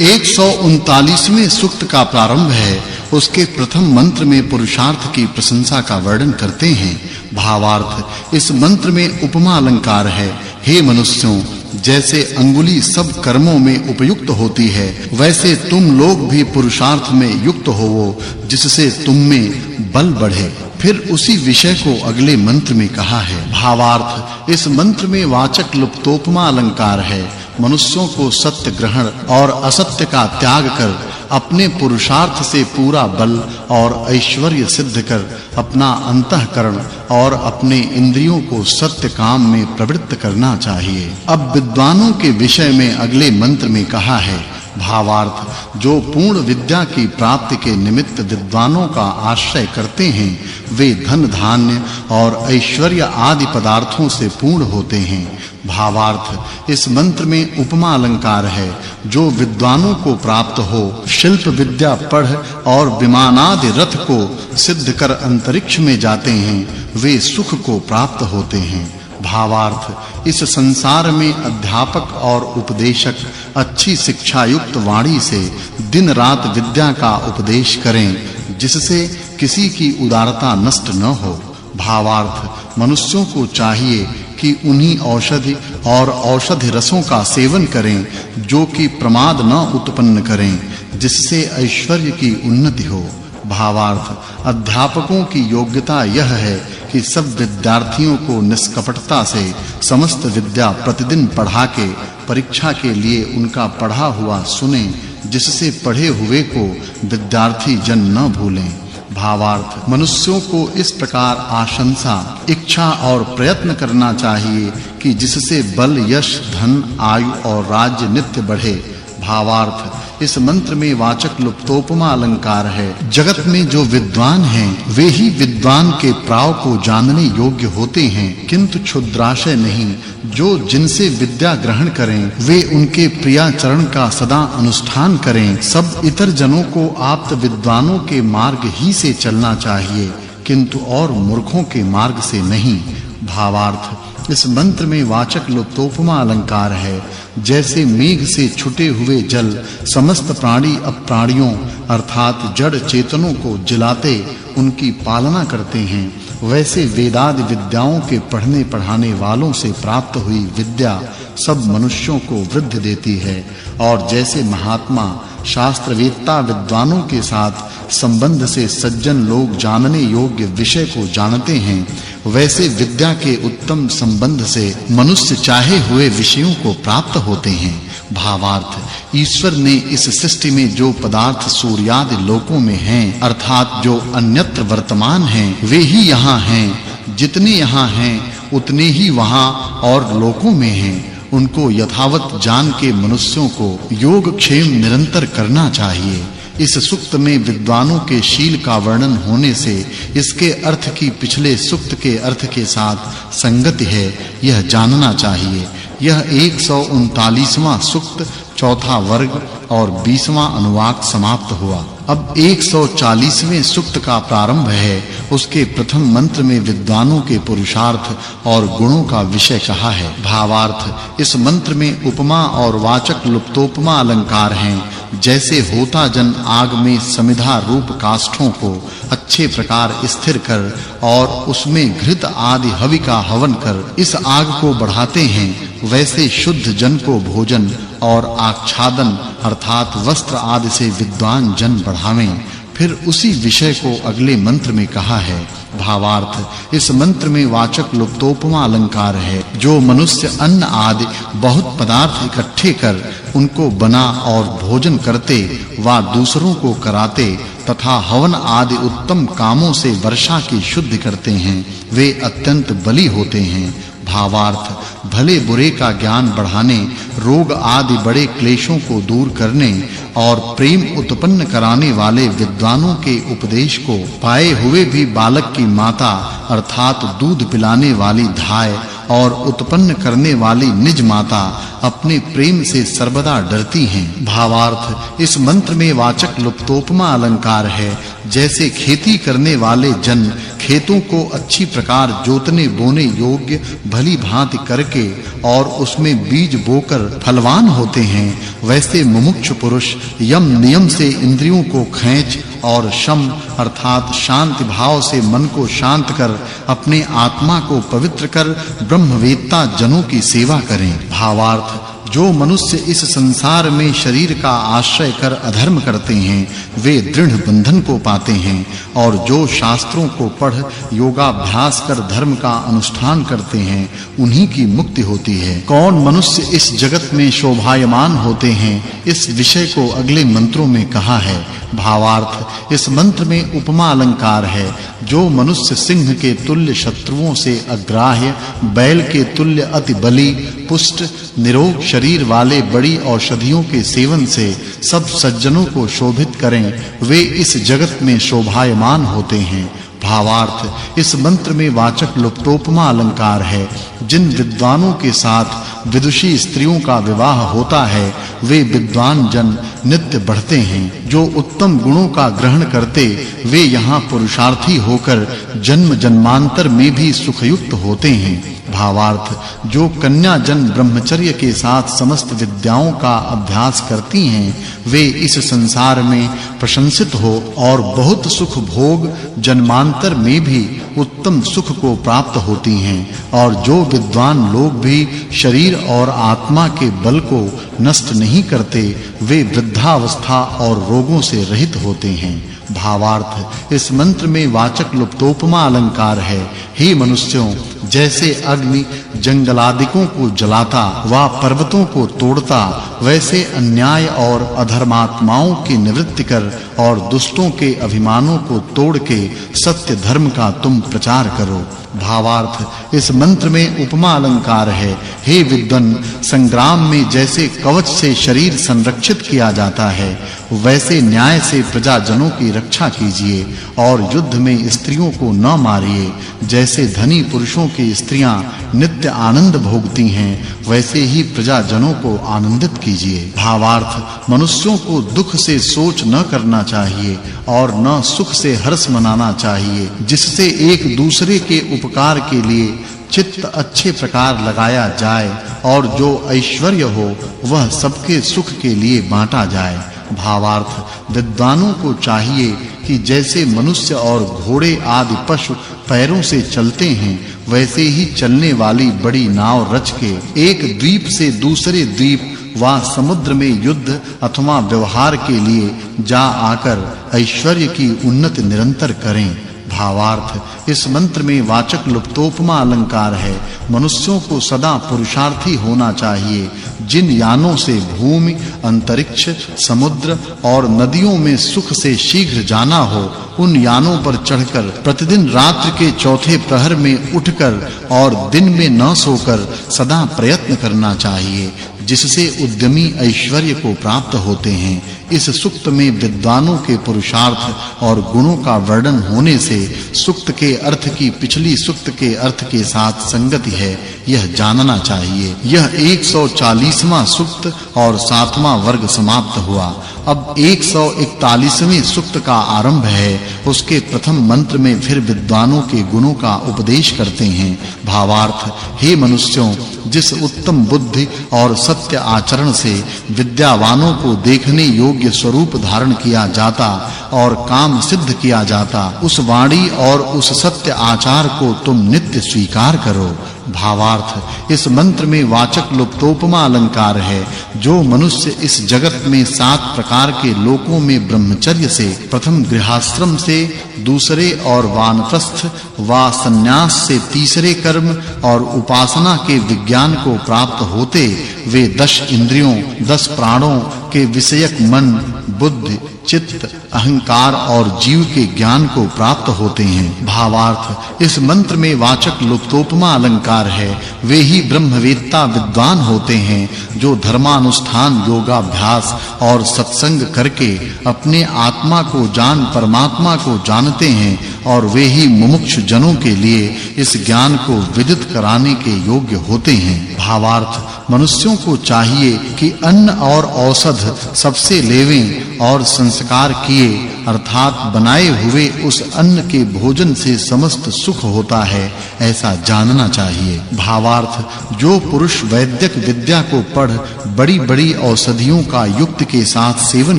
139वें सूक्त का प्रारंभ है। उसके प्रथम मंत्र में पुरुषार्थ की प्रशंसा का वर्णन करते हैं। भावार्थ, इस मंत्र में उपमा अलंकार है। हे मनुष्यों, जैसे अंगुली सब कर्मों में उपयुक्त होती है, वैसे तुम लोग भी पुरुषार्थ में युक्त होवो, जिससे तुम में बल बढ़े। फिर उसी विषय को अगले मंत्र में कहा है। भावार्थ, इस मंत्र में वाचक् लुप्तोपमा अलंकार है। मनुष्यों को सत्य ग्रहण और असत्य का त्याग कर अपने पुरुषार्थ से पूरा बल और ऐश्वर्य सिद्ध कर अपना अंतःकरण और अपने इंद्रियों को सत्य काम में प्रवृत्त करना चाहिए। अब विद्वानों के विषय में अगले मंत्र में कहा है। भावार्थ, जो पूर्ण विद्या की प्राप्ति के निमित्त विद्वानों का आश्रय करते हैं, वे धन धान्य और ऐश्वर्य आदि पदार्थों से पूर्ण होते हैं। भावार्थ, इस मंत्र में उपमा अलंकार है। जो विद्वानों को प्राप्त हो, शिल्प विद्या पढ़ और विमानादि रथ को सिद्ध कर अंतरिक्ष में जाते हैं, वे सुख को प्राप्त होते हैं। भावार्थ, इस संसार में अध्यापक और उपदेशक अच्छी शिक्षा युक्त वाणी से दिन रात विद्या का उपदेश करें, जिससे किसी की उदारता नष्ट न हो। भावार्थ, मनुष्यों को चाहिए कि उन्हीं औषधि और औषधि रसों का सेवन करें, जो कि प्रमाद न उत्पन्न करें, जिससे ऐश्वर्य की उन्नति हो। भावार्थ, अध्यापकों की योग्यता यह है कि सब विद्यार्थियों को निष्कपटता से समस्त विद्या प्रतिदिन पढ़ा के परीक्षा के लिए उनका पढ़ा हुआ सुने, जिससे पढ़े हुए को विद्यार्थी जन न भूलें। भावार्थ, मनुष्यों को इस प्रकार आशंसा, इच्छा और प्रयत्न करना चाहिए कि जिससे बल, यश, धन, आयु और राज्य नित्य बढ़े। भावार्थ, इस मंत्र में वाचक् लुप्तोपमा अलंकार है। जगत में जो विद्वान हैं, वे ही विद्वान के प्राव को जानने योग्य होते हैं, किंतु क्षुद्राशय नहीं। जो जिनसे विद्या ग्रहण करें, वे उनके प्रियाचरण का सदा अनुष्ठान करें। सब इतर जनों को आप्त विद्वानों के मार्ग ही से चलना चाहिए, किंतु और मूर्खों के मार्ग से नहीं। भावार्थ, इस मंत्र में वाचक् लुप्तोपमा अलंकार है। जैसे मेघ से छुटे हुए जल समस्त प्राणी अप्राणियों अर्थात जड़ चेतनों को जिलाते उनकी पालना करते हैं, वैसे वेदादि विद्याओं के पढ़ने पढ़ाने वालों से प्राप्त हुई विद्या सब मनुष्यों को वृद्धि देती है। और जैसे महात्मा शास्त्रवेत्ता विद्वानों के साथ संबंध से सज्जन लोग जानने योग्य विषय को जानते हैं, वैसे विद्या के उत्तम संबंध से मनुष्य चाहे हुए विषयों को प्राप्त होते हैं। भावार्थ, ईश्वर ने इस सृष्टि में जो पदार्थ सूर्यादि लोकों में हैं, अर्थात जो अन्यत्र वर्तमान हैं, वे ही यहाँ हैं। जितने यहाँ हैं उतने ही वहाँ और लोकों में हैं। उनको यथावत जान के मनुष्यों को योग क्षेम निरंतर करना चाहिए। इस सूक्त में विद्वानों के शील का वर्णन होने से इसके अर्थ की पिछले सूक्त के अर्थ के साथ संगति है, यह जानना चाहिए। यह 139वां सूक्त चौथा वर्ग और 20वां अनुवाक समाप्त हुआ। अब 140वें सूक्त का प्रारंभ है। उसके प्रथम मंत्र में विद्वानों के पुरुषार्थ और गुणों का विषय कहा है। भावार्थ, इस मंत्र में उपमा और वाचक् लुप्तोपमा अलंकार हैं। जैसे होता जन आग में समिधा रूप काष्ठों को अच्छे प्रकार स्थिर कर और उसमें घृत आदि हवि का हवन कर इस आग को बढ़ाते हैं, वैसे शुद्ध जन को भोजन और आच्छादन अर्थात वस्त्र आदि से विद्वान जन बढ़ावें। फिर उसी विषय को अगले मंत्र में कहा है। भावार्थ, इस मंत्र में वाचक् लुप्तोपमा अलंकार है। जो मनुष्य अन्न आदि बहुत पदार्थ इकट्ठे कर उनको बना और भोजन करते वा दूसरों को कराते तथा हवन आदि उत्तम कामों से वर्षा की शुद्धि करते हैं, वे अत्यंत बली होते हैं। भावार्थ, भले बुरे का ज्ञान बढ़ाने, रोग आदि बड़े क्लेशों को दूर करने और प्रेम उत्पन्न कराने वाले विद्वानों के उपदेश को पाए हुए भी बालक की माता अर्थात दूध पिलाने वाली धाय और उत्पन्न करने वाली निज माता अपने प्रेम से सर्वदा डरती हैं। भावार्थ इस मंत्र में वाचक् लुप्तोपमा अलंकार है। जैसे खेती करने वाले जन खेतों को अच्छी प्रकार जोतने बोने योग्य भली भांति करके और उसमें बीज बोकर फलवान होते हैं, वैसे मुमुक्षु पुरुष यम नियम से इंद्रियों को खींच और शम अर्थात शांति भाव से मन को शांत कर अपने आत्मा को पवित्र कर ब्रह्मवेत्ता जनों की सेवा करें। भावार्थ जो मनुष्य इस संसार में शरीर का आश्रय कर अधर्म करते हैं वे दृढ़ बंधन को पाते हैं, और जो शास्त्रों को पढ़ योगाभ्यास कर धर्म का अनुष्ठान करते हैं उन्हीं की मुक्ति होती है। कौन मनुष्य इस जगत में शोभायमान होते हैं, इस विषय को अगले मंत्रों में कहा है। भावार्थ इस मंत्र में उपमा अलंकार है। जो मनुष्य सिंह के तुल्य शत्रुओं से अग्राह्य, बैल के तुल्य अति बली, पुष्ट निरोग शरीर वाले बड़ी औषधियों के सेवन से सब सज्जनों को शोभित करें, वे इस जगत में शोभायमान होते हैं। भावार्थ इस मंत्र में वाचक् लुप्तोपमा अलंकार है। जिन विद्वानों के साथ विदुषी स्त्रियों का विवाह होता है वे विद्वान जन नित्य बढ़ते हैं। जो उत्तम गुणों का ग्रहण करते वे यहाँ पुरुषार्थी होकर जन्म जन्मांतर में भी सुखयुक्त होते हैं। भावार्थ जो कन्या जन ब्रह्मचर्य के साथ समस्त विद्याओं का अभ्यास करती हैं वे इस संसार में प्रशंसित हो और बहुत सुख भोग जन्मांतर में भी उत्तम सुख को प्राप्त होती हैं। और जो विद्वान लोग भी शरीर और आत्मा के बल को नष्ट नहीं करते वे वृद्धावस्था और रोगों से रहित होते हैं। भावार्थ इस मंत्र में वाचक् लुप्तोपमा अलंकार है। हे मनुष्यों, जैसे अग्नि जंगलादिकों को जलाता व पर्वतों को तोड़ता, वैसे अन्याय और अधर्मात्माओं की निवृत्ति कर और दुष्टों के अभिमानों को तोड़ के सत्य धर्म का तुम प्रचार करो। भावार्थ इस मंत्र में उपमा अलंकार है। हे विद्वान, संग्राम में जैसे कवच से शरीर संरक्षित किया जाता है वैसे न्याय से प्रजाजनों की रक्षा कीजिए और युद्ध में स्त्रियों को न मारिए। जैसे धनी पुरुषों की स्त्रियां नित्य आनंद भोगती हैं वैसे ही प्रजाजनों को आनंदित कीजिए। भावार्थ मनुष्यों को दुख से सोच न करना चाहिए और न सुख से हर्ष मनाना चाहिए, जिससे एक दूसरे के उपकार के लिए चित्त अच्छे प्रकार लगाया जाए और जो ऐश्वर्य हो वह सबके सुख के लिए बांटा जाए। भावार्थ विद्वानों को चाहिए कि जैसे मनुष्य और घोड़े आदि पशु पैरों से चलते हैं वैसे ही चलने वाली बड़ी नाव रच के एक द्वीप से दूसरे द्वीप व समुद्र में युद्ध अथवा व्यवहार के लिए जा आकर ऐश्वर्य की उन्नति निरंतर करें। भावार्थ इस मंत्र में वाचक् लुप्तोपमा अलंकार है। मनुष्यों को सदा पुरुषार्थी होना चाहिए। जिन यानों से भूमि, अंतरिक्ष, समुद्र और नदियों में सुख से शीघ्र जाना हो उन यानों पर चढ़कर प्रतिदिन रात्रि के चौथे प्रहर में उठकर और दिन में न सोकर सदा प्रयत्न करना चाहिए, जिससे उद्यमी ऐश्वर्य को प्राप्त होते हैं। इस सुक्त में विद्वानों के पुरुषार्थ और गुणों का वर्णन होने से सुक्त के अर्थ की पिछली सुक्त के अर्थ के साथ संगति है, यह जानना चाहिए। यह 140वां सुक्त और 7वां वर्ग समाप्त हुआ। अब 141वें सुक्त का आरंभ है। उसके प्रथम मंत्र में फिर विद्वानों के गुणों का उपदेश करते हैं। भावार्थ हे मनुष्यों, जिस उत्तम बुद्धि और सत्य आचरण से विद्यावानों को देखने योग्य स्वरूप धारण किया जाता और काम सिद्ध किया जाता, उस वाणी और उस सत्य आचार को तुम नित्य स्वीकार करो। भावार्थ इस मंत्र में वाचक् लुप्तोपमा अलंकार है। जो मनुष्य इस जगत में 7 प्रकार के लोकों में ब्रह्मचर्य से, प्रथम गृहस्थ्रम से, दूसरे और वानप्रस्थ व संन्यास से तीसरे कर्म और उपासना के विज्ञान को प्राप्त होते, वे 10 इंद्रियों 10 प्राणों के विषयक मन, बुद्धि, चित्त, अहंकार और जीव के ज्ञान को प्राप्त होते हैं। भावार्थ इस मंत्र में वाचक् लुप्तोपमा अलंकार है। वे ही ब्रह्मवेत्ता विद्वान होते हैं जो धर्मानुष्ठान, योगाभ्यास और सत्संग करके अपने आत्मा को जान परमात्मा को जानते हैं और वे ही मुमुक्षु जनों के लिए इस ज्ञान को विदित कराने के योग्य होते हैं। भावार्थ मनुष्यों को चाहिए कि अन्न और औषध सबसे लेवें और संस्कार किए अर्थात बनाए हुए उस अन्न के भोजन से समस्त सुख होता है, ऐसा जानना चाहिए। भावार्थ जो पुरुष वैद्यक विद्या को पढ़ बड़ी-बड़ी औषधियों का युक्त के साथ सेवन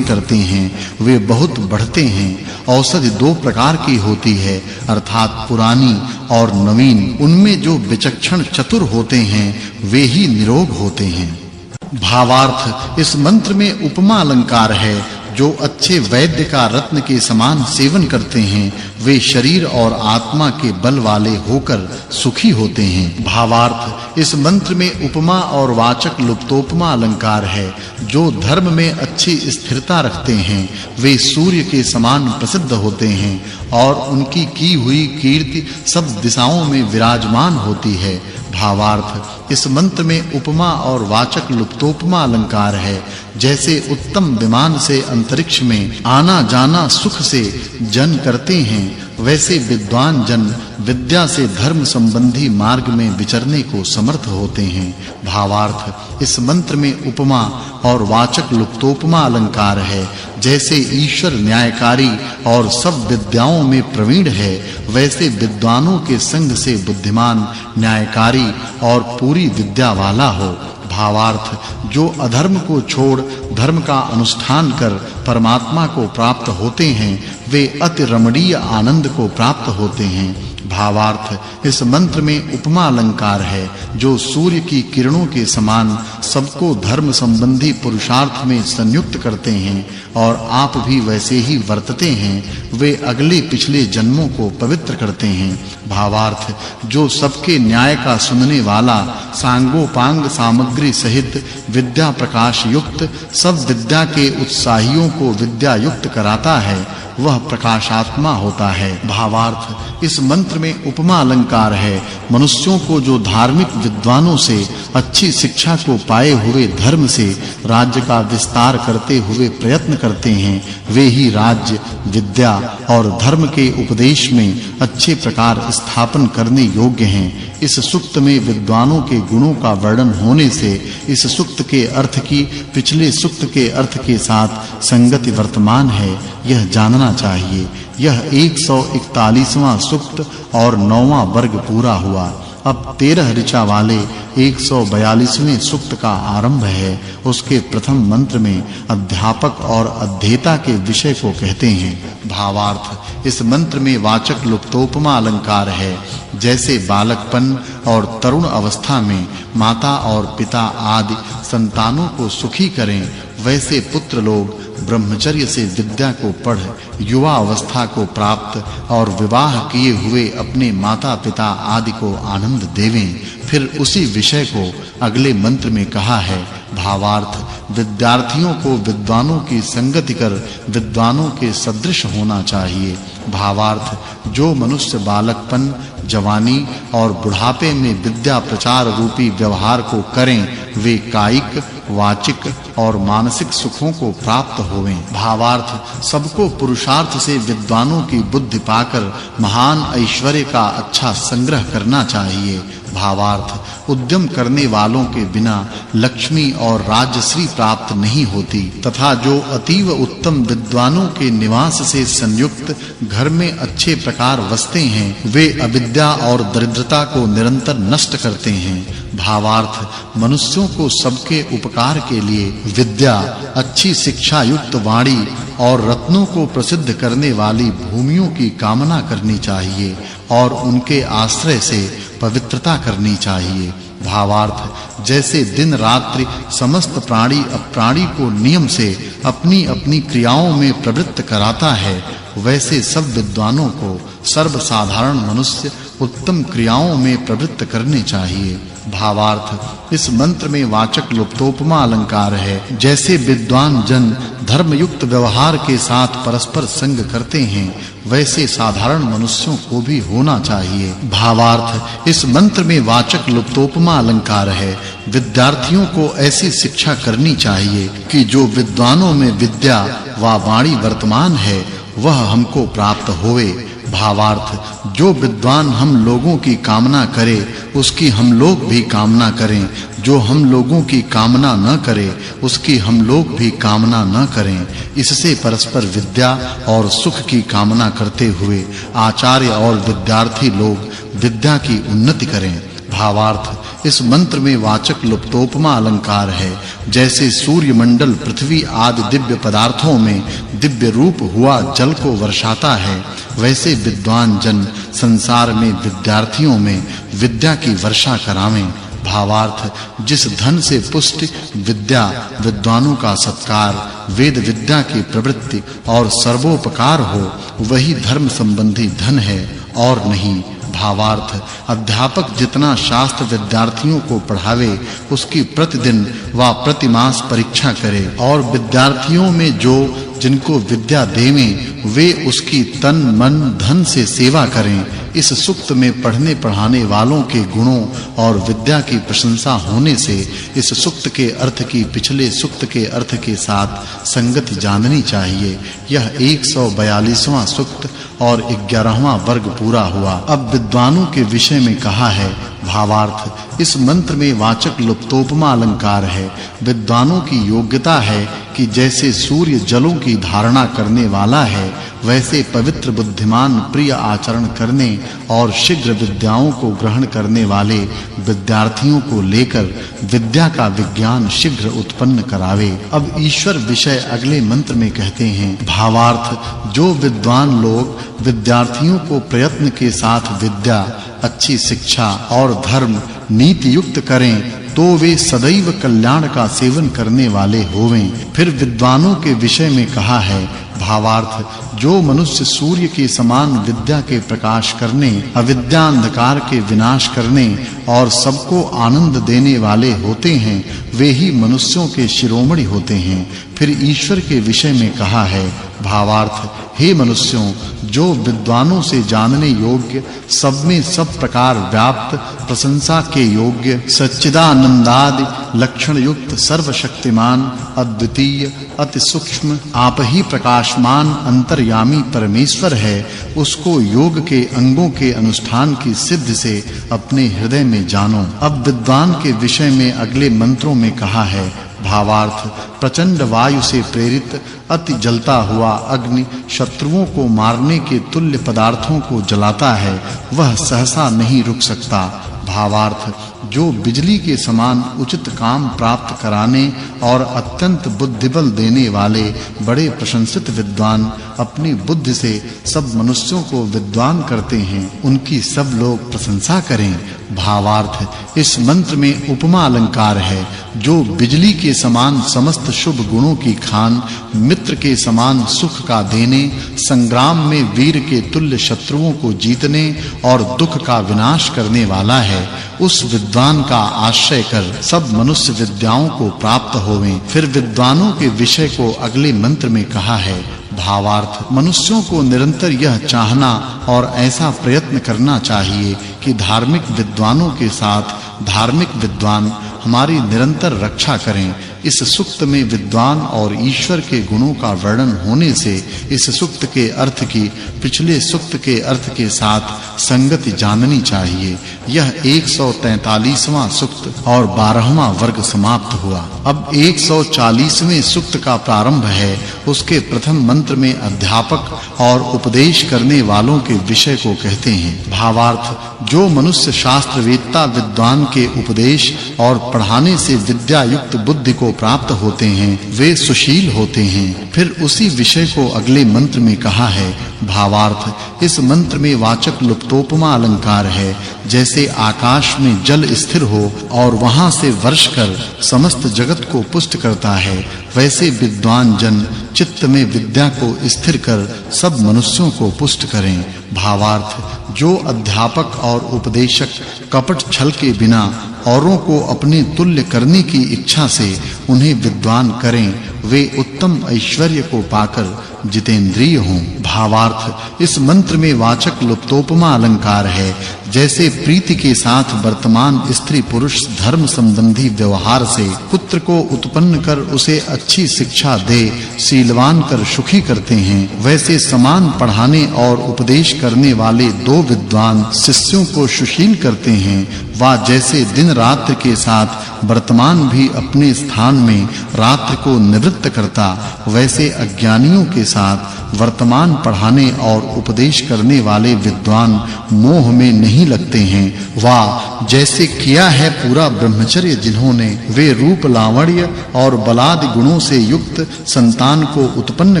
करते हैं, वे बहुत बढ़ते हैं। औषधि दो प्रकार की होती है, अर्थात पुरानी और नवीन। उनमें जो विचक्षण चतुर होते हैं वे ही निरोग होते हैं। भावार्थ इस मंत्र में उपमा अलंकार है। जो अच्छे वैद्य का रत्न के समान सेवन करते हैं, वे शरीर और आत्मा के बल वाले होकर सुखी होते हैं। भावार्थ इस मंत्र में उपमा और वाचक् लुप्तोपमा अलंकार है। जो धर्म में अच्छी स्थिरता रखते हैं, वे सूर्य के समान प्रसिद्ध होते हैं और उनकी की हुई कीर्ति सब दिशाओं में विराजमान होती है। भावार्थ इस मंत्र में उपमा और वाचक् लुप्तोपमा अलंकार है। जैसे उत्तम विमान से अंतरिक्ष में आना जाना सुख से जन करते हैं, वैसे विद्वान जन विद्या से धर्म संबंधी मार्ग में विचरने को समर्थ होते हैं। भावार्थ इस मंत्र में उपमा और वाचक् लुप्तोपमा अलंकार है। जैसे ईश्वर न्यायकारी और सब विद्याओं में प्रवीण है, वैसे विद्वानों के संग से बुद्धिमान न्यायकारी और पूरी विद्या वाला हो। भावार्थ जो अधर्म को छोड़ धर्म का अनुष्ठान कर परमात्मा को प्राप्त होते हैं, वे अति रमणीय आनंद को प्राप्त होते हैं। भावार्थ इस मंत्र में उपमा अलंकार है। जो सूर्य की किरणों के समान सबको धर्म संबंधी पुरुषार्थ में संयुक्त करते हैं और आप भी वैसे ही वर्तते हैं, वे अगले पिछले जन्मों को पवित्र करते हैं। भावार्थ जो सबके न्याय का सुनने वाला, सांगोपांग सामग्री सहित विद्या प्रकाश युक्त, सब विद्या के उत्साहियों को विद्या युक्त कराता है, वह प्रकाशात्मा होता है। भावार्थ इस मंत्र में उपमा अलंकार है। मनुष्यों को जो धार्मिक विद्वानों से अच्छी शिक्षा को पाए हुए धर्म से राज्य का विस्तार करते हुए प्रयत्न करते हैं, वे ही राज्य, विद्या और धर्म के उपदेश में अच्छे प्रकार स्थापन करने योग्य हैं। इस सूक्त में विद्वानों के गुणों का वर्णन होने से इस सूक्त के अर्थ की पिछले सूक्त के अर्थ के साथ संगति वर्तमान है, यह जानना चाहिए। यह 141वां सूक्त और 9वां वर्ग पूरा हुआ। अब 13 ऋचा वाले 142वें सूक्त का आरंभ है। उसके प्रथम मंत्र में अध्यापक और अध्येता के विषय को कहते हैं। भावार्थ इस मंत्र में वाचक् लुप्तोपमा अलंकार है। जैसे बालकपन और तरुण अवस्था में माता और पिता आदि संतानों को सुखी करें, वैसे पुत्र लोग ब्रह्मचर्य से विद्या को पढ़ युवा अवस्था को प्राप्त और विवाह किए हुए अपने माता-पिता आदि को आनंद देवें। फिर उसी विषय को अगले मंत्र में कहा है। भावार्थ विद्यार्थियों को विद्वानों की संगति कर विद्वानों के सदृश होना चाहिए। भावार्थ जो मनुष्य बालकपन, जवानी और बुढ़ापे में विद्या प्रचार रूपी व्यवहार को करें, वे कायिक, वाचिक और मानसिक सुखों को प्राप्त होवें। भावार्थ सबको पुरुषार्थ से विद्वानों की बुद्धि पाकर महान ऐश्वर्य का अच्छा संग्रह करना चाहिए। भावार्थ उद्यम करने वालों के बिना लक्ष्मी और राजश्री प्राप्त नहीं होती, तथा जो अतीव उत्तम विद्वानों के निवास से संयुक्त घर में अच्छे प्रकार वसते हैं, वे अविद्या और दरिद्रता को निरंतर नष्ट करते हैं। भावार्थ मनुष्यों को सबके उपकार के लिए विद्या, अच्छी शिक्षा युक्त वाणी और रत्नों को प्रसिद्ध करने वाली भूमियों की कामना करनी चाहिए और उनके आश्रय से पवित्रता करनी चाहिए। भावार्थ जैसे दिन रात्रि समस्त प्राणी अप्राणी को नियम से अपनी-अपनी क्रियाओं में प्रवृत्त कराता है, वैसे सब विद्वानों को सर्वसाधारण मनुष्य उत्तम क्रियाओं में प्रवृत्त करने चाहिए। भावार्थ इस मंत्र में वाचक् लुप्तोपमा अलंकार है। जैसे विद्वान जन धर्मयुक्त व्यवहार के साथ परस्पर संग करते हैं, वैसे साधारण मनुष्यों को भी होना चाहिए। भावार्थ इस मंत्र में वाचक् लुप्तोपमा अलंकार है। विद्यार्थियों को ऐसी शिक्षा करनी चाहिए कि जो विद्वानों में विद्या व वाणी वर्तमान है, वह हमको प्राप्त होवे। भावार्थ जो विद्वान हम लोगों की कामना करे उसकी हम लोग भी कामना करें, जो हम लोगों की कामना न करे उसकी हम लोग भी कामना न करें। इससे परस्पर विद्या और सुख की कामना करते हुए आचार्य और विद्यार्थी लोग विद्या की उन्नति करें। भावार्थ इस मंत्र में वाचक् लुप्तोपमा अलंकार है। जैसे सूर्य मंडल पृथ्वी आदि दिव्य पदार्थों में दिव्य रूप हुआ जल को वर्षाता है, वैसे विद्वान जन संसार में विद्यार्थियों में विद्या की वर्षा करावें। भावार्थ जिस धन से पुष्टि विद्या विद्वानों का सत्कार वेद विद्या की प्रवृत्ति और सर्वोपकार हो वही धर्म संबंधी धन है और नहीं। भावार्थ अध्यापक जितना शास्त्र विद्यार्थियों को पढ़ावे उसकी प्रतिदिन व प्रतिमास परीक्षा करे और विद्यार्थियों में जो जिनको विद्या देवें वे उसकी तन मन धन से सेवा करें। इस सूक्त में पढ़ने पढ़ाने वालों के गुणों और विद्या की प्रशंसा होने से इस सूक्त के अर्थ की पिछले सूक्त के अर्थ के साथ संगति जाननी चाहिए। यह 142वां सूक्त और 11वां वर्ग पूरा हुआ। अब विद्वानों के विषय में कहा है। भावार्थ इस मंत्र में वाचक् लुप्तोपमा अलंकार है। विद्वानों की योग्यता है कि जैसे सूर्य जलों की धारणा करने वाला है वैसे पवित्र बुद्धिमान प्रिय आचरण करने और शीघ्र विद्याओं को ग्रहण करने वाले विद्यार्थियों को लेकर विद्या का विज्ञान शीघ्र उत्पन्न करावे। अब ईश्वर विषय अगले मंत्र में कहते हैं। भावार्थ जो विद्वान लोग विद्यार्थियों को प्रयत्न के साथ विद्या अच्छी शिक्षा और धर्म नीति युक्त करें तो वे सदैव कल्याण का सेवन करने वाले होवें। फिर विद्वानों के विषय में कहा है। भावार्थ जो मनुष्य सूर्य के समान विद्या के प्रकाश करने अविद्या अंधकार के विनाश करने और सबको आनंद देने वाले होते हैं वे ही मनुष्यों के शिरोमणि होते हैं। फिर ईश्वर के विषय में कहा है। भावार्थ हे मनुष्यों जो विद्वानों से जानने योग्य सब में सब प्रकार व्याप्त प्रशंसा के योग्य सच्चिदानंदादि लक्षण युक्त सर्वशक्तिमान अद्वितीय अति सूक्ष्म आप ही प्रकाशमान अंतर्यामी परमेश्वर है उसको योग के अंगों के अनुष्ठान की सिद्ध से अपने हृदय में जानो। अब विद्वान के विषय में अगले मंत्रों में कहा है। भावार्थ प्रचंड वायु से प्रेरित अति जलता हुआ अग्नि शत्रुओं को मारने के तुल्य पदार्थों को जलाता है वह सहसा नहीं रुक सकता। भावार्थ जो बिजली के समान उचित काम प्राप्त कराने और अत्यंत बुद्धिबल देने वाले बड़े प्रशंसित विद्वान अपनी बुद्धि से सब मनुष्यों को विद्वान करते हैं उनकी सब लोग प्रशंसा करें। भावार्थ इस मंत्र में उपमा अलंकार है। जो बिजली के समान समस्त शुभ गुणों की खान मित्र के समान सुख का देने संग्राम में वीर के तुल्य शत्रुओं को जीतने और दुख का विनाश करने वाला है उस विद्वान का आश्रय कर सब मनुष्य विद्याओं को प्राप्त होवें। फिर विद्वानों के विषय को अगले मंत्र में कहा है। भावार्थ मनुष्यों को निरंतर यह चाहना और ऐसा प्रयत्न करना चाहिए कि धार्मिक विद्वानों के साथ धार्मिक विद्वान हमारी निरंतर रक्षा करें। इस सूक्त में विद्वान और ईश्वर के गुणों का वर्णन होने से इस सूक्त के अर्थ की पिछले सूक्त के अर्थ के साथ संगति जाननी चाहिए। यह 143वां सूक्त और 12वां वर्ग समाप्त हुआ। अब 140वें सूक्त का प्रारंभ है। उसके प्रथम मंत्र में अध्यापक और उपदेश करने वालों के विषय को कहते हैं। भावार्थ जो मनुष्य शास्त्रवेत्ता विद्वान के उपदेश और पढ़ाने से विद्या युक्त बुद्धि को प्राप्त होते हैं वे सुशील होते हैं। फिर उसी विषय को अगले मंत्र में कहा है। भावार्थ इस मंत्र में वाचक् लुप्तोपमा अलंकार है। जैसे आकाश में जल स्थिर हो और वहां से वर्ष कर समस्त जगत को पुष्ट करता है वैसे विद्वान जन चित्त में विद्या को स्थिर कर सब मनुष्यों को पुष्ट करें। भावार्थ जो अध्यापक और उपदेशक कपट छल के बिना औरों को अपने तुल्य करने की इच्छा से उन्हें विद्वान करें वे उत्तम ऐश्वर्य को पाकर जितेंद्रिय हों। भावार्थ इस मंत्र में वाचक् लुप्तोपमा अलंकार है। जैसे प्रीति के साथ वर्तमान स्त्री पुरुष धर्म संबंधी व्यवहार से पुत्र को उत्पन्न कर उसे अच्छी शिक्षा दे शीलवान कर सुखी करते हैं, वैसे समान पढ़ाने और उपदेश करने वाले दो विद्वान शिष्यों को सुशील करते हैं। वा जैसे दिन रात्रि के साथ वर्तमान भी अपने स्थान में रात्रि को निवृत्त करता, वैसे अज्ञानियों के साथ वर्तमान पढ़ाने और उपदेश करने वाले विद्वान मोह में नहीं लगते हैं। वा जैसे किया है पूरा ब्रह्मचर्य जिन्होंने, वे रूप लावण्य और बलादि गुणों से युक्त संतान को उत्पन्न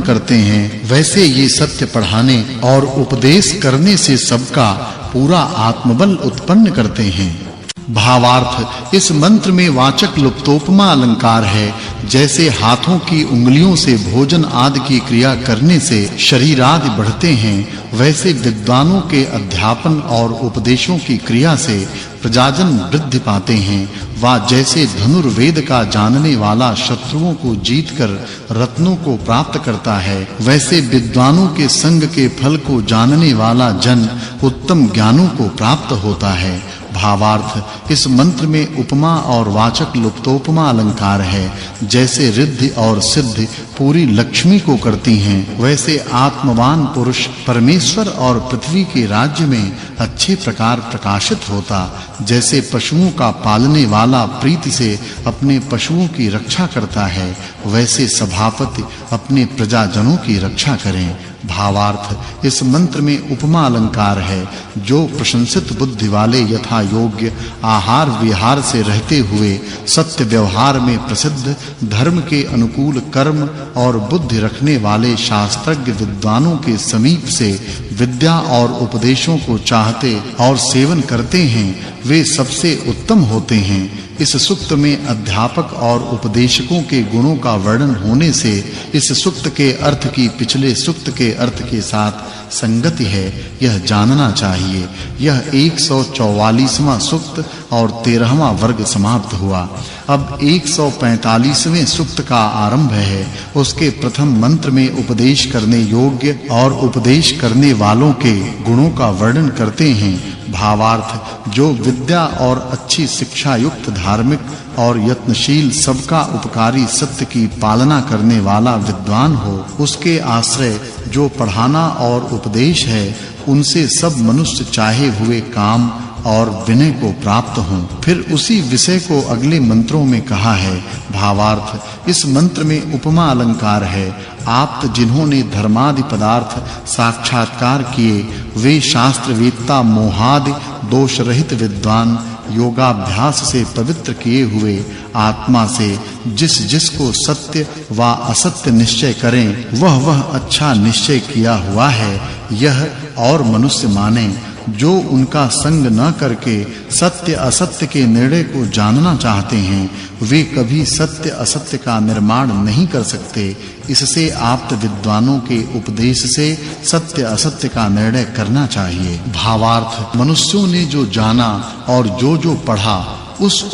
करते हैं, वैसे ये सत्य पढ़ाने और उपदेश करने से सबका पूरा आत्मबल उत्पन्न करते हैं। भावार्थ इस मंत्र में वाचक् लुप्तोपमा अलंकार है। जैसे हाथों की उंगलियों से भोजन आदि की क्रिया करने से शरीर आदि बढ़ते हैं, वैसे विद्वानों के अध्यापन और उपदेशों की क्रिया से प्रजाजन वृद्धि पाते हैं। वा जैसे धनुर्वेद का जानने वाला शत्रुओं को जीतकर रत्नों को प्राप्त करता है, वैसे विद्वानों के संग के फल को जानने वाला जन उत्तम ज्ञानों को प्राप्त होता है। भावार्थ इस मंत्र में उपमा और वाचक् लुप्तोपमा अलंकार है। जैसे रिद्धि और सिद्धि पूरी लक्ष्मी को करती हैं, वैसे आत्मवान पुरुष परमेश्वर और पृथ्वी के राज्य में अच्छे प्रकार प्रकाशित होता। जैसे पशुओं का पालने वाला प्रीति से अपने पशुओं की रक्षा करता है, वैसे सभापति अपने प्रजाजनों की रक्षा करें। भावार्थ इस मंत्र में उपमा अलंकार है। जो प्रशंसित बुद्धि वाले यथा योग्य आहार विहार से रहते हुए सत्य व्यवहार में प्रसिद्ध धर्म के अनुकूल कर्म और बुद्धि रखने वाले शास्त्रज्ञ विद्वानों के समीप से विद्या और उपदेशों को चाहते और सेवन करते हैं, वे सबसे उत्तम होते हैं। इस सूक्त में अध्यापक और उपदेशकों के गुणों का वर्णन होने से इस सूक्त के अर्थ की पिछले सूक्त के अर्थ के साथ संगति है, यह जानना चाहिए। यह 144वां सूक्त और 13वां वर्ग समाप्त हुआ। अब 145वें सूक्त का आरंभ है। उसके प्रथम मंत्र में उपदेश करने योग्य और उपदेश करने वालों के गुणों का वर्णन करते हैं। भावार्थ जो विद्या और अच्छी शिक्षा युक्त धार्मिक और यत्नशील सबका उपकारी सत्य की पालना करने वाला विद्वान हो, उसके आश्रय जो पढ़ाना और उपदेश है, उनसे सब मनुष्य चाहे हुए काम और विनय को प्राप्त हों। फिर उसी विषय को अगले मंत्रों में कहा है। भावार्थ इस मंत्र में उपमा अलंकार है। आप जिन्होंने धर्मादि पदार्थ साक्षात्कार किए, वे शास्त्रवेत्ता मोहादि दोष रहित विद्वान योगाभ्यास से पवित्र किए हुए आत्मा से जिस को सत्य व असत्य निश्चय करें, वह अच्छा निश्चय किया हुआ है, यह और मनुष्य माने। जो उनका संग न करके सत्य असत्य के निर्णय को जानना चाहते हैं, वे कभी सत्य असत्य का निर्माण नहीं कर सकते। इससे आप्त विद्वानों के उपदेश से सत्य असत्य का निर्णय करना चाहिए। भावार्थ मनुष्यों ने जो जाना और जो पढ़ा,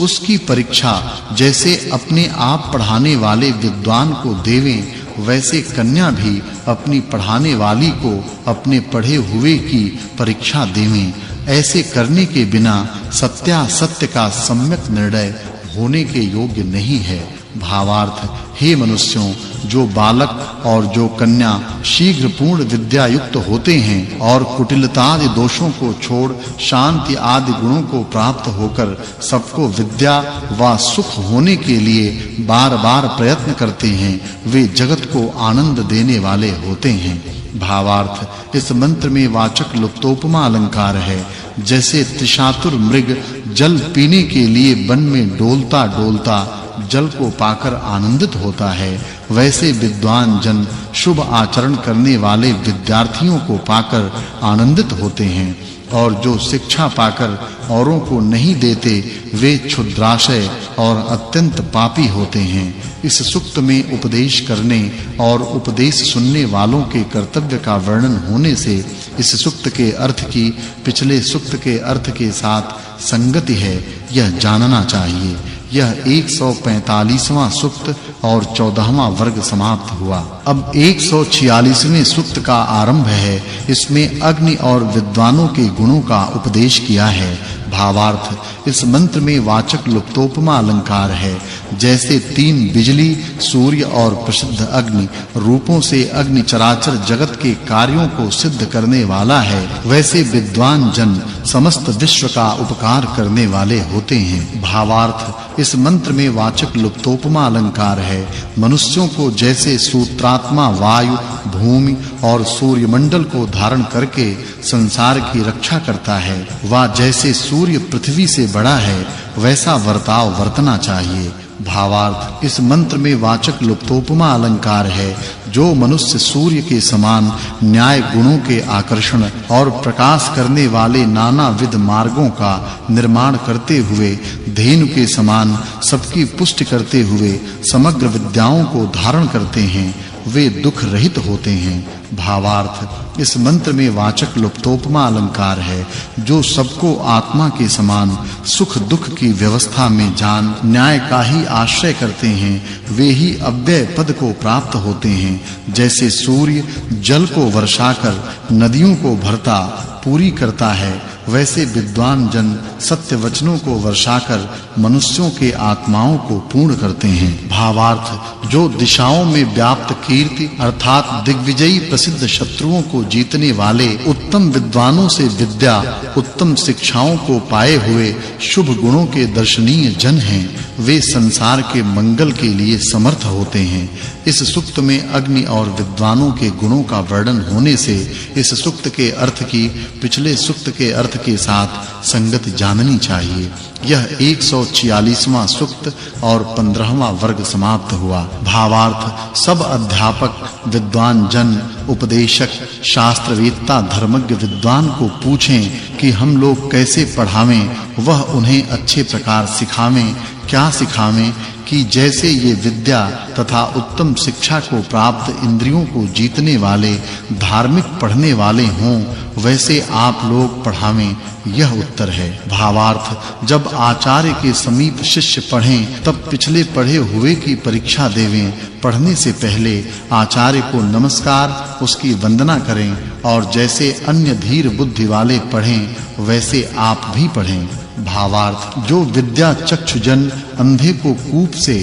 उसकी परीक्षा जैसे अपने आप पढ़ाने वाले विद्वान को देवें, वैसे कन्या भी अपनी पढ़ाने वाली को अपने पढ़े हुए की परीक्षा देवें। ऐसे करने के बिना सत्यासत्य का सम्यक निर्णय होने के योग्य नहीं है। भावार्थ हे मनुष्यों, जो बालक और जो कन्या शीघ्र पूर्ण विद्या युक्त होते हैं और कुटिलता आदि दोषों को छोड़ शांति आदि गुणों को प्राप्त होकर सबको विद्या व सुख होने के लिए बार-बार प्रयत्न करते हैं, वे जगत को आनंद देने वाले होते हैं। भावार्थ इस मंत्र में वाचक् लुप्तोपमा अलंकार है। जैसे त्रिशातुर मृग जल पीने के लिए वन में डोलता जल को पाकर आनंदित होता है, वैसे विद्वान जन शुभ आचरण करने वाले विद्यार्थियों को पाकर आनंदित होते हैं। और जो शिक्षा पाकर औरों को नहीं देते, वे क्षुद्राशय और अत्यंत पापी होते हैं। इस सूक्त में उपदेश करने और उपदेश सुनने वालों के कर्तव्य का वर्णन होने से इस सूक्त के अर्थ की पिछले सूक्त के अर्थ के साथ संगति है, यह जानना चाहिए। यह 145वां सूक्त और 14वां वर्ग समाप्त हुआ। अब 146वें सूक्त का आरंभ है। इसमें अग्नि और विद्वानों के गुणों का उपदेश किया है। भावार्थ, इस मंत्र में वाचक् लुप्तोपमा अलंकार है। जैसे 3 बिजली, सूर्य और प्रसिद्ध अग्नि रूपों से अग्नि चराचर जगत के कार्यों को सिद्ध करने वाला है, वैसे विद्वान जन समस्त विश्व का उपकार करने वाले होते हैं। भावार्थ, इस मंत्र में वाचक् लुप्तोपमा अलंकार है। मनुष्यों को जैसे सूत्रात्मा वायु, भूमि और सूर्यमंडल को धारण करके संसार की रक्षा करता है, वह जैसे सूर्य पृथ्वी से बड़ा है, वैसा वर्ताव वर्तना चाहिए। भावार्थ, इस मंत्र में वाचक् लुप्तोपमा अलंकार है। जो मनुष्य सूर्य के समान न्याय गुणों के आकर्षण और प्रकाश करने वाले नाना विध मार्गों का निर्माण करते हुए धेनु के समान सबकी पुष्टि करते हुए समग्र विद्याओं को धारण करते हैं, वे दुख रहित होते हैं। भावार्थ, इस मंत्र में वाचक् लुप्तोपमा अलंकार है। जो सबको आत्मा के समान सुख दुख की व्यवस्था में जान न्याय का ही आश्रय करते हैं, वे ही अव्यय पद को प्राप्त होते हैं। जैसे सूर्य जल को वर्षाकर नदियों को भरता पूरी करता है, वैसे विद्वान जन सत्य वचनों को वर्षाकर मनुष्यों के आत्माओं को पूर्ण करते हैं। भावार्थ, जो दिशाओं में व्याप्त कीर्ति अर्थात दिग्विजयी प्रसिद्ध शत्रुओं को जीतने वाले उत्तम विद्वानों से विद्या उत्तम शिक्षाओं को पाए हुए शुभ गुणों के दर्शनीय जन हैं, वे संसार के मंगल के लिए समर्थ होते हैं। इस सूक्त में अग्नि और विद्वानों के गुणों का वर्णन होने से इस सूक्त के अर्थ की पिछले सूक्त के अर्थ के साथ संगति जाननी चाहिए। यह 146वां सूक्त और 15वां वर्ग समाप्त हुआ। भावार्थ, सब अध्यापक विद्वान जन उपदेशक शास्त्रवेत्ता धर्मज्ञ विद्वान को पूछें कि हम लोग कैसे पढ़ावें, वह उन्हें अच्छे प्रकार सिखावें। क्या सिखावें कि जैसे ये विद्या तथा उत्तम शिक्षा को प्राप्त इंद्रियों को जीतने वाले धार्मिक पढ़ने वाले हों, वैसे आप लोग पढ़ावें, यह उत्तर है। भावार्थ, जब आचार्य के समीप शिष्य पढ़ें तब पिछले पढ़े हुए की परीक्षा देवें। पढ़ने से पहले आचार्य को नमस्कार उसकी वंदना करें और जैसे अन्य धीर बुद्धि वाले पढ़ें वैसे आप भी पढ़ें। भावार्थ, जो विद्या चक्षुजन अंधे को कूप से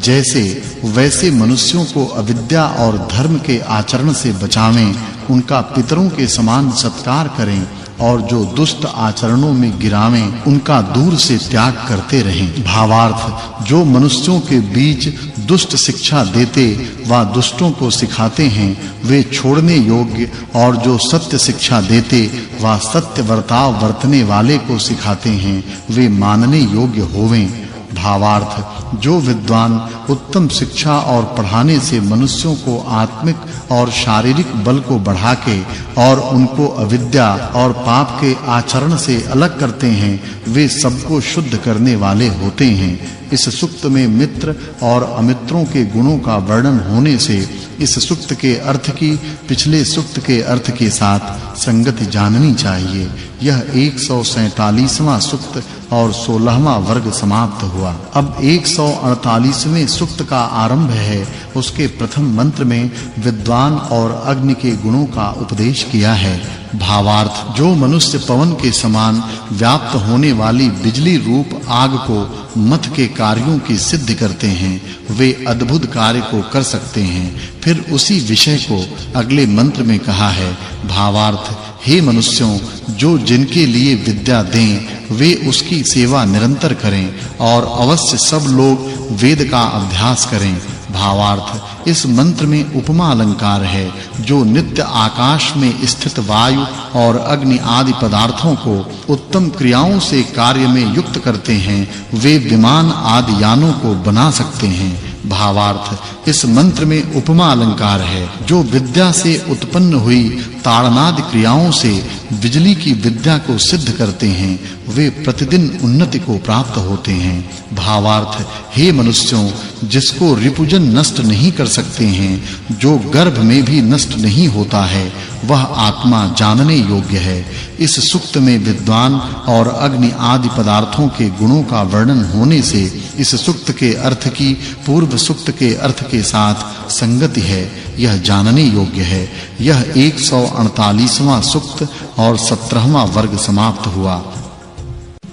जैसे वैसे मनुष्यों को अविद्या और धर्म के आचरण से बचावें, उनका पितरों के समान सत्कार करें और जो दुष्ट आचरणों में गिरावें, उनका दूर से त्याग करते रहें। भावार्थ, जो मनुष्यों के बीच दुष्ट शिक्षा देते व दुष्टों को सिखाते हैं, वे छोड़ने योग्य, और जो सत्य शिक्षा देते व सत्य वर्ताव वर्तने वाले को सिखाते हैं, वे मानने योग्य होवें। भावार्थ, जो विद्वान उत्तम शिक्षा और पढ़ाने से मनुष्यों को आत्मिक और शारीरिक बल को बढ़ा के और उनको अविद्या और पाप के आचरण से अलग करते हैं, वे सबको शुद्ध करने वाले होते हैं। इस सूक्त में मित्र और अमित्रों के गुणों का वर्णन होने से इस सूक्त के अर्थ की पिछले सूक्त के अर्थ के साथ संगति जाननी चाहिए। यह 147वां सूक्त और 16वां वर्ग समाप्त हुआ। अब 148वें सूक्त का आरंभ है। उसके प्रथम मंत्र में विद्वान और अग्नि के गुणों का उपदेश किया है। भावार्थ, जो मनुष्य पवन के समान व्याप्त होने वाली बिजली रूप आग को मथ के कार्यों की सिद्ध करते हैं, वे अद्भुत कार्य को कर सकते हैं। फिर उसी विषय को अगले मंत्र में कहा है। भावार्थ, हे मनुष्यों, जो जिनके लिए विद्या दें वे उसकी सेवा निरंतर करें और अवश्य सब लोग वेद का अभ्यास करें। भावार्थ, इस मंत्र में उपमा अलंकार है। जो नित्य आकाश में स्थित वायु और अग्नि आदि पदार्थों को उत्तम क्रियाओं से कार्य में युक्त करते हैं, वे विमान आदि यानों को बना सकते हैं। भावार्थ, इस मंत्र में उपमा अलंकार है। जो विद्या से उत्पन्न हुई ताड़नादि क्रियाओं से बिजली की विद्या को सिद्ध करते हैं वे प्रतिदिन उन्नति को प्राप्त होते हैं। भावार्थ हे मनुष्यों, जिसको रिपुजन नष्ट नहीं कर सकते हैं, जो गर्भ में भी नष्ट नहीं होता है, वह आत्मा जानने योग्य है। इस सुक्त में विद्वान और अग्नि आदि पदार्थों के गुणों का वर्णन होने से इस सुक्त के अर्थ की पूर्व सुक्त के अर्थ के साथ संगति है, यह जानने योग्य है। यह 148वां सुक्त और 17वां वर्ग समाप्त हुआ।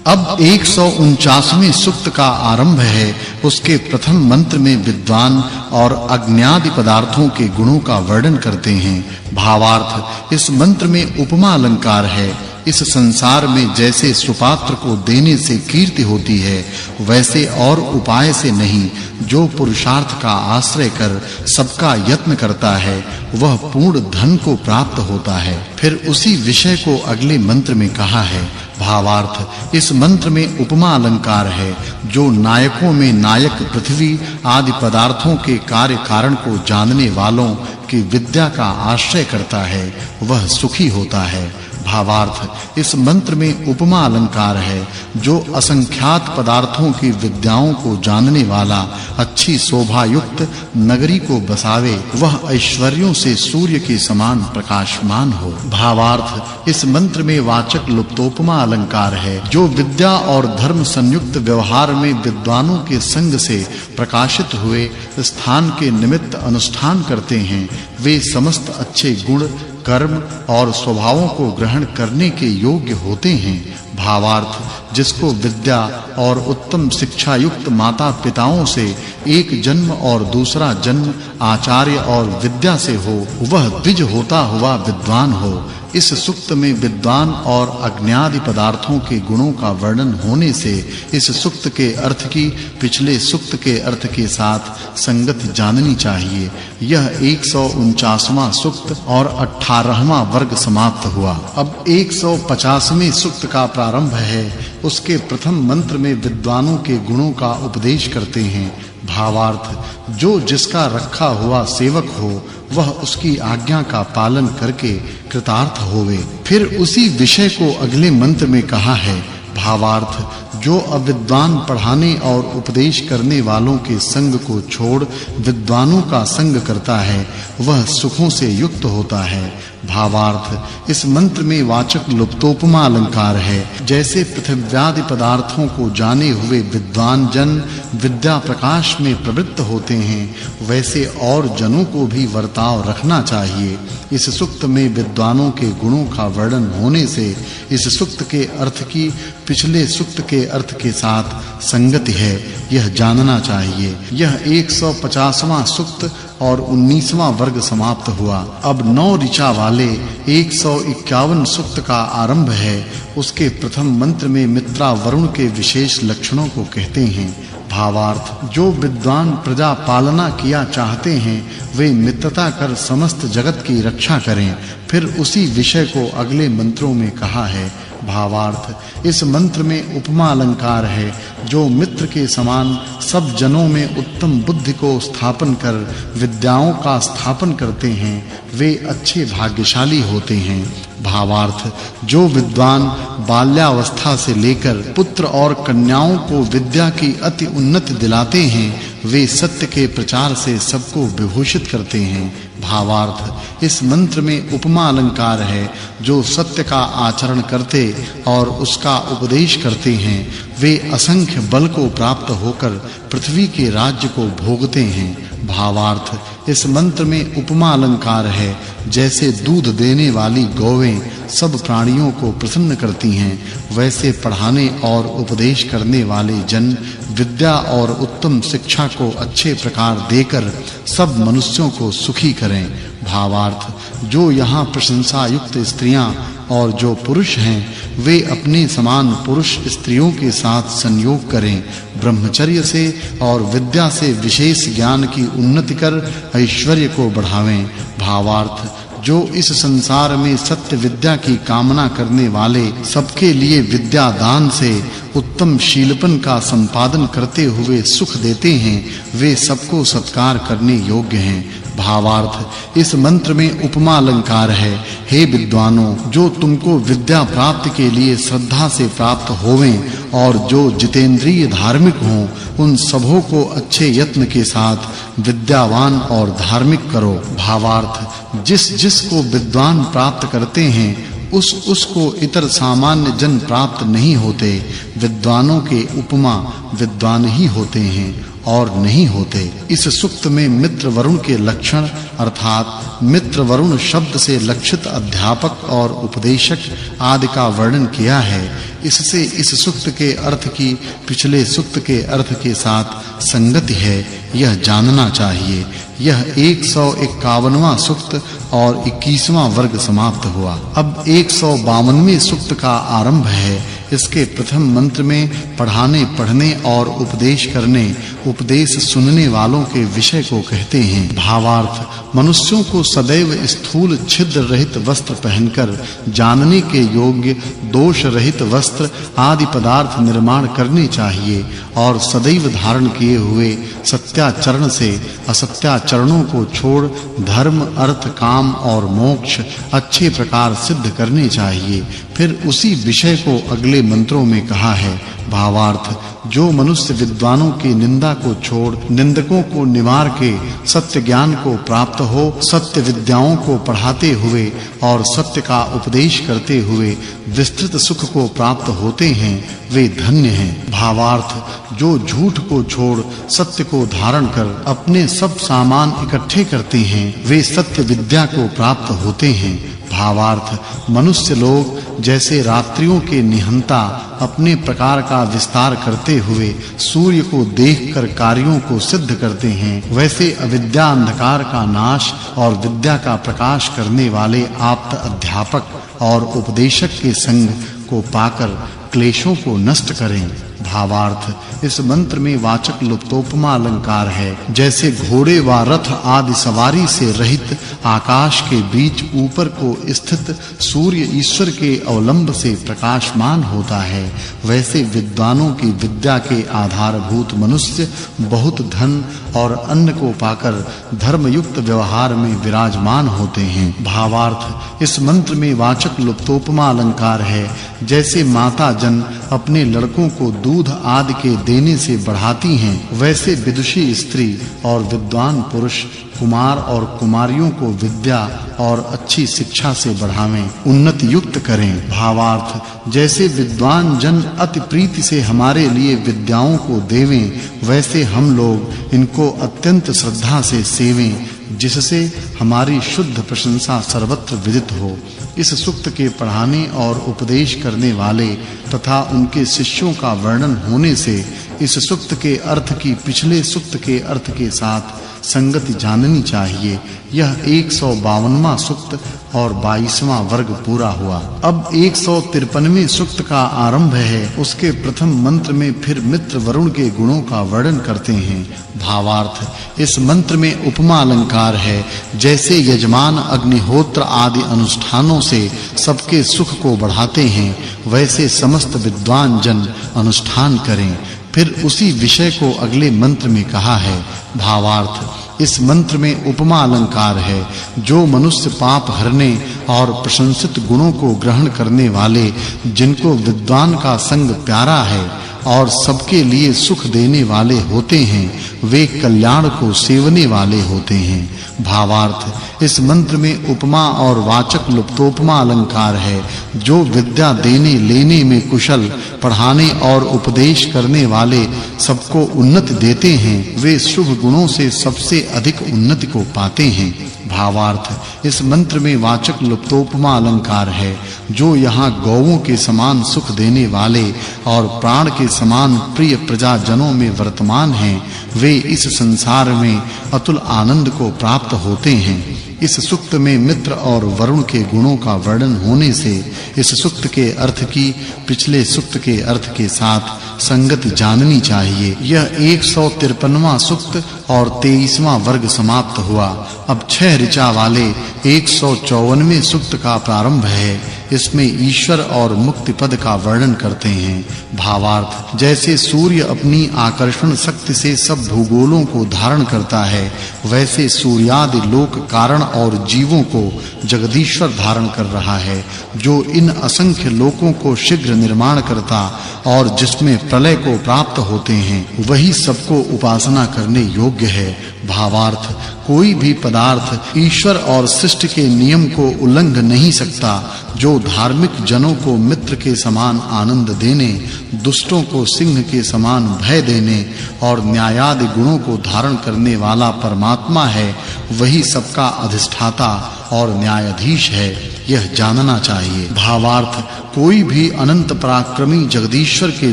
अब 149वें सुक्त का आरंभ है। उसके प्रथम मंत्र में विद्वान और अज्ञादि पदार्थों के गुणों का वर्णन करते हैं। भावार्थ इस मंत्र में उपमा अलंकार है। इस संसार में जैसे सुपात्र को देने से कीर्ति होती है, वैसे और उपाय से नहीं। जो पुरुषार्थ का आश्रय कर सबका यत्न करता है, वह पूर्ण धन को प्राप्त होता है। फिर उसी विषय को अगले मंत्र में कहा है। भावार्थ इस मंत्र में उपमा अलंकार है। जो नायकों में नायक पृथ्वी आदि पदार्थों के कार्य कारण को जानने वालों की विद्या का आश्रय करता है, वह सुखी होता है। भावार्थ इस मंत्र में उपमा अलंकार है। जो असंख्यात पदार्थों की विद्याओं को जानने वाला अच्छी शोभा युक्त नगरी को बसावे, वह ऐश्वर्यों से सूर्य के समान प्रकाशमान हो। भावार्थ इस मंत्र में वाचक् लुप्तोपमा अलंकार है। जो विद्या और धर्म संयुक्त व्यवहार में विद्वानों के संग से प्रकाशित हुए स्थान के निमित्त अनुष्ठान करते हैं, वे समस्त अच्छे गुण कर्म और स्वभावों को ग्रहण करने के योग्य होते हैं। भावार्थ जिसको विद्या और उत्तम शिक्षा युक्त माता-पिताओं से एक जन्म और दूसरा जन्म आचार्य और विद्या से हो, वह द्विज होता हुआ विद्वान हो। इस सुक्त में विद्वान और अज्ञादि पदार्थों के गुणों का वर्णन होने से इस सुक्त के अर्थ की पिछले सुक्त के अर्थ के साथ संगति जाननी चाहिए। यह 149वां सुक्त और 18वां वर्ग समाप्त हुआ। अब 150वें सुक्त का प्रारंभ है। उसके प्रथम मंत्र में विद्वानों के गुणों का उपदेश करते हैं। भावार्थ जो जिसका रखा हुआ सेवक हो, वह उसकी आज्ञा का पालन करके कृतार्थ होवे। फिर उसी विषय को अगले मंत्र में कहा है। भावार्थ जो अविद्वान पढ़ाने और उपदेश करने वालों के संग को छोड़ विद्वानों का संग करता है, वह सुखों से युक्त होता है। भावार्थ इस मंत्र में वाचक् लुप्तोपमा अलंकार है। जैसे पृथ्व्यादि पदार्थों को जाने हुए विद्वान जन विद्या प्रकाश में प्रवृत्त होते हैं, वैसे और जनों को भी वर्ताव रखना चाहिए। इस सुक्त में विद्वानों के गुणों का वर्णन होने से इस सुक्त के अर्थ की पिछले सुक्त के अर्थ के साथ संगति है, यह जानना चाहिए। यह 150वां सुक्त और 19वां वर्ग समाप्त हुआ। अब 9 ऋचा वाले 151 सुक्त का आरंभ है। उसके प्रथम मंत्र में मित्रा वरुण के विशेष लक्षणों को कहते हैं। भावार्थ जो विद्वान प्रजा पालना किया चाहते हैं, वे मित्रता कर समस्त जगत की रक्षा करें। फिर उसी विषय को अगले मंत्रों में कहा है। भावार्थ इस मंत्र में उपमा अलंकार है। जो मित्र के समान सब जनों में उत्तम बुद्धि को स्थापन कर विद्याओं का स्थापन करते हैं, वे अच्छे भाग्यशाली होते हैं। भावार्थ जो विद्वान बाल्यावस्था से लेकर पुत्र और कन्याओं को विद्या की अति उन्नति दिलाते हैं, वे सत्य के प्रचार से सबको विभूषित करते हैं। भावार्थ इस मंत्र में उपमा अलंकार है। जो सत्य का आचरण करते और उसका उपदेश करते हैं, वे असंख्य बल को प्राप्त होकर पृथ्वी के राज्य को भोगते हैं। भावार्थ इस मंत्र में उपमा अलंकार है। जैसे दूध देने वाली गौएं सब प्राणियों को प्रसन्न करती हैं, वैसे पढ़ाने और उपदेश करने वाले जन विद्या और उत्तम शिक्षा को अच्छे प्रकार देकर सब मनुष्यों को सुखी करें। भावार्थ जो यहाँ प्रशंसा युक्त स्त्रियां और जो पुरुष हैं, वे अपने समान पुरुष स्त्रियों के साथ संयोग करें। ब्रह्मचर्य से और विद्या से विशेष ज्ञान की उन्नति कर ऐश्वर्य को बढ़ावें। भावार्थ जो इस संसार में सत्य विद्या की कामना करने वाले सबके लिए विद्या दान से उत्तम शीलपन का संपादन करते हुए सुख देते हैं, वे सबको सत्कार करने योग्य हैं। भावार्थ इस मंत्र में उपमा अलंकार है। हे विद्वानों, जो तुमको विद्या प्राप्ति के लिए श्रद्धा से प्राप्त होवें और जो जितेंद्रिय धार्मिक हों, उन सबों को अच्छे यत्न के साथ विद्यावान और धार्मिक करो। भावार्थ जिस को विद्वान प्राप्त करते हैं उसको इतर सामान्य जन प्राप्त नहीं होते। विद्वानों के उपमा विद्वान ही होते हैं और नहीं होते। इस सूक्त में मित्र वरुण के लक्षण अर्थात मित्र वरुण शब्द से लक्षित अध्यापक और उपदेशक आदि का वर्णन किया है। इससे इस सूक्त के अर्थ की पिछले सूक्त के अर्थ के साथ संगति है, यह जानना चाहिए। यह 151वां सूक्त और 21वां वर्ग समाप्त हुआ। अब 152वें सूक्त का आरंभ है। इसके प्रथम मंत्र में पढ़ाने, पढ़ने और उपदेश करने, उपदेश सुनने वालों के विषय को कहते हैं। भावार्थ मनुष्यों को सदैव स्थूल छिद्र रहित वस्त्र पहनकर जानने के योग्य दोष रहित वस्त्र आदि पदार्थ निर्माण करने चाहिए और सदैव धारण किए हुए सत्याचरण से असत्याचरणों को छोड़ धर्म, अर्थ, काम और मोक्ष अच्छे प्रकार सिद्ध करने चाहिए। फिर उसी विषय को अगले मंत्रों में कहा है। भावार्थ जो मनुष्य विद्वानों की निंदा को छोड़ निंदकों को निवार के सत्य ज्ञान को प्राप्त हो, सत्य विद्याओं को पढ़ाते हुए और सत्य का उपदेश करते हुए विस्तृत सुख को प्राप्त होते हैं, वे धन्य हैं। भावार्थ जो झूठ को छोड़ सत्य को धारण कर अपने सब सामान इकट्ठे करते हैं, वे सत्य विद्या को प्राप्त होते हैं। भावार्थ मनुष्य लोग जैसे रात्रियों के निहंता अपने प्रकार का विस्तार करते हुए सूर्य को देखकर कार्यों को सिद्ध करते हैं, वैसे अविद्या अंधकार का नाश और विद्या का प्रकाश करने वाले आप्त अध्यापक और उपदेशक के संग को पाकर क्लेशों को नष्ट करें। भावार्थ इस मंत्र में वाचक् लुप्तोपमा अलंकार है। जैसे घोड़े व रथ आदि सवारी से रहित आकाश के बीच ऊपर को स्थित सूर्य ईश्वर के अवलंब से प्रकाशमान होता है, वैसे विद्वानों की विद्या के आधारभूत मनुष्य बहुत धन और अन्न को पाकर धर्मयुक्त व्यवहार में विराजमान होते हैं। भावार्थ इस मंत्र में वाचक् लुप्तोपमा अलंकार है। जैसे माता जन अपने लड़कों को दूध आदि के देने से बढ़ाती हैं, वैसे विदुषी स्त्री और विद्वान पुरुष कुमार और कुमारियों को विद्या और अच्छी शिक्षा से बढ़ावें, उन्नति युक्त करें। भावार्थ जैसे विद्वान जन अति प्रीति से हमारे लिए विद्याओं को देवें, वैसे हम लोग इनको अत्यंत श्रद्धा से सेवें, जिससे हमारी शुद्ध प्रशंसा सर्वत्र विदित हो। इस सूक्त के पढ़ाने और उपदेश करने वाले तथा उनके शिष्यों का वर्णन होने से इस सूक्त के अर्थ की पिछले सूक्त के अर्थ के साथ संगति जाननी चाहिए। यह 152वां सूक्त और 22वां वर्ग पूरा हुआ। अब 153वें सूक्त का आरंभ है। उसके प्रथम मंत्र में फिर मित्र वरुण के गुणों का वर्णन करते हैं। भावार्थ इस मंत्र में उपमा अलंकार है। जैसे यजमान अग्निहोत्र आदि अनुष्ठानों से सबके सुख को बढ़ाते हैं, वैसे समस्त विद्वान जन अनुष्ठान करें। फिर उसी विषय को अगले मंत्र में कहा है। भावार्थ इस मंत्र में उपमा अलंकार है। जो मनुष्य पाप हरने और प्रशंसित गुणों को ग्रहण करने वाले, जिनको विद्वान का संग प्यारा है और सबके लिए सुख देने वाले होते हैं, वे कल्याण को सेवने वाले होते हैं। भावार्थ इस मंत्र में उपमा और वाचक् लुप्तोपमा अलंकार है। जो विद्या देने लेने में कुशल, पढ़ाने और उपदेश करने वाले सबको उन्नति देते हैं, वे शुभ गुणों से सबसे अधिक उन्नति को पाते हैं। भावार्थ इस मंत्र में वाचक् लुप्तोपमा अलंकार है। जो यहाँ गौओं के समान सुख देने वाले और प्राण के समान प्रिय प्रजाजनों में वर्तमान हैं, वे इस संसार में अतुल आनंद को प्राप्त होते हैं। इस सूक्त में मित्र और वरुण के गुणों का वर्णन होने से इस सूक्त के अर्थ की पिछले सूक्त के अर्थ के साथ संगति जाननी चाहिए। यह 153वां सूक्त और 23वां वर्ग समाप्त हुआ। अब 6 ऋचा वाले 154वें सूक्त का प्रारंभ है। इसमें ईश्वर और मुक्ति पद का वर्णन करते हैं। भावार्थ, जैसे सूर्य अपनी आकर्षण शक्ति से सब भूगोलों को धारण करता है, वैसे सूर्यादि लोक कारण और जीवों को जगदीश्वर धारण कर रहा है, जो इन असंख्य लोकों को शीघ्र निर्माण करता और जिसमें प्रलय को प्राप्त होते हैं, वही सबको उपासना करने योग्य है। भावार्थ, कोई भी पदार्थ ईश्वर और सृष्टि के नियम को उल्लंघ नहीं सकता। जो धार्मिक जनों को मित्र के समान आनंद देने, दुष्टों को सिंह के समान भय देने और न्यायादि गुणों को धारण करने वाला परमात्मा है, वही सबका अधिष्ठाता और न्यायाधीश है, यह जानना चाहिए। भावार्थ, कोई भी अनंत पराक्रमी जगदीश्वर के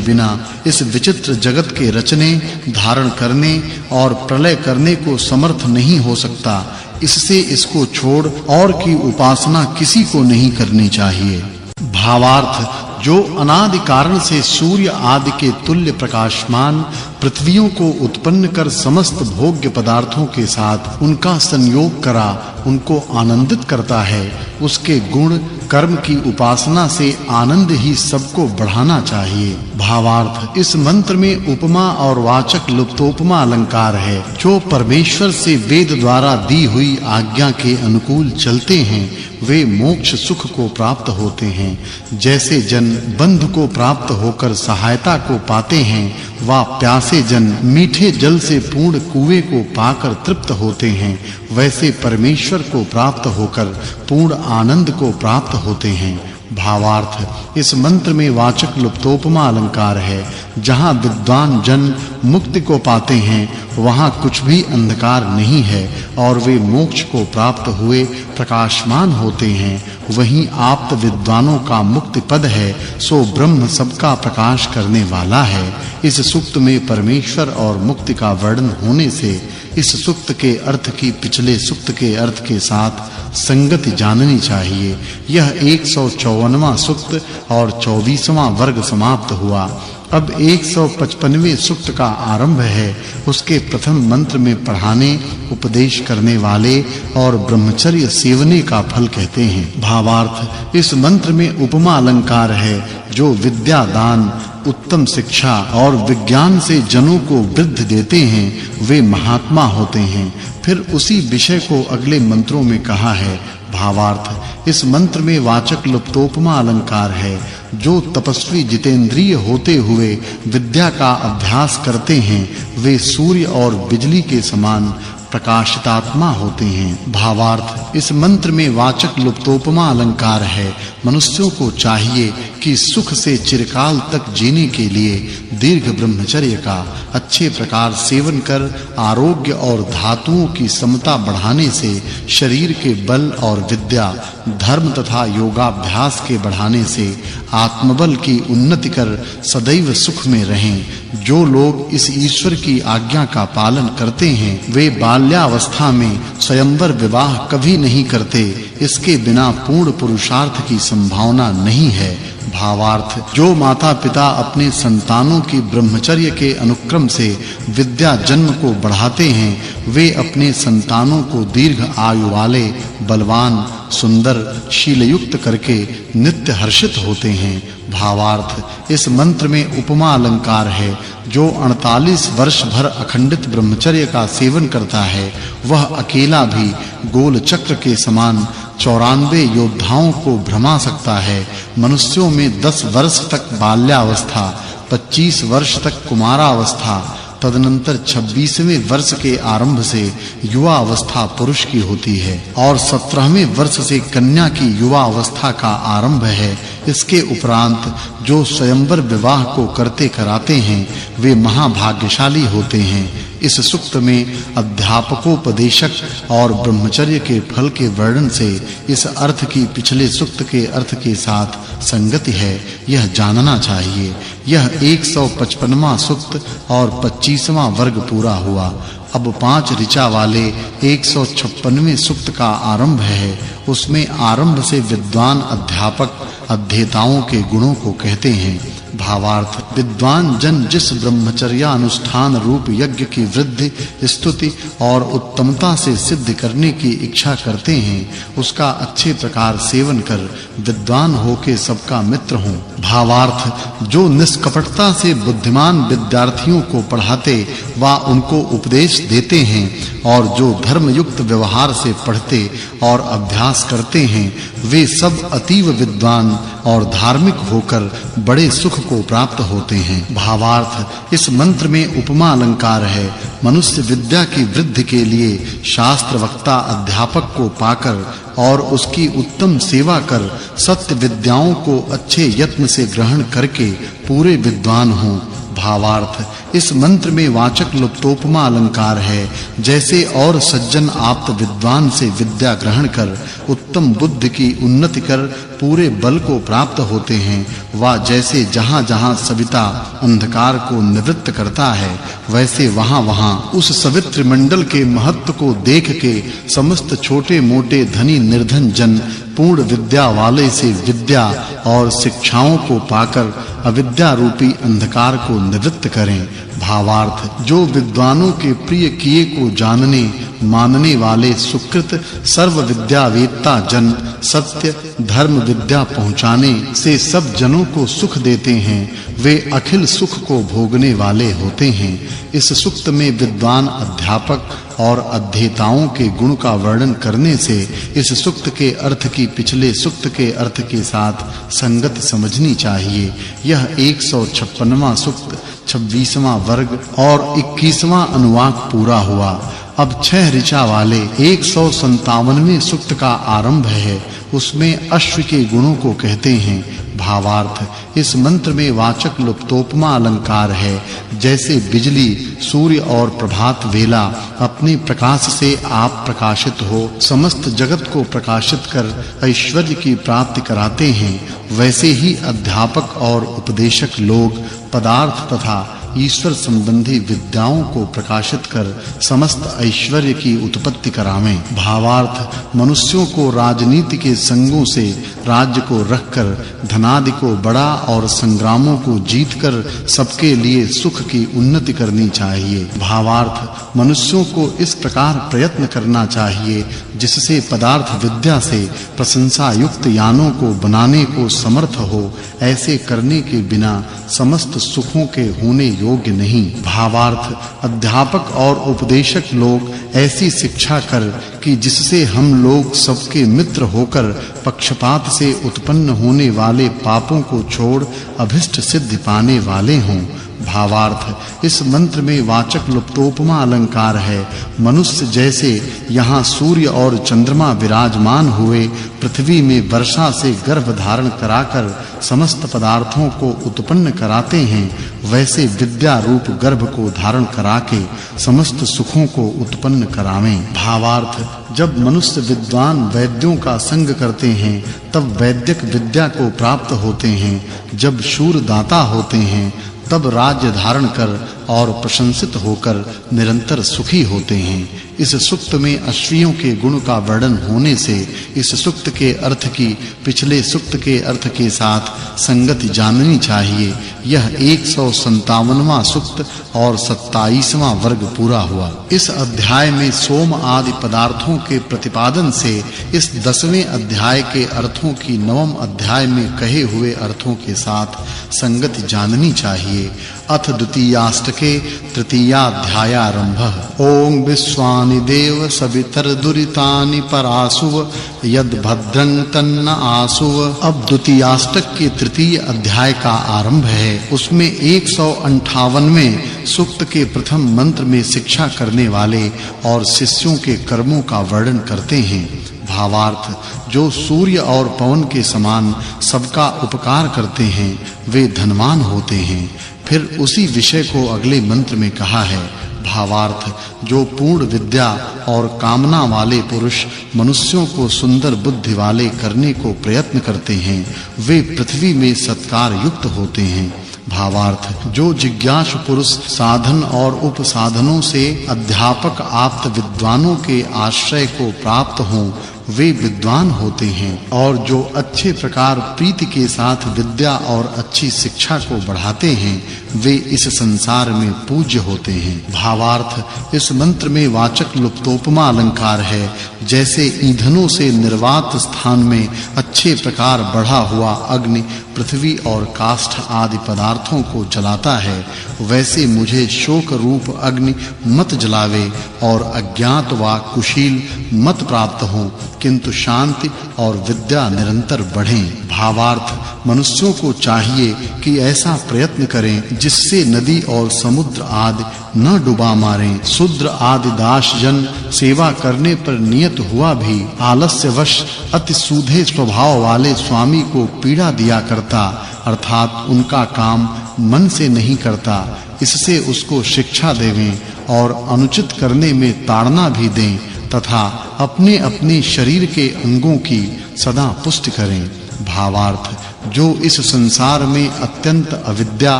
बिना इस विचित्र जगत के रचने, धारण करने और प्रलय करने को समर्थ नहीं हो सकता। इससे इसको छोड़ और की उपासना किसी को नहीं करनी चाहिए। भावार्थ, जो अनादि कारण से सूर्य आदि के तुल्य प्रकाशमान पृथ्वियों को उत्पन्न कर समस्त भोग्य पदार्थों के साथ उनका संयोग करा उनको आनंदित करता है, उसके गुण कर्म की उपासना से आनंद ही सबको बढ़ाना चाहिए। भावार्थ, इस मंत्र में उपमा और वाचक् लुप्तोपमा अलंकार है। जो परमेश्वर से वेद द्वारा दी हुई आज्ञा के अनुकूल चलते हैं, वे मोक्ष सुख को प्राप्त होते हैं। जैसे जन बंधु को प्राप्त होकर सहायता को पाते हैं, वा प्यासे जन मीठे जल से पूर्ण कुएं को पाकर तृप्त होते हैं, वैसे परमेश्वर को प्राप्त होकर पूर्ण आनंद को प्राप्त होते हैं। भावार्थ, इस मंत्र में वाचक् लुप्तोपमा अलंकार है। जहाँ विद्वान जन मुक्ति को पाते हैं, वहाँ कुछ भी अंधकार नहीं है और वे मोक्ष को प्राप्त हुए प्रकाशमान होते हैं। वहीं आप्त विद्वानों का मुक्ति पद है, सो ब्रह्म सबका प्रकाश करने वाला है। इस सूक्त में परमेश्वर और मुक्ति का वर्णन होने से इस सूक्त के अर्थ की पिछले सूक्त के अर्थ के साथ संगति जाननी चाहिए। यह 154वां सूक्त और 24वां वर्ग समाप्त हुआ। अब 155वें सूक्त का आरंभ है। उसके प्रथम मंत्र में पढ़ाने, उपदेश करने वाले और ब्रह्मचर्य सेवने का फल कहते हैं। भावार्थ, इस मंत्र में उपमा अलंकार है। जो विद्या दान, उत्तम शिक्षा और विज्ञान से जनों को वृद्धि देते हैं, वे महात्मा होते हैं। फिर उसी विषय को अगले मंत्रों में कहा है। भावार्थ, इस मंत्र में वाचक् लुप्तोपमा अलंकार है। जो तपस्वी जितेंद्रिय होते हुए विद्या का अभ्यास करते हैं, वे सूर्य और बिजली के समान प्रकाशितात्मा होते हैं। भावार्थ, इस मंत्र में वाचक् लुप्तोपमा अलंकार है। मनुष्यों को चाहिए कि सुख से चिरकाल तक जीने के लिए दीर्घ ब्रह्मचर्य का अच्छे प्रकार सेवन कर आरोग्य और धातुओं की समता बढ़ाने से शरीर के बल और विद्या, धर्म तथा योगाभ्यास के बढ़ाने से आत्मबल की उन्नति कर सदैव सुख में रहें। जो लोग इस ईश्वर की आज्ञा का पालन करते हैं, वे बाल्यावस्था में स्वयंवर विवाह कभी नहीं करते। इसके बिना पूर्ण पुरुषार्थ की संभावना नहीं है। भावार्थ, जो माता-पिता अपने संतानों की ब्रह्मचर्य के अनुक्रम से विद्या जन्म को बढ़ाते हैं, वे अपने संतानों को दीर्घ आयु वाले, बलवान, सुंदर, शीलयुक्त करके नित्य हर्षित होते हैं। भावार्थ, इस मंत्र में उपमा अलंकार है। जो 48 वर्ष भर अखंडित ब्रह्मचर्य का सेवन करता है, वह अकेला भी गोल चक्र के समान 94 योद्धाओं को भ्रमा सकता है। मनुष्यों में 10 वर्ष तक बाल्यावस्था, 25 वर्ष तक कुमारावस्था, तदनंतर 26वें वर्ष के आरंभ से युवा अवस्था पुरुष की होती है और 17वें वर्ष से कन्या की युवा अवस्था का आरंभ है। इसके उपरांत जो स्वयंवर विवाह को करते कराते हैं, वे महाभाग्यशाली होते हैं। इस सूक्त में अध्यापकोपदेशक और ब्रह्मचर्य के फल के वर्णन से इस अर्थ की पिछले सूक्त के अर्थ के साथ संगति है, यह जानना चाहिए। यह 155वां सूक्त और 25वां वर्ग पूरा हुआ। अब 5 ऋचा वाले 156वें सूक्त का आरंभ है। उसमें आरंभ से विद्वान अध्यापक अध्येताओं के गुणों को कहते हैं। भावार्थ विद्वान जन जिस ब्रह्मचर्यानुष्ठान रूप यज्ञ की वृद्धि, स्तुति और उत्तमता से सिद्ध करने की इच्छा करते हैं, उसका अच्छे प्रकार सेवन कर विद्वान होके सबका मित्र हों। भावार्थ जो निष्कपटता से बुद्धिमान विद्यार्थियों को पढ़ाते व उनको उपदेश देते हैं और जो धर्मयुक्त व्यवहार से पढ़ते और अभ्यास करते हैं, वे सब अतीव विद्वान और धार्मिक होकर बड़े सुख को प्राप्त होते हैं। भावार्थ इस मंत्र में उपमा अलंकार है। मनुष्य विद्या की वृद्धि के लिए शास्त्र वक्ता अध्यापक को पाकर और उसकी उत्तम सेवा कर सत्य विद्याओं को अच्छे यत्न से ग्रहण करके पूरे विद्वान हों। भावार्थ इस मंत्र में वाचक् लुप्तोपमा अलंकार है। जैसे और सज्जन आप्त विद्वान से विद्या ग्रहण कर उत्तम बुद्धि की उन्नति कर पूरे बल को प्राप्त होते हैं, वा जैसे जहां-जहां सविता अंधकार को निवृत्त करता है, वैसे वहां-वहां उस सवित्र मंडल के महत्व को देख के समस्त छोटे-मोटे धनी निर्धन जन पूर्ण विद्या वाले से विद्या और शिक्षाओं को पाकर अविद्या रूपी अंधकार को निवृत्त करें। भावार्थ जो विद्वानों के प्रिय किए को जानने मानने वाले सुकृत सर्व विद्या वेत्ता जन सत्य धर्म विद्या पहुंचाने से सब जनों को सुख देते हैं, वे अखिल सुख को भोगने वाले होते हैं। इस सूक्त में विद्वान अध्यापक और अध्येताओं के गुण का वर्णन करने से इस सूक्त के अर्थ की पिछले सूक्त के अर्थ के साथ संगति समझनी चाहिए। यह 156वां सूक्त 26वां वर्ग और 21वां अनुवाक पूरा हुआ। अब 6 ऋचा वाले 157वें सूक्त का आरंभ है। उसमें अश्व के गुणों को कहते हैं। भावार्थ इस मंत्र में वाचक् लुप्तोपमा अलंकार है। जैसे बिजली सूर्य और प्रभात वेला अपने प्रकाश से आप प्रकाशित हो समस्त जगत को प्रकाशित कर ऐश्वर्य की प्राप्ति कराते हैं, वैसे ही अध्यापक और उपदेशक लोग पदार्थ तथा ईश्वर संबंधी विद्याओं को प्रकाशित कर समस्त ऐश्वर्य की उत्पत्ति करावें। भावार्थ मनुष्यों को राजनीति के संगों से राज्य को रखकर धनादि को बड़ा और संग्रामों को जीतकर सबके लिए सुख की उन्नति करनी चाहिए। भावार्थ मनुष्यों को इस प्रकार प्रयत्न करना चाहिए जिससे पदार्थ विद्या से प्रशंसा युक्त यानों को बनाने को समर्थ हो। ऐसे करने के बिना समस्त सुखों के होने योग्य नहीं। भावार्थ अध्यापक और उपदेशक लोग ऐसी शिक्षा कर कि जिससे हम लोग सबके मित्र होकर पक्षपात से उत्पन्न होने वाले पापों को छोड़ अभिष्ट सिद्धि पाने वाले हों। भावार्थ इस मंत्र में वाचक् लुप्तोपमा अलंकार है। मनुष्य जैसे यहाँ सूर्य और चंद्रमा विराजमान हुए पृथ्वी में वर्षा से गर्भ धारण कराकर समस्त पदार्थों को उत्पन्न कराते हैं, वैसे विद्या रूप गर्भ को धारण करा के समस्त सुखों को उत्पन्न करावें। भावार्थ जब मनुष्य विद्वान वैद्यों का संग करते हैं तब वैद्यक विद्या को प्राप्त होते हैं। जब शूर दाता होते हैं तब राज्य धारण कर और प्रशंसित होकर निरंतर सुखी होते हैं। इस सूक्त में अश्वियों के गुण का वर्णन होने से इस सूक्त के अर्थ की पिछले सूक्त के अर्थ के साथ संगति जाननी चाहिए। यह 157वां सूक्त और 27वां वर्ग पूरा हुआ। इस अध्याय में सोम आदि पदार्थों के प्रतिपादन से इस 10वें अध्याय के अर्थों की 9वें अध्याय में कहे हुए अर्थों के साथ संगति जाननी चाहिए। अथ द्वितीयाष्टके तृतीयाध्यायारंभः। ओम विश्वानि देव सवितर्दुरितानि परासुव यद भद्रं तन्न आसुव। अब द्वितीयाष्टक के तृतीय अध्याय का आरंभ है। उसमें 158वें सूक्त के प्रथम मंत्र में शिक्षा करने वाले और शिष्यों के कर्मों का वर्णन करते हैं। भावार्थ जो सूर्य और पवन के समान सबका उपकार करते हैं वे धनवान होते हैं। फिर उसी विषय को अगले मंत्र में कहा है। भावार्थ जो पूर्ण विद्या और कामना वाले पुरुष मनुष्यों को सुंदर बुद्धि वाले करने को प्रयत्न करते हैं वे पृथ्वी में सत्कार युक्त होते हैं। भावार्थ जो जिज्ञासु पुरुष साधन और उपसाधनों से अध्यापक आप्त विद्वानों के आश्रय को प्राप्त हों वे विद्वान होते हैं और जो अच्छे प्रकार प्रीति के साथ विद्या और अच्छी शिक्षा को बढ़ाते हैं वे इस संसार में पूज्य होते हैं। भावार्थ इस मंत्र में वाचक् लुप्तोपमा अलंकार है। जैसे ईंधनों से निर्वात स्थान में अच्छे प्रकार बढ़ा हुआ अग्नि पृथ्वी और काष्ठ आदि पदार्थों को जलाता है, वैसे मुझे शोक रूप अग्नि मत जलावे और अज्ञात व कुशील मत प्राप्त हो, किंतु शांति और विद्या निरंतर बढ़ें। भावार्थ मनुष्यों को चाहिए कि ऐसा प्रयत्न करें जिससे नदी और समुद्र आदि न डुबा मारें। शूद्र आदि दास जन सेवा करने पर नियत हुआ भी आलस्यवश अति सूधे स्वभाव वाले स्वामी को पीड़ा दिया करता, अर्थात उनका काम मन से नहीं करता। इससे उसको शिक्षा देवें और अनुचित करने में ताड़ना भी दें तथा अपने शरीर के अंगों की सदा पुष्टि करें। भावार्थ जो इस संसार में अत्यंत अविद्या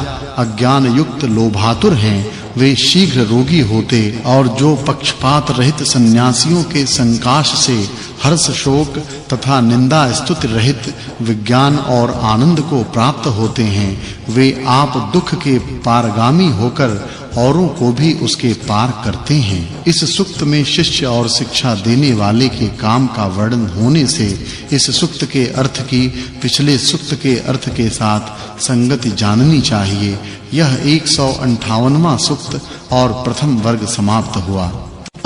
अज्ञान युक्त लोभातुर हैं वे शीघ्र रोगी होते और जो पक्षपात रहित सन्यासियों के संकाश से हर्ष शोक तथा निंदा स्तुति रहित विज्ञान और आनंद को प्राप्त होते हैं वे आप दुख के पारगामी होकर औरों को भी उसके पार करते हैं। इस सूक्त में शिष्य और शिक्षा देने वाले के काम का वर्णन होने से इस सूक्त के अर्थ की पिछले सूक्त के अर्थ के साथ संगति जाननी चाहिए। यह 158वां सूक्त और प्रथम वर्ग समाप्त हुआ।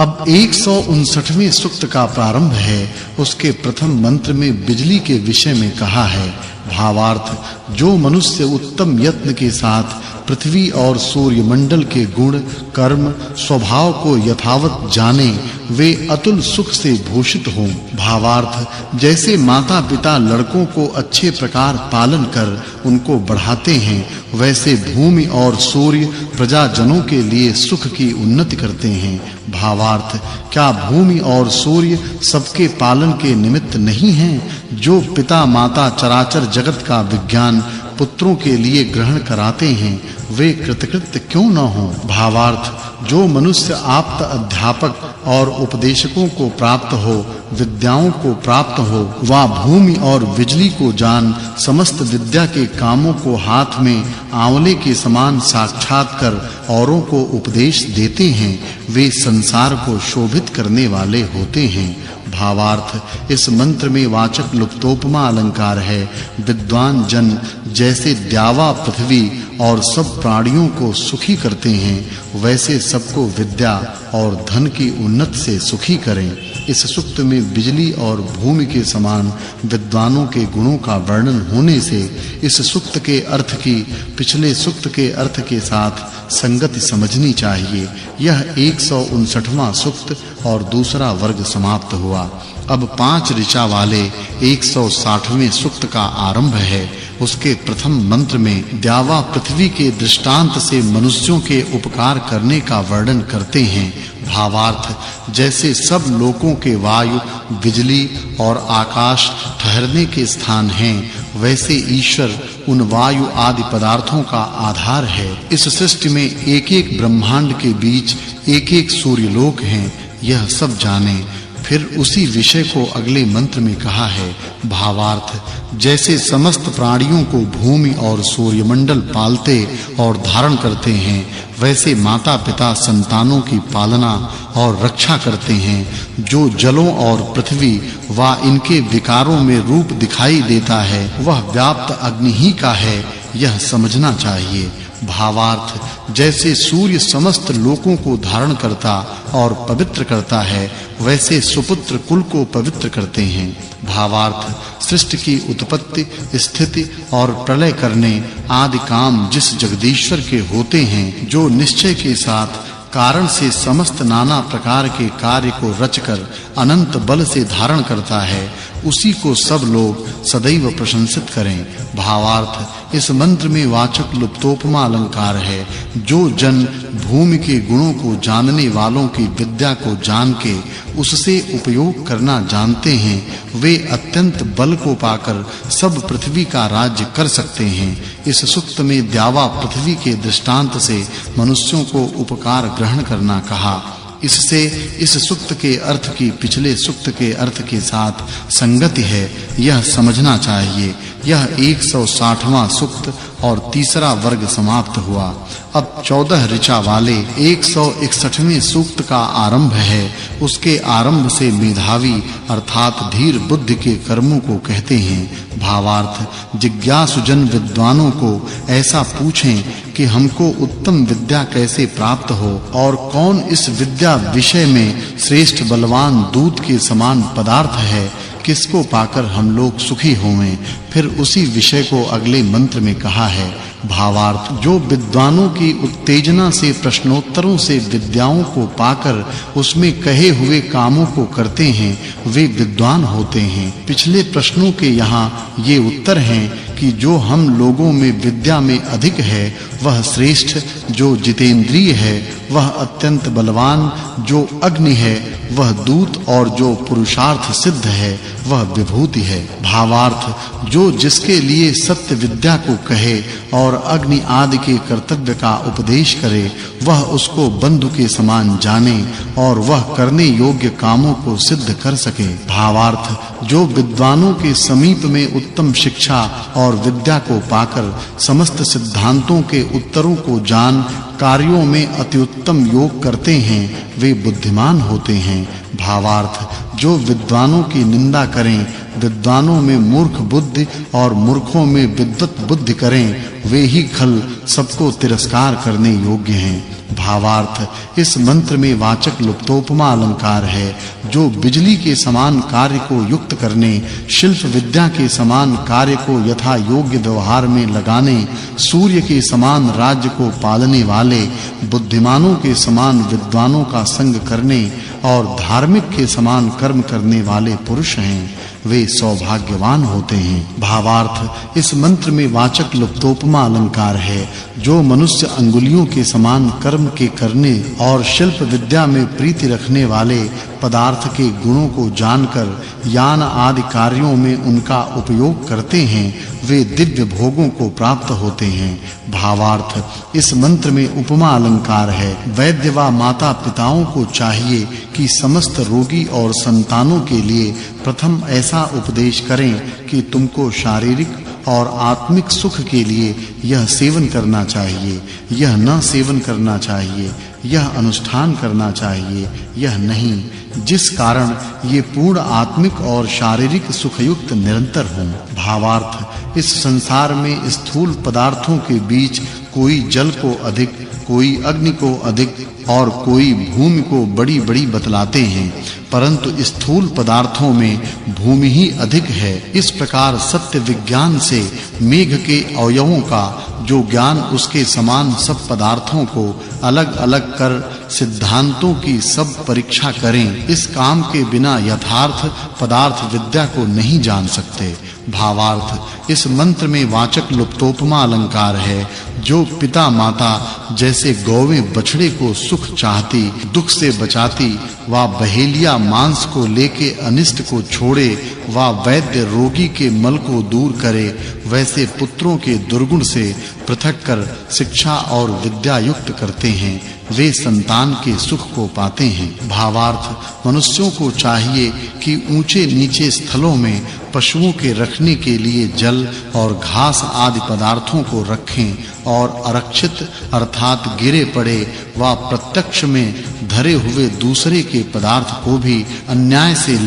अब 159वें सूक्त का प्रारंभ है। उसके प्रथम मंत्र में बिजली के विषय में कहा है। भावार्थ जो मनुष्य उत्तम यत्न के साथ पृथ्वी और सूर्य मंडल के गुण कर्म स्वभाव को यथावत जाने वे अतुल सुख से भूषित हों। भावार्थ जैसे माता-पिता लड़कों को अच्छे प्रकार पालन कर उनको बढ़ाते हैं वैसे भूमि और सूर्य प्रजाजनों के लिए सुख की उन्नति करते हैं। भावार्थ क्या भूमि और सूर्य सबके पालन के निमित्त नहीं हैं? जो पिता माता चराचर जगत का विज्ञान पुत्रों के लिए ग्रहण कराते हैं वे कृतकृत्य क्यों न हों? भावार्थ जो मनुष्य आप्त अध्यापक और उपदेशकों को प्राप्त हो विद्याओं को प्राप्त हो वह भूमि और बिजली को जान समस्त विद्या के कामों को हाथ में आंवले के समान साक्षात कर औरों को उपदेश देते हैं वे संसार को शोभित करने वाले होते हैं। भावार्थ इस मंत्र में वाचक् लुप्तोपमा अलंकार है। विद्वान जन जैसे द्यावा पृथ्वी और सब प्राणियों को सुखी करते हैं वैसे सबको विद्या और धन की उन्नति से सुखी करें। इस सूक्त में बिजली और भूमि के समान विद्वानों के गुणों का वर्णन होने से इस सूक्त के अर्थ की पिछले सूक्त के अर्थ के साथ संगति समझनी चाहिए। यह 159वां सूक्त और दूसरा वर्ग समाप्त हुआ। अब 5 ऋचा वाले 160वें सूक्त का आरंभ है। उसके प्रथम मंत्र में द्यावा पृथ्वी के दृष्टांत से मनुष्यों के उपकार करने का वर्णन करते हैं। भावार्थ जैसे सब लोकों के वायु बिजली और आकाश ठहरने के स्थान हैं वैसे ईश्वर उन वायु आदि पदार्थों का आधार है। इस सृष्टि में एक-एक ब्रह्मांड के बीच एक-एक सूर्यलोक हैं यह सब जाने। फिर उसी विषय को अगले मंत्र में कहा है। भावार्थ जैसे समस्त प्राणियों को भूमि और सूर्यमंडल पालते और धारण करते हैं वैसे माता-पिता संतानों की पालना और रक्षा करते हैं। जो जलों और पृथ्वी व इनके विकारों में रूप दिखाई देता है वह व्याप्त अग्नि ही का है यह समझना चाहिए। भावार्थ जैसे सूर्य समस्त लोकों को धारण करता और पवित्र करता है वैसे सुपुत्र कुल को पवित्र करते हैं। भावार्थ सृष्टि की उत्पत्ति स्थिति और प्रलय करने आदि काम जिस जगदीश्वर के होते हैं जो निश्चय के साथ कारण से समस्त नाना प्रकार के कार्य को रचकर अनंत बल से धारण करता है उसी को सब लोग सदैव प्रशंसित करें। भावार्थ इस मंत्र में वाचक् लुप्तोपमा अलंकार है। जो जन भूमि के गुणों को जानने वालों की विद्या को जान के उससे उपयोग करना जानते हैं वे अत्यंत बल को पाकर सब पृथ्वी का राज्य कर सकते हैं। इस सूक्त में द्यावा पृथ्वी के दृष्टांत से मनुष्यों को उपकार ग्रहण करना कहा। इससे इस सूक्त के अर्थ की पिछले सूक्त के अर्थ के साथ संगति है, यह समझना चाहिए। यह 160वां सूक्त और तीसरा वर्ग समाप्त हुआ। अब 14 ऋचा वाले 161वें सूक्त का आरंभ है। उसके आरंभ से मेधावी अर्थात धीर बुद्धि के कर्मों को कहते हैं। भावार्थ, जिज्ञासुजन विद्वानों को ऐसा पूछें कि हमको उत्तम विद्या कैसे प्राप्त हो और कौन इस विद्या विषय में श्रेष्ठ बलवान दूत के समान पदार्थ है, किसको पाकर हम लोग सुखी होवें। फिर उसी विषय को अगले मंत्र में कहा है। भावार्थ, जो विद्वानों की उत्तेजना से प्रश्नोत्तरों से विद्याओं को पाकर उसमें कहे हुए कामों को करते हैं, वे विद्वान होते हैं। पिछले प्रश्नों के यहाँ ये उत्तर हैं कि जो हम लोगों में विद्या में अधिक है वह श्रेष्ठ, जो जितेंद्रिय है वह अत्यंत बलवान, जो अग्नि है वह दूत और जो पुरुषार्थ सिद्ध है वह विभूति है। भावार्थ, जो जिसके लिए सत्य विद्या को कहे और अग्नि आदि के कर्तव्य का उपदेश करे, वह उसको बंधु के समान जाने और वह करने योग्य कामों को सिद्ध कर सके। भावार्थ, जो विद्वानों के समीप में उत्तम शिक्षा और विद्या को पाकर समस्त सिद्धांतों के उत्तरों को जान कार्यों में अति उत्तम योग करते हैं, वे बुद्धिमान होते हैं। भावार्थ, जो विद्वानों की निंदा करें, विद्वानों में मूर्ख बुद्धि और मूर्खों में विद्वत बुद्धि करें, वे ही खल सबको तिरस्कार करने योग्य हैं। भावार्थ, इस मंत्र में वाचक् लुप्तोपमा अलंकार है। जो बिजली के समान कार्य को युक्त करने, शिल्प विद्या के समान कार्य को यथा योग्य व्यवहार में लगाने, सूर्य के समान राज्य को पालने वाले, बुद्धिमानों के समान विद्वानों का संग करने और धार्मिक के समान कर्म करने वाले पुरुष हैं, वे सौभाग्यवान होते हैं। भावार्थ, इस मंत्र में वाचक् लुप्तोपमा अलंकार है। जो मनुष्य अंगुलियों के समान कर्म के करने और शिल्प विद्या में प्रीति रखने वाले पदार्थ के गुणों को जानकर यान आदि कार्यों में उनका उपयोग करते हैं, वे दिव्य भोगों को प्राप्त होते हैं। भावार्थ, इस मंत्र में उपमा अलंकार है। वैद्य व माता पिताओं को चाहिए कि समस्त रोगी और संतानों के लिए प्रथम ऐसा उपदेश करें कि तुमको शारीरिक और आत्मिक सुख के लिए यह सेवन करना चाहिए, यह न सेवन करना चाहिए, यह अनुष्ठान करना चाहिए, यह नहीं, जिस कारण ये पूर्ण आत्मिक और शारीरिक सुखयुक्त निरंतर हों। भावार्थ, इस संसार में स्थूल पदार्थों के बीच कोई जल को अधिक, कोई अग्नि को अधिक और कोई भूमि को बड़ी-बड़ी बतलाते हैं, परंतु स्थूल पदार्थों में भूमि ही अधिक है। इस प्रकार सत्य विज्ञान से मेघ के अवयवों का जो ज्ञान उसके समान सब पदार्थों को अलग-अलग कर सिद्धांतों की सब परीक्षा करें, इस काम के बिना यथार्थ पदार्थ विद्या को नहीं जान सकते। भावार्थ, इस मंत्र में वाचक् लुप्तोपमा अलंकार है। जो पिता माता जैसे गौवें बछड़े को सुख चाहती, दुख से बचाती, वा बहेलिया मांस को लेके अनिष्ट को छोड़े, वा वैद्य रोगी के मल को दूर करे, वैसे पुत्रों के दुर्गुण से पृथक कर शिक्षा और विद्या युक्त करते हैं, वे संतान के सुख को पाते हैं। भावार्थ, मनुष्यों को चाहिए कि ऊंचे नीचे स्थलों में पशुओं के रखने के लिए जल और घास आदि पदार्थों को रखें और अरक्षित अर्थात गिरे पड़े व प्रत्यक्ष में धरे हुए दूसरे के पदार्थ को भी अन्याय से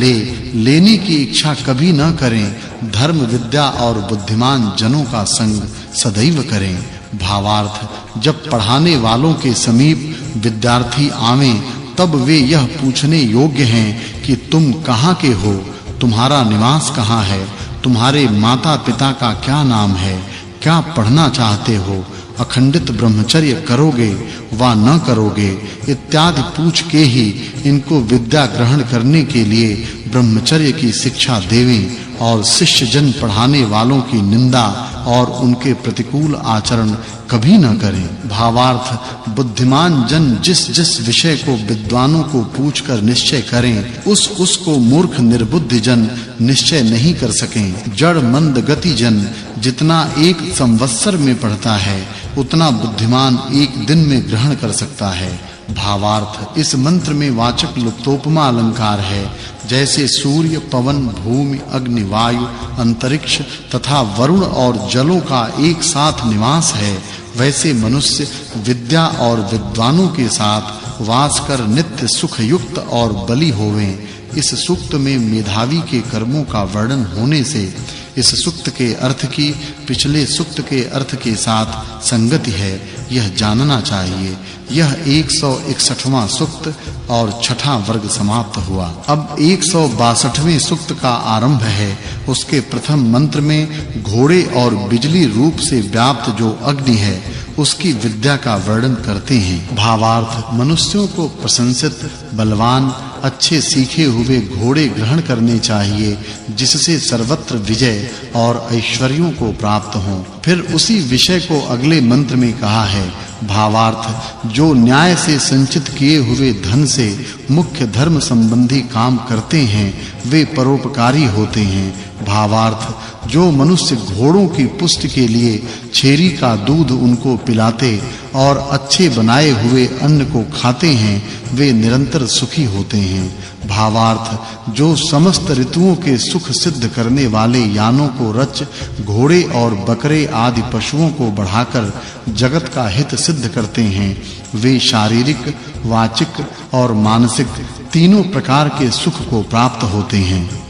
लेने की इच्छा कभी न करें। धर्म विद्या और बुद्धिमान जनों का संग सदैव करें। भावार्थ, जब पढ़ाने वालों के समीप विद्यार्थी आवें तब वे यह पूछने योग्य हैं कि तुम कहाँ के हो, तुम्हारा निवास कहाँ है, तुम्हारे माता-पिता का क्या नाम है, क्या पढ़ना चाहते हो, अखंडित ब्रह्मचर्य करोगे वा न करोगे इत्यादि पूछ के ही इनको विद्या ग्रहण करने के लिए ब्रह्मचर्य की शिक्षा देवें और शिष्य जन पढ़ाने वालों की निंदा और उनके प्रतिकूल आचरण कभी न करें। भावार्थ, बुद्धिमान जन जिस विषय को विद्वानों को पूछकर निश्चय करें, उसको मूर्ख निर्बुद्धि जन निश्चय नहीं कर सकें। जड़ मंद गति जन जितना एक संवत्सर में पढ़ता है, उतना बुद्धिमान एक दिन में ग्रहण कर सकता है। भावार्थ इस मंत्र में वाचक् लुप्तोपमा अलंकार है। जैसे सूर्य, पवन, भूमि, अग्नि, वायु, अंतरिक्ष तथा वरुण और जलों का एक साथ निवास है, वैसे मनुष्य विद्या और विद्वानों के साथ वास कर नित्य सुख युक्त और बली होवें। इस सूक्त में मेधावी के कर्मों का वर्णन होने से इस सूक्त के अर्थ की पिछले सूक्त के अर्थ के साथ संगति है, यह जानना चाहिए। यह 161वां सूक्त और छठा वर्ग समाप्त हुआ। अब 162वें सूक्त का आरंभ है। उसके प्रथम मंत्र में घोड़े और बिजली रूप से व्याप्त जो अग्नि है, उसकी विद्या का वर्णन करते हैं। भावार्थ मनुष्यों को प्रशंसित, बलवान, अच्छे सीखे हुए घोड़े ग्रहण करने चाहिए, जिससे सर्वत्र विजय और ऐश्वर्यों को प्राप्त हों। फिर उसी विषय को अगले मंत्र में कहा है। भावार्थ जो न्याय से संचित किए हुए धन से मुख्य धर्म संबंधी काम करते हैं, वे परोपकारी होते हैं। भावार्थ जो मनुष्य घोड़ों की पुष्टि के लिए छेरी का दूध उनको पिलाते और अच्छे बनाए हुए अन्न को खाते हैं, वे निरंतर सुखी होते हैं। भावार्थ जो समस्त ऋतुओं के सुख सिद्ध करने वाले यानों को रच घोड़े और बकरे आदि पशुओं को बढ़ाकर जगत का हित सिद्ध करते हैं, वे शारीरिक, वाचिक और मानसिक तीनों प्रकार के सुख को प्राप्त होते हैं।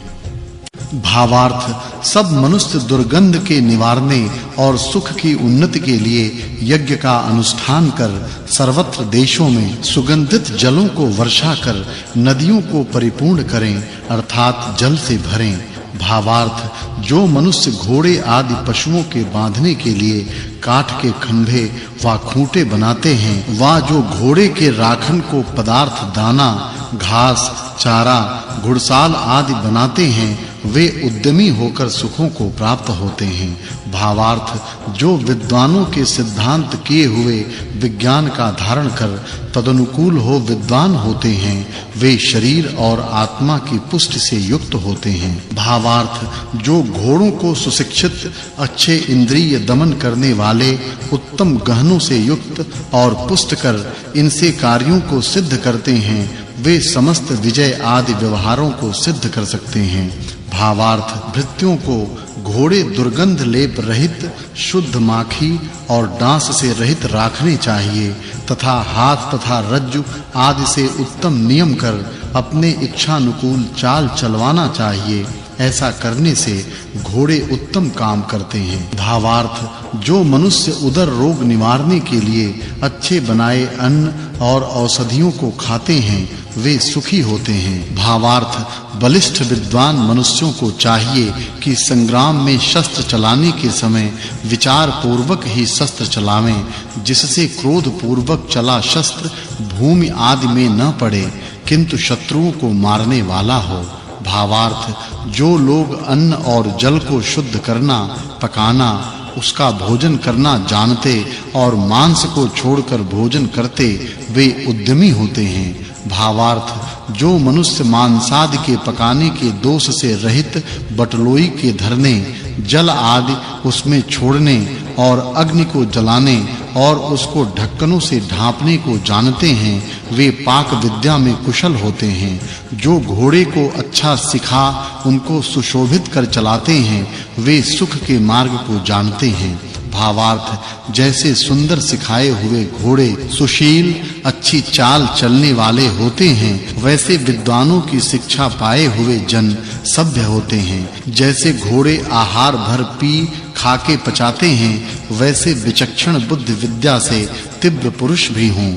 भावार्थ सब मनुष्य दुर्गंध के निवारने और सुख की उन्नति के लिए यज्ञ का अनुष्ठान कर सर्वत्र देशों में सुगंधित जलों को वर्षा कर नदियों को परिपूर्ण करें, अर्थात जल से भरें। भावार्थ जो मनुष्य घोड़े आदि पशुओं के बांधने के लिए काठ के खंभे व खूंटे बनाते हैं, वा जो घोड़े के राखन को पदार्थ दाना, घास, चारा, घुड़साल आदि बनाते हैं, वे उद्यमी होकर सुखों को प्राप्त होते हैं। भावार्थ जो विद्वानों के सिद्धांत किए हुए विज्ञान का धारण कर तदनुकूल हो विद्वान होते हैं, वे शरीर और आत्मा की पुष्टि से युक्त होते हैं। भावार्थ जो घोड़ों को सुशिक्षित, अच्छे इंद्रिय दमन करने वाले, उत्तम गहनों से युक्त और पुष्ट कर इनसे कार्यों को सिद्ध करते हैं, वे समस्त विजय आदि व्यवहारों को सिद्ध कर सकते हैं। भावार्थ भृत्यों को घोड़े दुर्गंध लेप रहित, शुद्ध माखी और डांस से रहित रखने चाहिए तथा हाथ तथा रज्जु आदि से उत्तम नियम कर अपने इच्छानुकूल चाल चलवाना चाहिए। ऐसा करने से घोड़े उत्तम काम करते हैं। भावार्थ जो मनुष्य उदर रोग निवारने के लिए अच्छे बनाए अन्न और औषधियों को खाते हैं, वे सुखी होते हैं। भावार्थ बलिष्ठ विद्वान मनुष्यों को चाहिए कि संग्राम में शस्त्र चलाने के समय विचार पूर्वक ही शस्त्र चलावें, जिससे क्रोध पूर्वक चला शस्त्र भूमि आदि में न पड़े, किंतु शत्रुओं को मारने वाला हो। भावार्थ जो लोग अन्न और जल को शुद्ध करना, पकाना, उसका भोजन करना जानते और मांस को छोड़कर भोजन करते, वे उद्यमी होते हैं। भावार्थ जो मनुष्य मांसादि के पकाने के दोष से रहित बटलोई के धरने, जल आदि उसमें छोड़ने और अग्नि को जलाने और उसको ढक्कनों से ढांपने को जानते हैं, वे पाक विद्या में कुशल होते हैं। जो घोड़े को अच्छा सिखा उनको सुशोभित कर चलाते हैं, वे सुख के मार्ग को जानते हैं। भावार्थ जैसे सुंदर सिखाए हुए घोड़े सुशील, अच्छी चाल चलने वाले होते हैं, वैसे विद्वानों की शिक्षा पाए हुए जन सभ्य होते हैं। जैसे घोड़े आहार भर पी खा के पचाते हैं, वैसे विचक्षण बुद्धि विद्या से तीव्र पुरुष भी हों।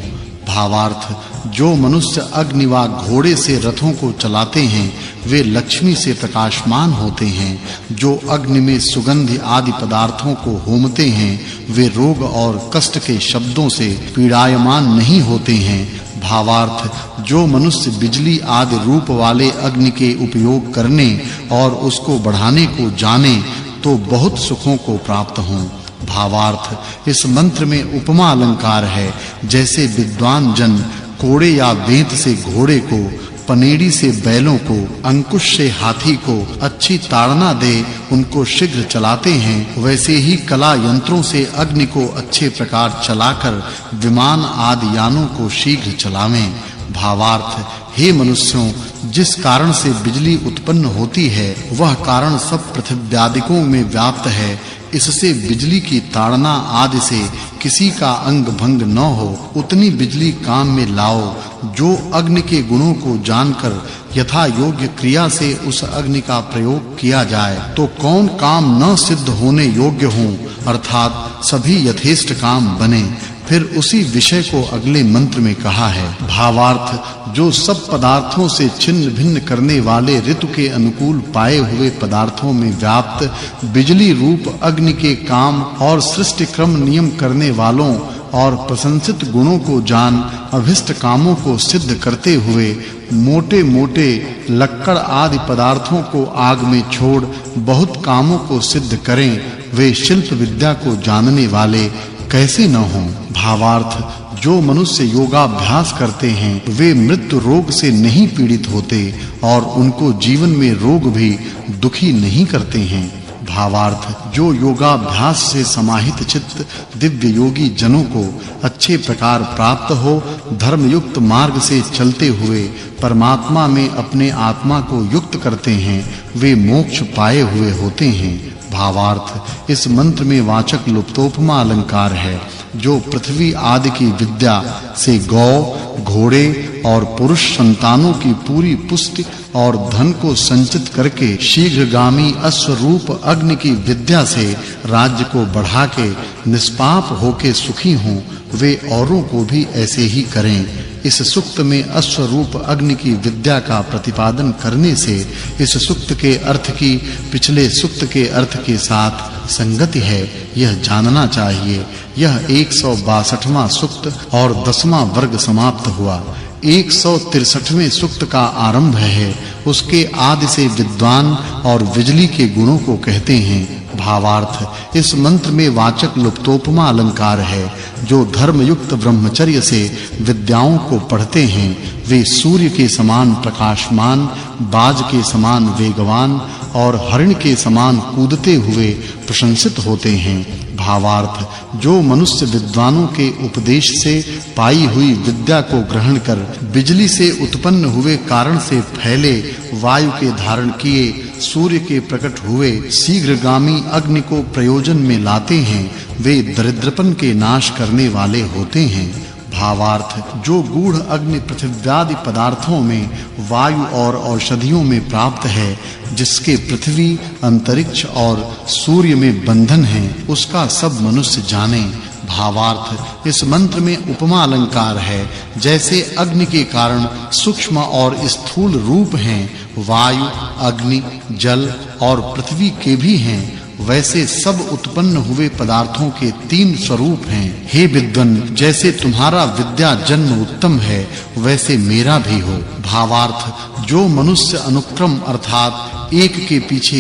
भावार्थ जो मनुष्य अग्नि व घोड़े से रथों को चलाते हैं, वे लक्ष्मी से प्रकाशमान होते हैं। जो अग्नि में सुगंधि आदि पदार्थों को होमते हैं, वे रोग और कष्ट के शब्दों से पीड़ायमान नहीं होते हैं। भावार्थ जो मनुष्य बिजली आदि रूप वाले अग्नि के उपयोग करने और उसको बढ़ाने को जाने, तो बहुत सुखों को प्राप्त हों। भावार्थ इस मंत्र में उपमा अलंकार है। जैसे विद्वान जन कोड़े या बेंत से घोड़े को, पनेड़ी से बैलों को, अंकुश से हाथी को अच्छी ताड़ना दे उनको शीघ्र चलाते हैं, वैसे ही कला यंत्रों से अग्नि को अच्छे प्रकार चलाकर विमान आदि यानों को शीघ्र चलावें। भावार्थ, हे मनुष्यों, जिस कारण से बिजली उत्पन्न होती है वह कारण सब पृथ्व्यादिकों में व्याप्त है। इससे बिजली की ताड़ना आदि से किसी का अंग भंग न हो, उतनी बिजली काम में लाओ। जो अग्नि के गुणों को जानकर यथा योग्य क्रिया से उस अग्नि का प्रयोग किया जाए तो कौन काम न सिद्ध होने योग्य हो, अर्थात सभी यथेष्ट काम बने। फिर उसी विषय को अगले मंत्र में कहा है। भावार्थ, जो सब पदार्थों से छिन्न भिन्न करने वाले ऋतु के अनुकूल पाए हुए पदार्थों में व्याप्त बिजली रूप अग्नि के काम और सृष्टि क्रम नियम करने वालों और प्रशंसित गुणों को जान अभिष्ट कामों को सिद्ध करते हुए मोटे-मोटे लक्कड़ आदि पदार्थों को आग में छोड़ बहुत कामों को सिद्ध करें, वे शिल्प विद्या को जानने वाले कैसे न हों। भावार्थ, जो मनुष्य योगाभ्यास करते हैं वे मृत्यु रोग से नहीं पीड़ित होते और उनको जीवन में रोग भी दुखी नहीं करते हैं। भावार्थ, जो योगाभ्यास से समाहित चित्त दिव्य योगी जनों को अच्छे प्रकार प्राप्त हो, धर्मयुक्त मार्ग से चलते हुए परमात्मा में अपने आत्मा को युक्त करते हैं, वे मोक्ष पाए हुए होते हैं। भावार्थ, इस मंत्र में वाचक् लुप्तोपमा अलंकार है। जो पृथ्वी आदि की विद्या से गौ, घोड़े और पुरुष संतानों की पूरी पुष्टि और धन को संचित करके शीघ्रगामी अश्वरूप अग्नि की विद्या से राज्य को बढ़ा के निष्पाप होके सुखी हों, वे औरों को भी ऐसे ही करें। इस सुक्त में अश्वरूप अग्नि की विद्या का प्रतिपादन करने से इस सुक्त के अर्थ की पिछले सुक्त के अर्थ के साथ संगति है, यह जानना चाहिए। यह 162वां सुक्त और 10वां वर्ग समाप्त हुआ। 163वें सुक्त का आरंभ है। उसके आदि से विद्वान और बिजली के गुणों को कहते हैं। भावार्थ, इस मंत्र में वाचक् लुप्तोपमा अलंकार है। जो धर्मयुक्त ब्रह्मचर्य से विद्याओं को पढ़ते हैं वे सूर्य के समान प्रकाशमान, बाज के समान वेगवान और हरिण के समान कूदते हुए प्रशंसित होते हैं। भावार्थ, जो मनुष्य विद्वानों के उपदेश से पाई हुई विद्या को ग्रहण कर बिजली से उत्पन्न हुए कारण से फैले वायु के धारण किए सूर्य के प्रकट हुए शीघ्रगामी अग्नि को प्रयोजन में लाते हैं, वे दरिद्रपन के नाश करने वाले होते हैं। भावार्थ, जो गूढ़ अग्नि पृथ्व्यादि पदार्थों में वायु और औषधियों में प्राप्त है, जिसके पृथ्वी, अंतरिक्ष और सूर्य में बंधन है, उसका सब मनुष्य जाने। भावार्थ, इस मंत्र में उपमा अलंकार है। जैसे अग्नि के कारण सूक्ष्म और स्थूल रूप हैं, वायु, अग्नि, जल और पृथ्वी के भी हैं, वैसे सब उत्पन्न हुए पदार्थों के 3 स्वरूप हैं। हे विद्वान, जैसे तुम्हारा विद्या जन्म उत्तम है, वैसे मेरा भी हो। भावार्थ, जो मनुष्य अनुक्रम अर्थात एक के पीछे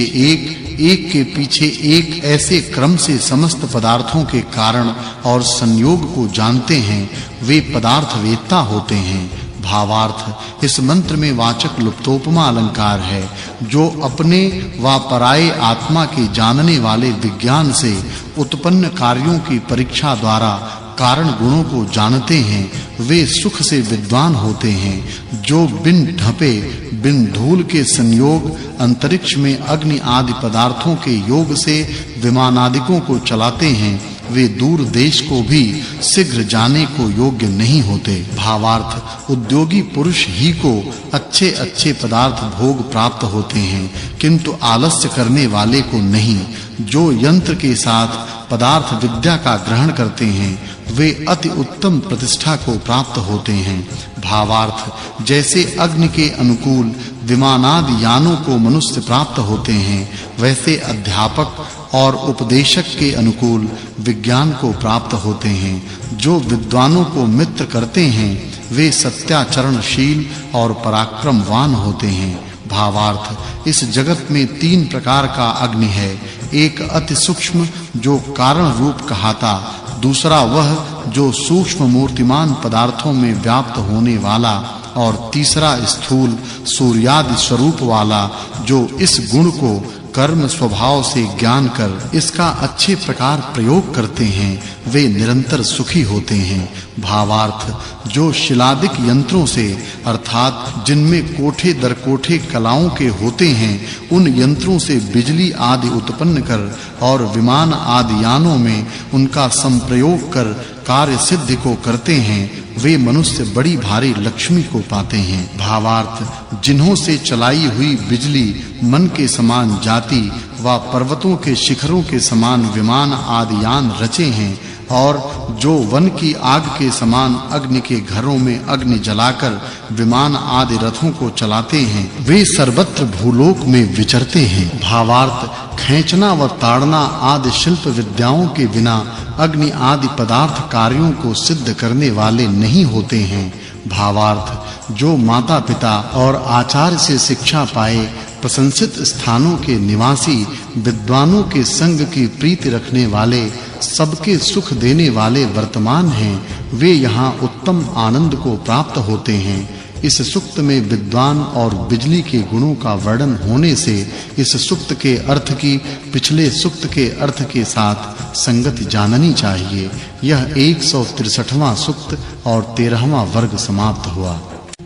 एक के पीछे एक ऐसे क्रम से समस्त पदार्थों के कारण और संयोग को जानते हैं, वे पदार्थ वेत्ता होते हैं। भावार्थ, इस मंत्र में वाचक् लुप्तोपमा अलंकार है। जो अपने व पराये आत्मा के जानने वाले विज्ञान से उत्पन्न कार्यों की परीक्षा द्वारा कारण गुणों को जानते हैं, वे सुख से विद्वान होते हैं। जो बिन ढपे, बिन धूल के संयोग अंतरिक्ष में अग्नि आदि पदार्थों के योग से विमानादिकों को चलाते हैं, वे दूर देश को भी शीघ्र जाने को योग्य नहीं होते। भावार्थ, उद्योगी पुरुष ही को अच्छे पदार्थ भोग प्राप्त होते हैं, किंतु आलस्य करने वाले को नहीं। जो यंत्र के साथ पदार्थ विद्या का ग्रहण करते हैं, वे अति उत्तम प्रतिष्ठा को प्राप्त होते हैं। भावार्थ, जैसे अग्नि के अनुकूल विमानादि यानों को मनुष्य प्राप्त होते हैं, वैसे अध्यापक और उपदेशक के अनुकूल विज्ञान को प्राप्त होते हैं। जो विद्वानों को मित्र करते हैं, वे सत्याचरणशील और पराक्रमवान होते हैं। भावार्थ, इस जगत में 3 प्रकार का अग्नि है। एक अति सूक्ष्म जो कारण रूप कहाता, दूसरा वह जो सूक्ष्म मूर्तिमान पदार्थों में व्याप्त होने वाला, और तीसरा स्थूल सूर्यादि स्वरूप वाला, जो इस गुण को कर्म स्वभाव से ज्ञान कर इसका अच्छे प्रकार प्रयोग करते हैं, वे निरंतर सुखी होते हैं। भावार्थ, जो शिलादिक यंत्रों से अर्थात जिनमें कोठे दर कोठे कलाओं के होते हैं, उन यंत्रों से बिजली आदि उत्पन्न कर और विमान आदि यानों में उनका संप्रयोग कर कार्य सिद्धि को करते हैं, वे मनुष्य बड़ी भारी लक्ष्मी को पाते हैं। भावार्थ, जिन्हों से चलाई हुई बिजली मन के समान जाति व पर्वतों के शिखरों के समान विमान आदि यान रचे हैं, और जो वन की आग के समान अग्नि के घरों में अग्नि जलाकर विमान आदि रथों को चलाते हैं, वे सर्वत्र भूलोक में विचरते हैं। भावार्थ, खींचना व ताड़ना आदि शिल्प विद्याओं के बिना अग्नि आदि पदार्थ कार्यों को सिद्ध करने वाले नहीं होते हैं। भावार्थ, जो माता-पिता और आचार्य से शिक्षा पाए प्रशंसित स्थानों के निवासी विद्वानों के संग की प्रीति रखने वाले, सबके सुख देने वाले वर्तमान हैं, वे यहाँ उत्तम आनंद को प्राप्त होते हैं। इस सुक्त में विद्वान और बिजली के गुणों का वर्णन होने से इस सुक्त के अर्थ की पिछले सुक्त के अर्थ के साथ संगति जाननी चाहिए। यह 163वां सुक्त और 13वां वर्ग समाप्त हुआ।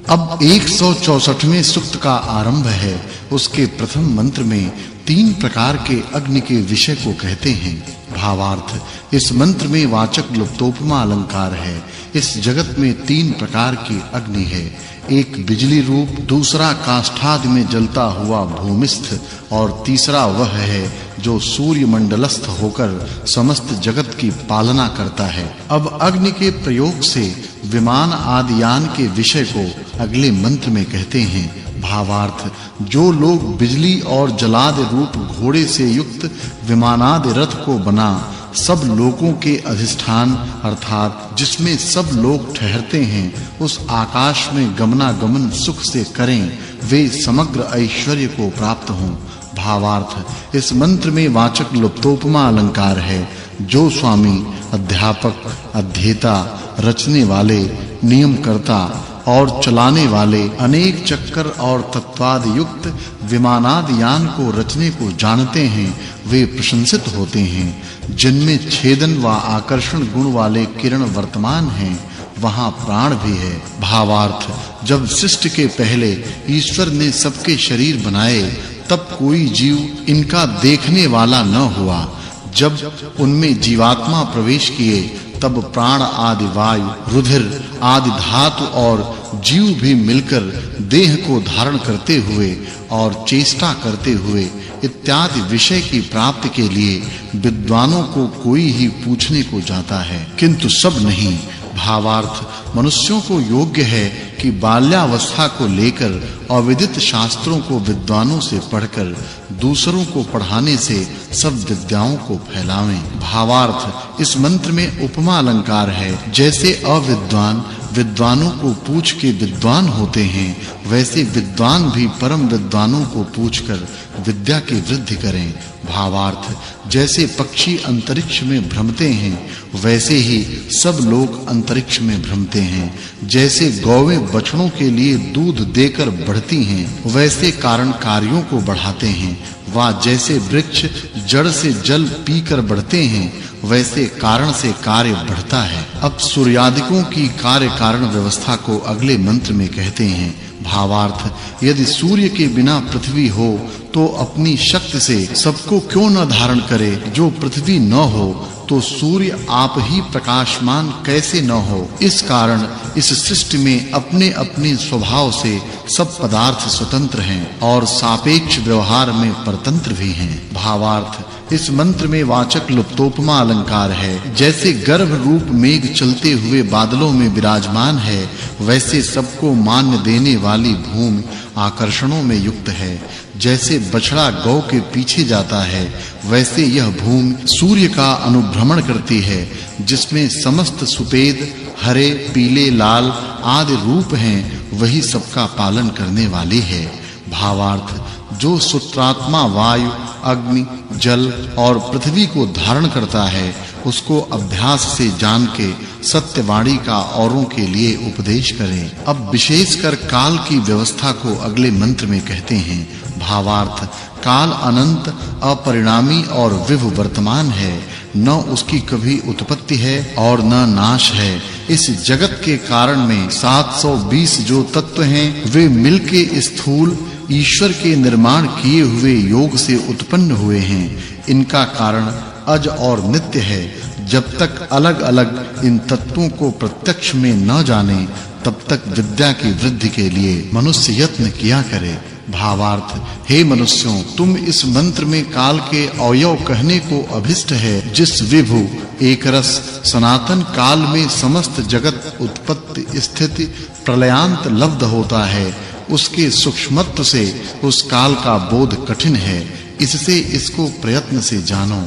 अब 164वें सुक्त का आरंभ है। उसके प्रथम मंत्र में 3 प्रकार के अग्नि के विषय को कहते हैं। भावार्थ, इस मंत्र में वाचक् लुप्तोपमा अलंकार है। इस जगत में 3 प्रकार की अग्नि है। एक बिजली रूप, दूसरा काष्ठादि में जलता हुआ भूमिस्थ, और तीसरा वह है जो सूर्य मंडलस्थ होकर समस्त जगत की पालना करता है। अब अग्नि के प्रयोग से विमान आदि यान के विषय को अगले मंत्र में कहते हैं। भावार्थ, जो लोग बिजली और जलादि रूप घोड़े से युक्त विमानादि रथ को बना सब लोगों के अधिष्ठान अर्थात जिसमें सब लोग ठहरते हैं, उस आकाश में गमनागमन सुख से करें, वे समग्र ऐश्वर्य को प्राप्त हों। भावार्थ, इस मंत्र में वाचक् लुप्तोपमा अलंकार है। जो स्वामी, अध्यापक, अध्येता, रचने वाले, नियमकर्ता और चलाने वाले अनेक चक्कर और तत्वादि युक्त विमानादि यान को रचने को जानते हैं, वे प्रशंसित होते हैं। जिनमें छेदन व आकर्षण गुण वाले किरण वर्तमान हैं, वहां प्राण भी है। भावार्थ, जब सृष्टि के पहले ईश्वर ने सबके शरीर बनाए, तब कोई जीव इनका देखने वाला न हुआ। जब उनमें जीवात्मा प्रवेश किए, तब प्राण आदि वायु, रुधिर आदि धातु और जीव भी मिलकर देह को धारण करते हुए और चेष्टा करते हुए इत्यादि विषय की प्राप्ति के लिए विद्वानों को कोई ही पूछने को जाता है, किंतु सब नहीं। भावार्थ, मनुष्यों को योग्य है कि बाल्यावस्था को लेकर अविदित शास्त्रों को विद्वानों से पढ़कर दूसरों को पढ़ाने से सब विद्याओं को फैलावें। भावार्थ, इस मंत्र में उपमा अलंकार है। जैसे अविद्वान विद्वानों को पूछ के विद्वान होते हैं, वैसे विद्वान भी परम विद्वानों को पूछकर विद्या की वृद्धि करें। भावार्थ, जैसे पक्षी अंतरिक्ष में भ्रमते हैं, वैसे ही सब लोग अंतरिक्ष में भ्रमते हैं। जैसे गौएं बछड़ों के लिए दूध देकर बढ़ती हैं, वैसे कारण कार्यों को बढ़ाते हैं। वा जैसे वृक्ष जड़ से जल पीकर बढ़ते हैं, वैसे कारण से कार्य बढ़ता है। अब सूर्यादिकों की कार्य कारण व्यवस्था को अगले मंत्र में कहते हैं। भावार्थ, यदि सूर्य के बिना पृथ्वी हो तो अपनी शक्ति से सबको क्यों न धारण करे। जो पृथ्वी न हो तो सूर्य आप ही प्रकाशमान कैसे न हो। इस कारण इस सृष्टि में अपने-अपने स्वभाव से सब पदार्थ स्वतंत्र हैं और सापेक्ष व्यवहार में परतंत्र भी हैं। भावार्थ, इस मंत्र में वाचक् लुप्तोपमा अलंकार है। जैसे गर्भ रूप मेघ चलते हुए बादलों में विराजमान है, वैसे सबको मान्य देने वाली भूमि आकर्षणों में युक्त है। जैसे बछड़ा गौ के पीछे जाता है, वैसे यह भूमि सूर्य का अनुभ्रमण करती है, जिसमें समस्त सुपेद हरे, पीले, लाल आदि रूप हैं, वही सबका पालन करने वाली है। भावार्थ, जो सूत्रात्मा वायु, अग्नि, जल और पृथ्वी को धारण करता है, उसको अभ्यास से जान के सत्यवाणी का औरों के लिए उपदेश करें। अब विशेषकर काल की व्यवस्था को अगले मंत्र में कहते हैं। भावार्थ, काल अनंत, अपरिणामी और विभु वर्तमान है, न उसकी कभी उत्पत्ति है और न नाश है। इस जगत के कारण में 720 जो तत्व हैं वे मिलके स्थूल ईश्वर के निर्माण किए हुए योग से उत्पन्न हुए हैं। इनका कारण अज और नित्य है। जब तक अलग-अलग इन तत्वों को प्रत्यक्ष में न जाने तब तक विद्या की वृद्धि के लिए मनुष्य यत्न किया करे। भावार्थ, हे मनुष्यों, तुम इस मंत्र में काल के अवयव कहने को अभिष्ट है, जिस विभु एक रस सनातन काल में समस्त जगत उत्पत्ति स्थिति प्रलयांत लब्ध होता है, उसके सूक्ष्मत्व से उस काल का बोध कठिन है। इससे इसको प्रयत्न से जानो।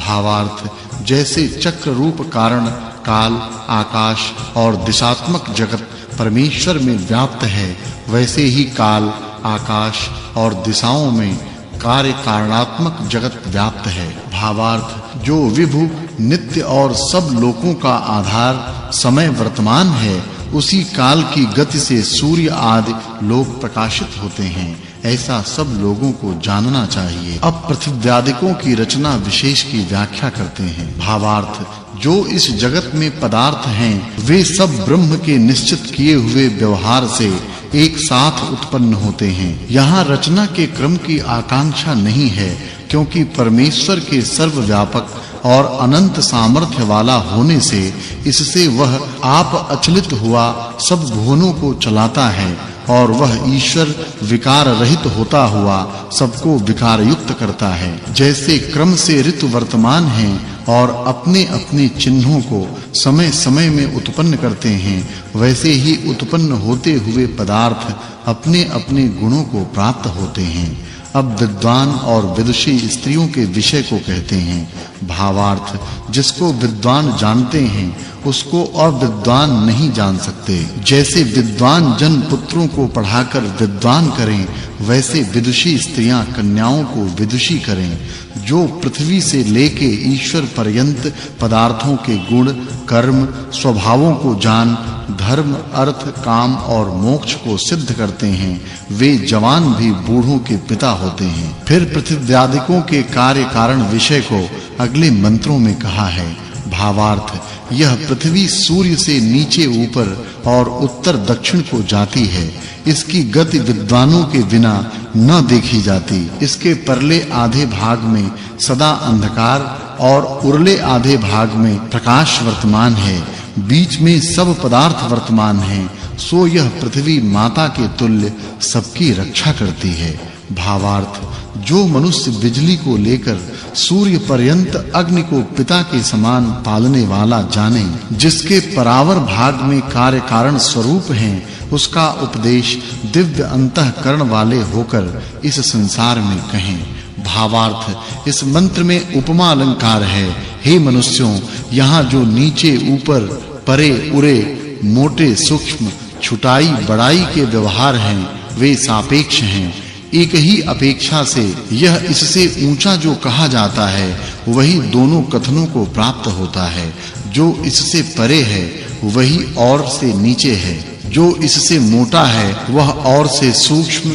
भावार्थ, जैसे चक्र रूप कारण काल, आकाश और दिशात्मक जगत परमेश्वर में व्याप्त है, वैसे ही काल, आकाश और दिशाओं में कार्य कारणात्मक जगत व्याप्त है। भावार्थ, जो विभु नित्य और सब लोकों का आधार समय वर्तमान है, उसी काल की गति से सूर्य आदि लोक प्रकाशित होते हैं। ऐसा सब लोगों को जानना चाहिए। अब पृथ्व्यादिकों की रचना विशेष की व्याख्या करते हैं। भावार्थ, जो इस जगत में पदार्थ हैं वे सब ब्रह्म के निश्चित किए हुए व्यवहार से एक साथ उत्पन्न होते हैं। यहाँ रचना के क्रम की आकांक्षा नहीं है, क्योंकि परमेश्वर के सर्वव्यापक और अनंत सामर्थ्य वाला होने से इससे वह आप अचलित हुआ सब भुवनों को चलाता है और वह ईश्वर विकार रहित होता हुआ सबको विकार युक्त करता है। जैसे क्रम से ऋतु वर्तमान हैं और अपने-अपने चिन्हों को समय-समय में उत्पन्न करते हैं, वैसे ही उत्पन्न होते हुए पदार्थ अपने-अपने गुणों को प्राप्त होते हैं। अब विद्वान और विदुषी स्त्रियों के विषय को कहते हैं। भावार्थ, जिसको विद्वान जानते हैं उसको अविद्वान नहीं जान सकते। जैसे विद्वान जन पुत्रों को पढ़ाकर विद्वान करें, वैसे विदुषी स्त्रियां कन्याओं को विदुषी करें। जो पृथ्वी से लेके ईश्वर पर्यंत पदार्थों के गुण, कर्म, स्वभावों को जान धर्म, अर्थ, काम और मोक्ष को सिद्ध करते हैं, वे जवान भी बूढ़ों के पिता होते हैं। फिर पृथ्व्यादिकों के कार्य कारण विषय को अगले मंत्रों में कहा है। भावार्थ, यह पृथ्वी सूर्य से नीचे ऊपर और उत्तर दक्षिण को जाती है। इसकी गति विद्वानों के बिना न देखी जाती। इसके परले आधे भाग में सदा अंधकार और उरले आधे भाग में प्रकाश वर्तमान है। बीच में सब पदार्थ वर्तमान हैं। सो यह पृथ्वी माता के तुल्य सबकी रक्षा करती है। भावार्थ, जो मनुष्य बिजली को लेकर सूर्य पर्यंत अग्नि को पिता के समान पालने वाला जाने, जिसके परावर भाग में कार्य कारण स्वरूप हैं, उसका उपदेश दिव्य अंतःकरण वाले होकर इस संसार में कहें। भावार्थ, इस मंत्र में उपमा अलंकार है। हे मनुष्यों, यहाँ जो नीचे ऊपर, परे उरे, मोटे सूक्ष्म, छुटाई बड़ाई के व्यवहार हैं, वे सापेक्ष हैं। एक ही अपेक्षा से यह इससे ऊंचा जो कहा जाता है, वही दोनों कथनों को प्राप्त होता है। जो इससे परे है, वही और से नीचे है। जो इससे मोटा है, वह और से सूक्ष्म,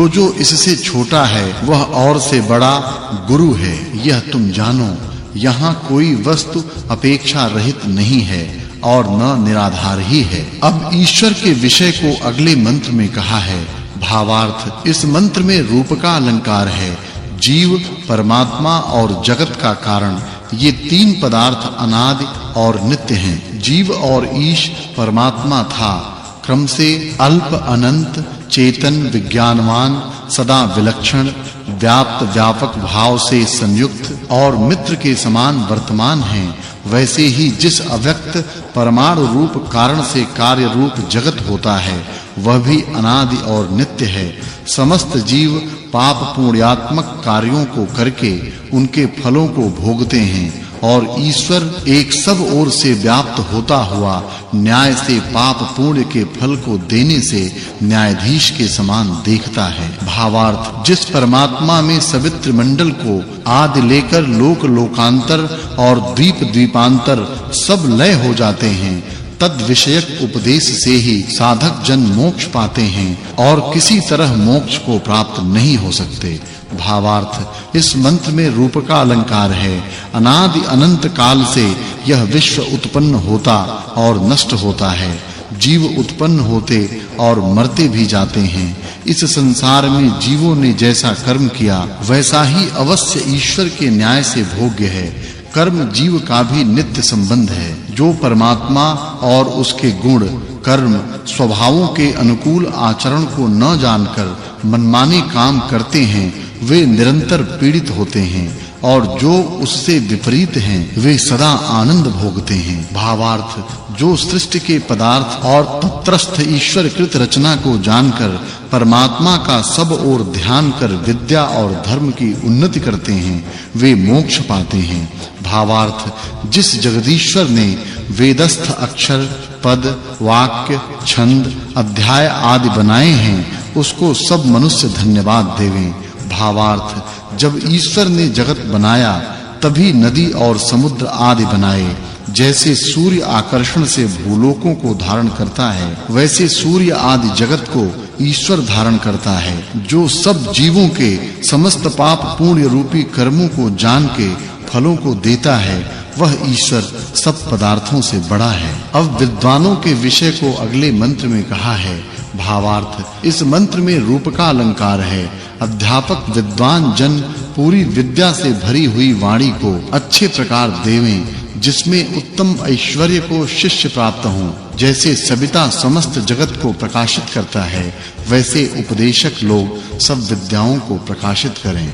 जो इससे छोटा है, वह और से बड़ा गुरु है। यह तुम जानो। यहाँ कोई वस्तु अपेक्षा रहित नहीं है और न निराधार ही है। अब ईश्वर के विषय को अगले मंत्र में कहा है। भावार्थ, इस मंत्र में रूप का अलंकार है। जीव, परमात्मा और जगत का कारण, ये तीन पदार्थ अनादि और नित्य हैं। जीव और ईश परमात्मा था, क्रम से अल्प, अनंत, चेतन, विज्ञानवान, सदा विलक्षण, व्याप्त, व्यापक भाव से संयुक्त और मित्र के समान वर्तमान हैं। वैसे ही जिस अव्यक्त परमाणु रूप कारण से कार्य रूप जगत होता है, वह भी अनादि और नित्य है। समस्त जीव पाप पुण्यात्मक कार्यों को करके उनके फलों को भोगते हैं और ईश्वर एक सब ओर से व्याप्त होता हुआ न्याय से पाप पुण्य के फल को देने से न्यायाधीश के समान देखता है। भावार्थ, जिस परमात्मा में सवित्र मंडल को आदि लेकर लोक लोकांतर और द्वीप द्वीपांतर सब लय हो जाते हैं, तद विषयक उपदेश से ही साधक जन मोक्ष पाते हैं और किसी तरह मोक्ष को प्राप्त नहीं हो सकते। भावार्थ, इस मंत्र में रूप का अलंकार है। अनादि अनंत काल से यह विश्व उत्पन्न होता और नष्ट होता है। जीव उत्पन्न होते और मरते भी जाते हैं। इस संसार में जीवों ने जैसा कर्म किया वैसा ही अवश्य ईश्वर के न्याय से भोग्य है। कर्म जीव का भी नित्य संबंध है। जो परमात्मा और उसके गुण, कर्म, स्वभावों के अनुकूल आचरण को न जानकर मनमाने काम करते हैं, वे निरंतर पीड़ित होते हैं और जो उससे विपरीत हैं, वे सदा आनंद भोगते हैं। भावार्थ, जो सृष्टि के पदार्थ और तत्रस्थ ईश्वर कृत रचना को जानकर परमात्मा का सब ओर ध्यान कर विद्या और धर्म की उन्नति करते हैं, वे मोक्ष पाते हैं। भावार्थ, जिस जगदीश्वर ने वेदस्थ अक्षर, पद, वाक्य, छंद, अध्याय आदि बनाए हैं, उसको सब मनुष्य धन्यवाद देवें। भावार्थ, जब ईश्वर ने जगत बनाया तभी नदी और समुद्र आदि बनाए। जैसे सूर्य आकर्षण से भूलोकों को धारण करता है, वैसे सूर्य आदि जगत को ईश्वर धारण करता है। जो सब जीवों के समस्त पाप पुण्य रूपी कर्मों को जान के फलों को देता है, वह ईश्वर सब पदार्थों से बड़ा है। अब विद्वानों के विषय को अगले मंत्र में कहा है। भावार्थ, इस मंत्र में रूप का अलंकार है। अध्यापक विद्वान जन पूरी विद्या से भरी हुई वाणी को अच्छे प्रकार देवें, जिसमें उत्तम ऐश्वर्य को शिष्य प्राप्त हो। जैसे सविता समस्त जगत को प्रकाशित करता है, वैसे उपदेशक लोग सब विद्याओं को प्रकाशित करें।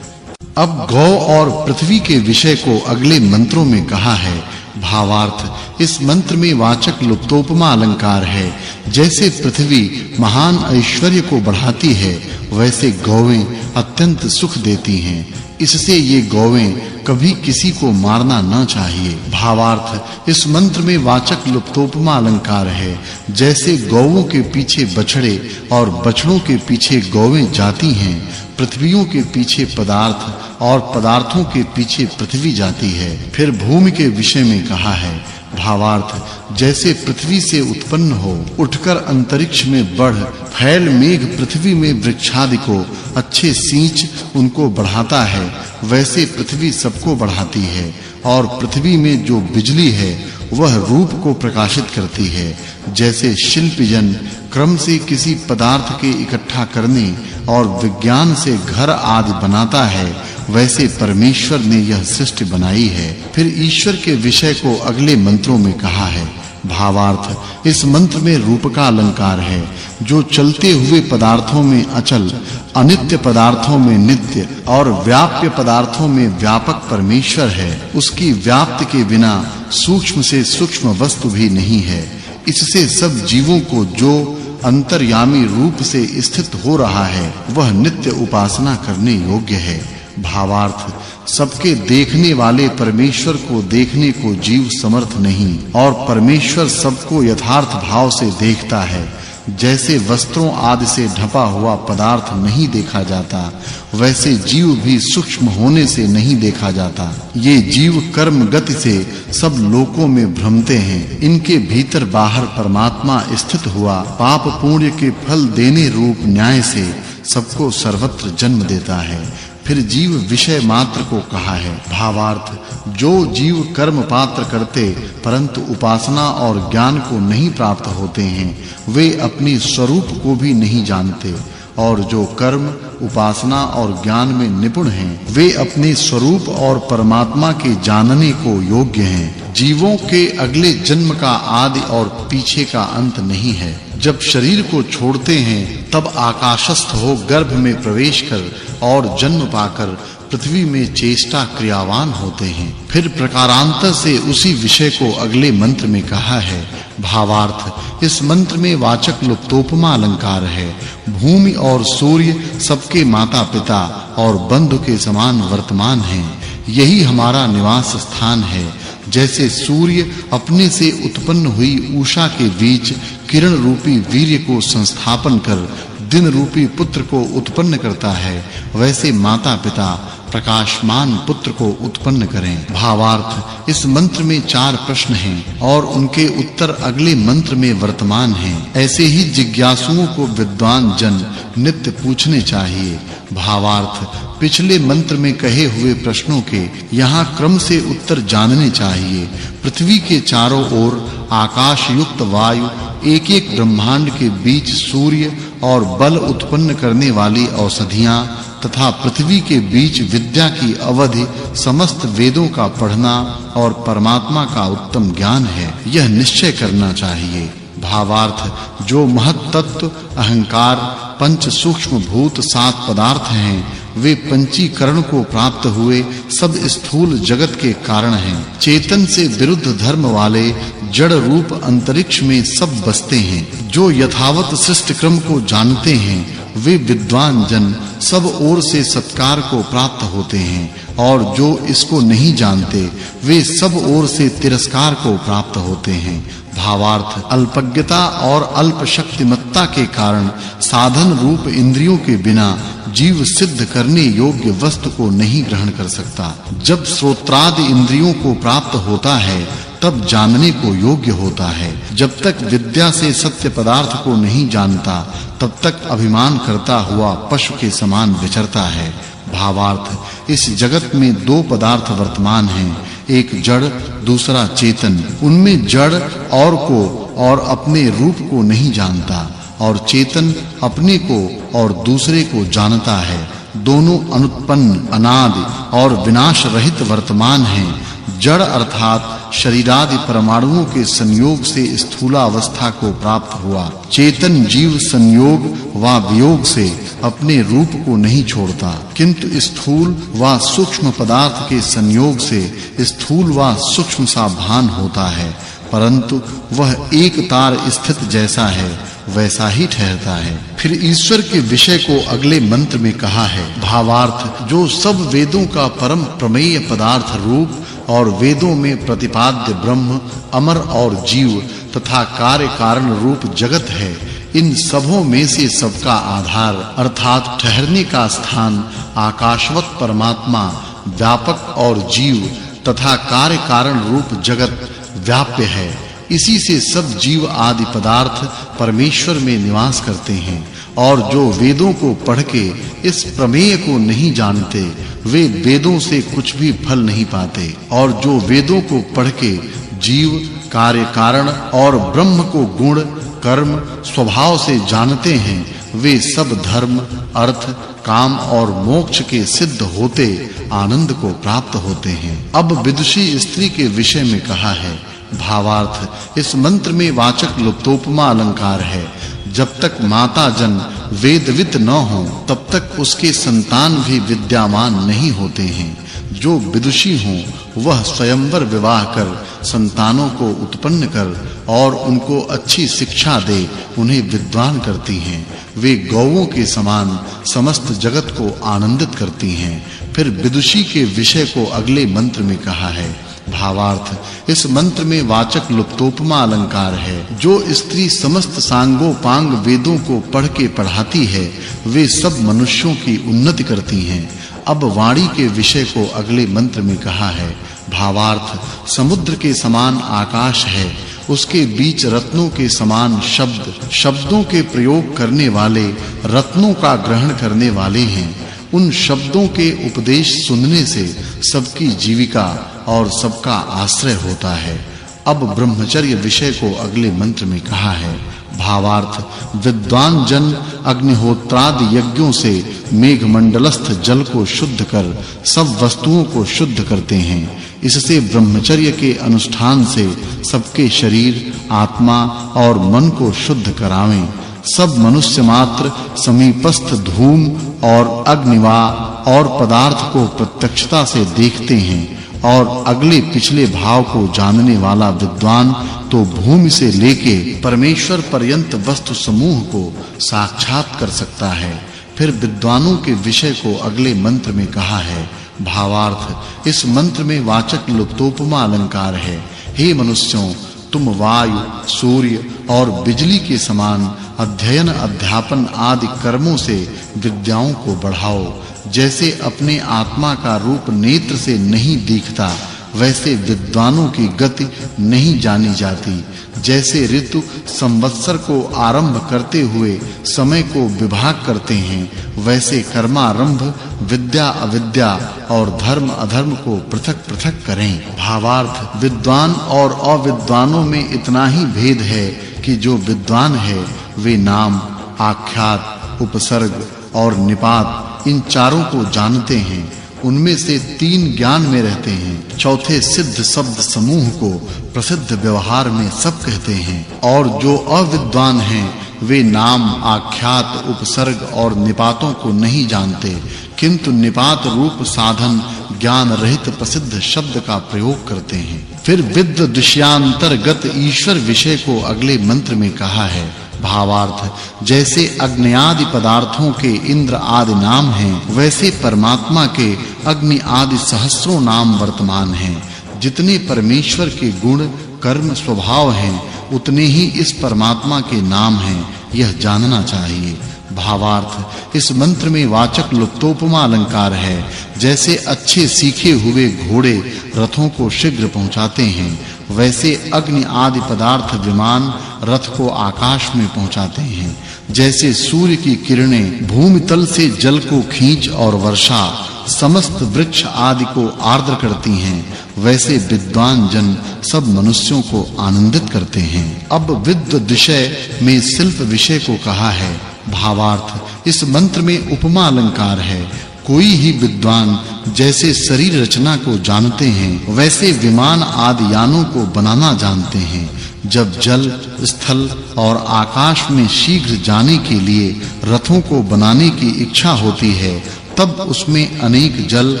अब गौ और पृथ्वी के विषय को अगले मंत्रों में कहा है। भावार्थ, इस मंत्र में वाचक् लुप्तोपमा अलंकार है। जैसे पृथ्वी महान ऐश्वर्य को बढ़ाती है, वैसे गौएं अत्यंत सुख देती हैं। इससे ये गौएं कभी किसी को मारना न चाहिए। भावार्थ, इस मंत्र में वाचक् लुप्तोपमा अलंकार है। जैसे गौओं के पीछे बछड़े और बछड़ों के पीछे गौएं जाती हैं, पृथ्वियों के पीछे पदार्थ और पदार्थों के पीछे पृथ्वी जाती है। फिर भूमि के विषय में कहा है। भावार्थ, जैसे पृथ्वी से उत्पन्न हो, उठकर अंतरिक्ष में बढ़, फैल मेघ पृथ्वी में वृक्षादि को अच्छे सींच उनको बढ़ाता है, वैसे पृथ्वी सबको बढ़ाती है। और पृथ्वी में जो बिजली है, वह रूप को प्रकाशित करती है। जैसे शिल्पीजन क्रम से किसी पदार्थ के इकट्ठा करने और विज्ञान से घर आदि बनाता है, वैसे परमेश्वर ने यह सृष्टि बनाई है। फिर ईश्वर के विषय को अगले मंत्रों में कहा है। भावार्थ, इस मंत्र में रूप का अलंकार है। जो चलते हुए पदार्थों में अचल, अनित्य पदार्थों में नित्य और व्याप्य पदार्थों में व्यापक परमेश्वर है, उसकी व्याप्ति के बिना सूक्ष्म से सूक्ष्म वस्तु भी नहीं है। इससे सब जीवों को जो अंतर्यामी रूप से स्थित हो रहा है, वह नित्य उपासना करने योग्य है। भावार्थ, सबके देखने वाले परमेश्वर को देखने को जीव समर्थ नहीं, और परमेश्वर सबको यथार्थ भाव से देखता है। जैसे वस्त्रों आदि से ढपा हुआ पदार्थ नहीं देखा जाता, वैसे जीव भी सूक्ष्म होने से नहीं देखा जाता। ये जीव कर्म गति से सब लोकों में भ्रमते हैं। इनके भीतर बाहर परमात्मा स्थित हुआ पाप पुण्य के फल देने रूप न्याय से सबको सर्वत्र जन्म देता है। फिर जीव विषय मात्र को कहा है। भावार्थ, जो जीव कर्म पात्र करते परंतु उपासना और ज्ञान को नहीं प्राप्त होते हैं, वे अपने स्वरूप को भी नहीं जानते, और जो कर्म, उपासना और ज्ञान में निपुण हैं, वे अपने स्वरूप और परमात्मा के जानने को योग्य हैं। जीवों के अगले जन्म का आदि और पीछे का अंत नहीं है। जब शरीर को छोड़ते हैं, तब आकाशस्थ हो गर्भ में प्रवेश कर और जन्म पाकर पृथ्वी में चेष्टा क्रियावान होते हैं। फिर प्रकारांतर से उसी विषय को अगले मंत्र में कहा है। भावार्थ, इस मंत्र में वाचक् लुप्तोपमा अलंकार है। भूमि और सूर्य सबके माता पिता और बंधु के समान वर्तमान हैं। यही हमारा निवास स्थान है। जैसे सूर्य अपने से उत्पन्न हुई उषा के बीच किरण रूपी वीर्य को संस्थापन कर दिन रूपी पुत्र को उत्पन्न करता है, वैसे माता-पिता प्रकाशमान पुत्र को उत्पन्न करें। भावार्थ, इस मंत्र में 4 प्रश्न हैं और उनके उत्तर अगले मंत्र में वर्तमान हैं। ऐसे ही जिज्ञासुओं को विद्वान जन नित्य पूछने चाहिए। भावार्थ, पिछले मंत्र में कहे हुए प्रश्नों के यहाँ क्रम से उत्तर जानने चाहिए। पृथ्वी के चारों ओर आकाश युक्त वायु, एक-एक ब्रह्मांड के बीच सूर्य और बल उत्पन्न करने वाली औषधियां तथा पृथ्वी के बीच विद्या की अवधि समस्त वेदों का पढ़ना और परमात्मा का उत्तम ज्ञान है, यह निश्चय करना चाहिए। भावार्थ, जो महत तत्व अहंकार पंच सूक्ष्म भूत 7 पदार्थ हैं, वे पंचीकरण को प्राप्त हुए सब स्थूल जगत के कारण हैं। चेतन से विरुद्ध धर्म वाले जड़ रूप अंतरिक्ष में सब बसते हैं। जो यथावत सृष्टि क्रम को जानते हैं, वे विद्वान जन सब ओर से सत्कार को प्राप्त होते हैं, और जो इसको नहीं जानते, वे सब ओर से तिरस्कार को प्राप्त होते हैं। भावार्थ, अल्पज्ञता और अल्प शक्तिमत्ता के कारण साधन रूप इंद्रियों के बिना जीव सिद्ध करने योग्य वस्तु को नहीं ग्रहण कर सकता। जब श्रोत्रादि इंद्रियों को प्राप्त होता है, तब जानने को योग्य होता है। जब तक विद्या से सत्य पदार्थ को नहीं जानता, तब तक अभिमान करता हुआ पशु के समान विचरता है। भावार्थ, इस जगत में 2 पदार्थ वर्तमान हैं, एक जड़, दूसरा चेतन। उनमें जड़ और को और अपने रूप को नहीं जानता, और चेतन अपने को और दूसरे को जानता है। दोनों अनुत्पन्न, अनादि और विनाश रहित वर्तमान हैं। जड़ अर्थात शरीरादि परमाणुओं के संयोग से स्थूलावस्था को प्राप्त हुआ। चेतन जीव संयोग व वियोग से अपने रूप को नहीं छोड़ता, किंतु स्थूल व सूक्ष्म पदार्थ के संयोग से स्थूल व सूक्ष्म सा भान होता है, परंतु वह एक तार स्थित जैसा है वैसा ही ठहरता है। फिर ईश्वर के विषय को अगले मंत्र में कहा है। भावार्थ, जो सब वेदों का परम प्रमेय पदार्थ रूप और वेदों में प्रतिपाद्य ब्रह्म, अमर और जीव तथा कार्य कारण रूप जगत है, इन सबों में से सबका आधार अर्थात ठहरने का स्थान आकाशवत परमात्मा व्यापक और जीव तथा कार्य कारण रूप जगत व्याप्य है। इसी से सब जीव आदि पदार्थ परमेश्वर में निवास करते हैं, और जो वेदों को पढ़ के इस प्रमेय को नहीं जानते, वे वेदों से कुछ भी फल नहीं पाते, और जो वेदों को पढ़ के जीव, कार्य कारण और ब्रह्म को गुण, कर्म, स्वभाव से जानते हैं, वे सब धर्म, अर्थ, काम और मोक्ष के सिद्ध होते आनंद को प्राप्त होते हैं। अब विदुषी स्त्री के विषय में कहा है। भावार्थ, इस मंत्र में वाचक् लुप्तोपमा अलंकार है। जब तक माता जन वेदवित न हो, तब तक उसके संतान भी विद्यामान नहीं होते हैं। जो विदुषी हों, वह स्वयंवर विवाह कर संतानों को उत्पन्न कर और उनको अच्छी शिक्षा दे उन्हें विद्वान करती हैं। वे गौओं के समान समस्त जगत को आनंदित करती हैं। फिर विदुषी के विषय को अगले मंत्र में कहा है। भावार्थ, इस मंत्र में वाचक् लुप्तोपमा अलंकार है। जो स्त्री समस्त सांगोपांग वेदों को पढ़ के पढ़ाती है, वे सब मनुष्यों की उन्नति करती हैं। अब वाणी के विषय को अगले मंत्र में कहा है। भावार्थ, समुद्र के समान आकाश है, उसके बीच रत्नों के समान शब्द, शब्दों के प्रयोग करने वाले रत्नों का ग्रहण करने वाले हैं। उन शब्दों के उपदेश सुनने से सबकी जीविका और सबका आश्रय होता है। अब ब्रह्मचर्य विषय को अगले मंत्र में कहा है। भावार्थ, विद्वान जन अग्निहोत्रादि यज्ञों से मेघमंडलस्थ जल को शुद्ध कर सब वस्तुओं को शुद्ध करते हैं। इससे ब्रह्मचर्य के अनुष्ठान से सबके शरीर, आत्मा और मन को शुद्ध करावें। सब मनुष्य मात्र समीपस्थ धूम और अग्निवा और पदार्थ को प्रत्यक्षता से देखते हैं, और अगले पिछले भाव को जानने वाला विद्वान तो भूमि से लेके परमेश्वर पर्यंत वस्तु समूह को साक्षात कर सकता है। फिर विद्वानों के विषय को अगले मंत्र में कहा है। भावार्थ इस मंत्र में वाचक् लुप्तोपमा अलंकार है। हे मनुष्यों, तुम वायु, सूर्य और बिजली के समान अध्ययन, अध्यापन आदि कर्मों से विद्याओं को बढ़ाओ। जैसे अपने आत्मा का रूप नेत्र से नहीं दिखता, वैसे विद्वानों की गति नहीं जानी जाती। जैसे ऋतु संवत्सर को आरंभ करते हुए समय को विभाग करते हैं, वैसे कर्मारंभ, विद्या अविद्या और धर्म अधर्म को पृथक-पृथक करें। भावार्थ विद्वान और अविद्वानों में इतना ही भेद है कि जो विद्वान है वे नाम, आख्यात, उपसर्ग और निपात इन चारों को जानते हैं। उनमें से 3 ज्ञान में रहते हैं। चौथे सिद्ध शब्द समूह को प्रसिद्ध व्यवहार में सब कहते हैं। और जो अविद्वान हैं वे नाम, आख्यात, उपसर्ग और निपातों को नहीं जानते, किंतु निपात रूप साधन ज्ञान रहित प्रसिद्ध शब्द का प्रयोग करते हैं। फिर विद्ध विषयांतर्गत ईश्वर विषय को अगले मंत्र में कहा है। भावार्थ जैसे अग्नि आदि पदार्थों के इंद्र आदि नाम हैं, वैसे परमात्मा के अग्नि आदि सहस्रों नाम वर्तमान हैं। जितने परमेश्वर के गुण, कर्म, स्वभाव हैं, उतने ही इस परमात्मा के नाम हैं, यह जानना चाहिए। भावार्थ इस मंत्र में वाचक् लुप्तोपमा अलंकार है। जैसे अच्छे सीखे हुए घोड़े रथों को शीघ्र पहुंचाते हैं, वैसे अग्नि आदि पदार्थ विमान रथ को आकाश में पहुंचाते हैं। जैसे सूर्य की किरणें भूमि तल से जल को खींच और वर्षा समस्त वृक्ष आदि को आर्द्र करती हैं, वैसे विद्वान जन सब मनुष्यों को आनंदित करते हैं। अब विद्व विषय में शिल्प विषय को कहा है। भावार्थ इस मंत्र में उपमा अलंकार है। कोई ही विद्वान जैसे शरीर रचना को जानते हैं, वैसे विमान आदि यानों को बनाना जानते हैं। जब जल, स्थल और आकाश में शीघ्र जाने के लिए रथों को बनाने की इच्छा होती है, तब उसमें अनेक जल,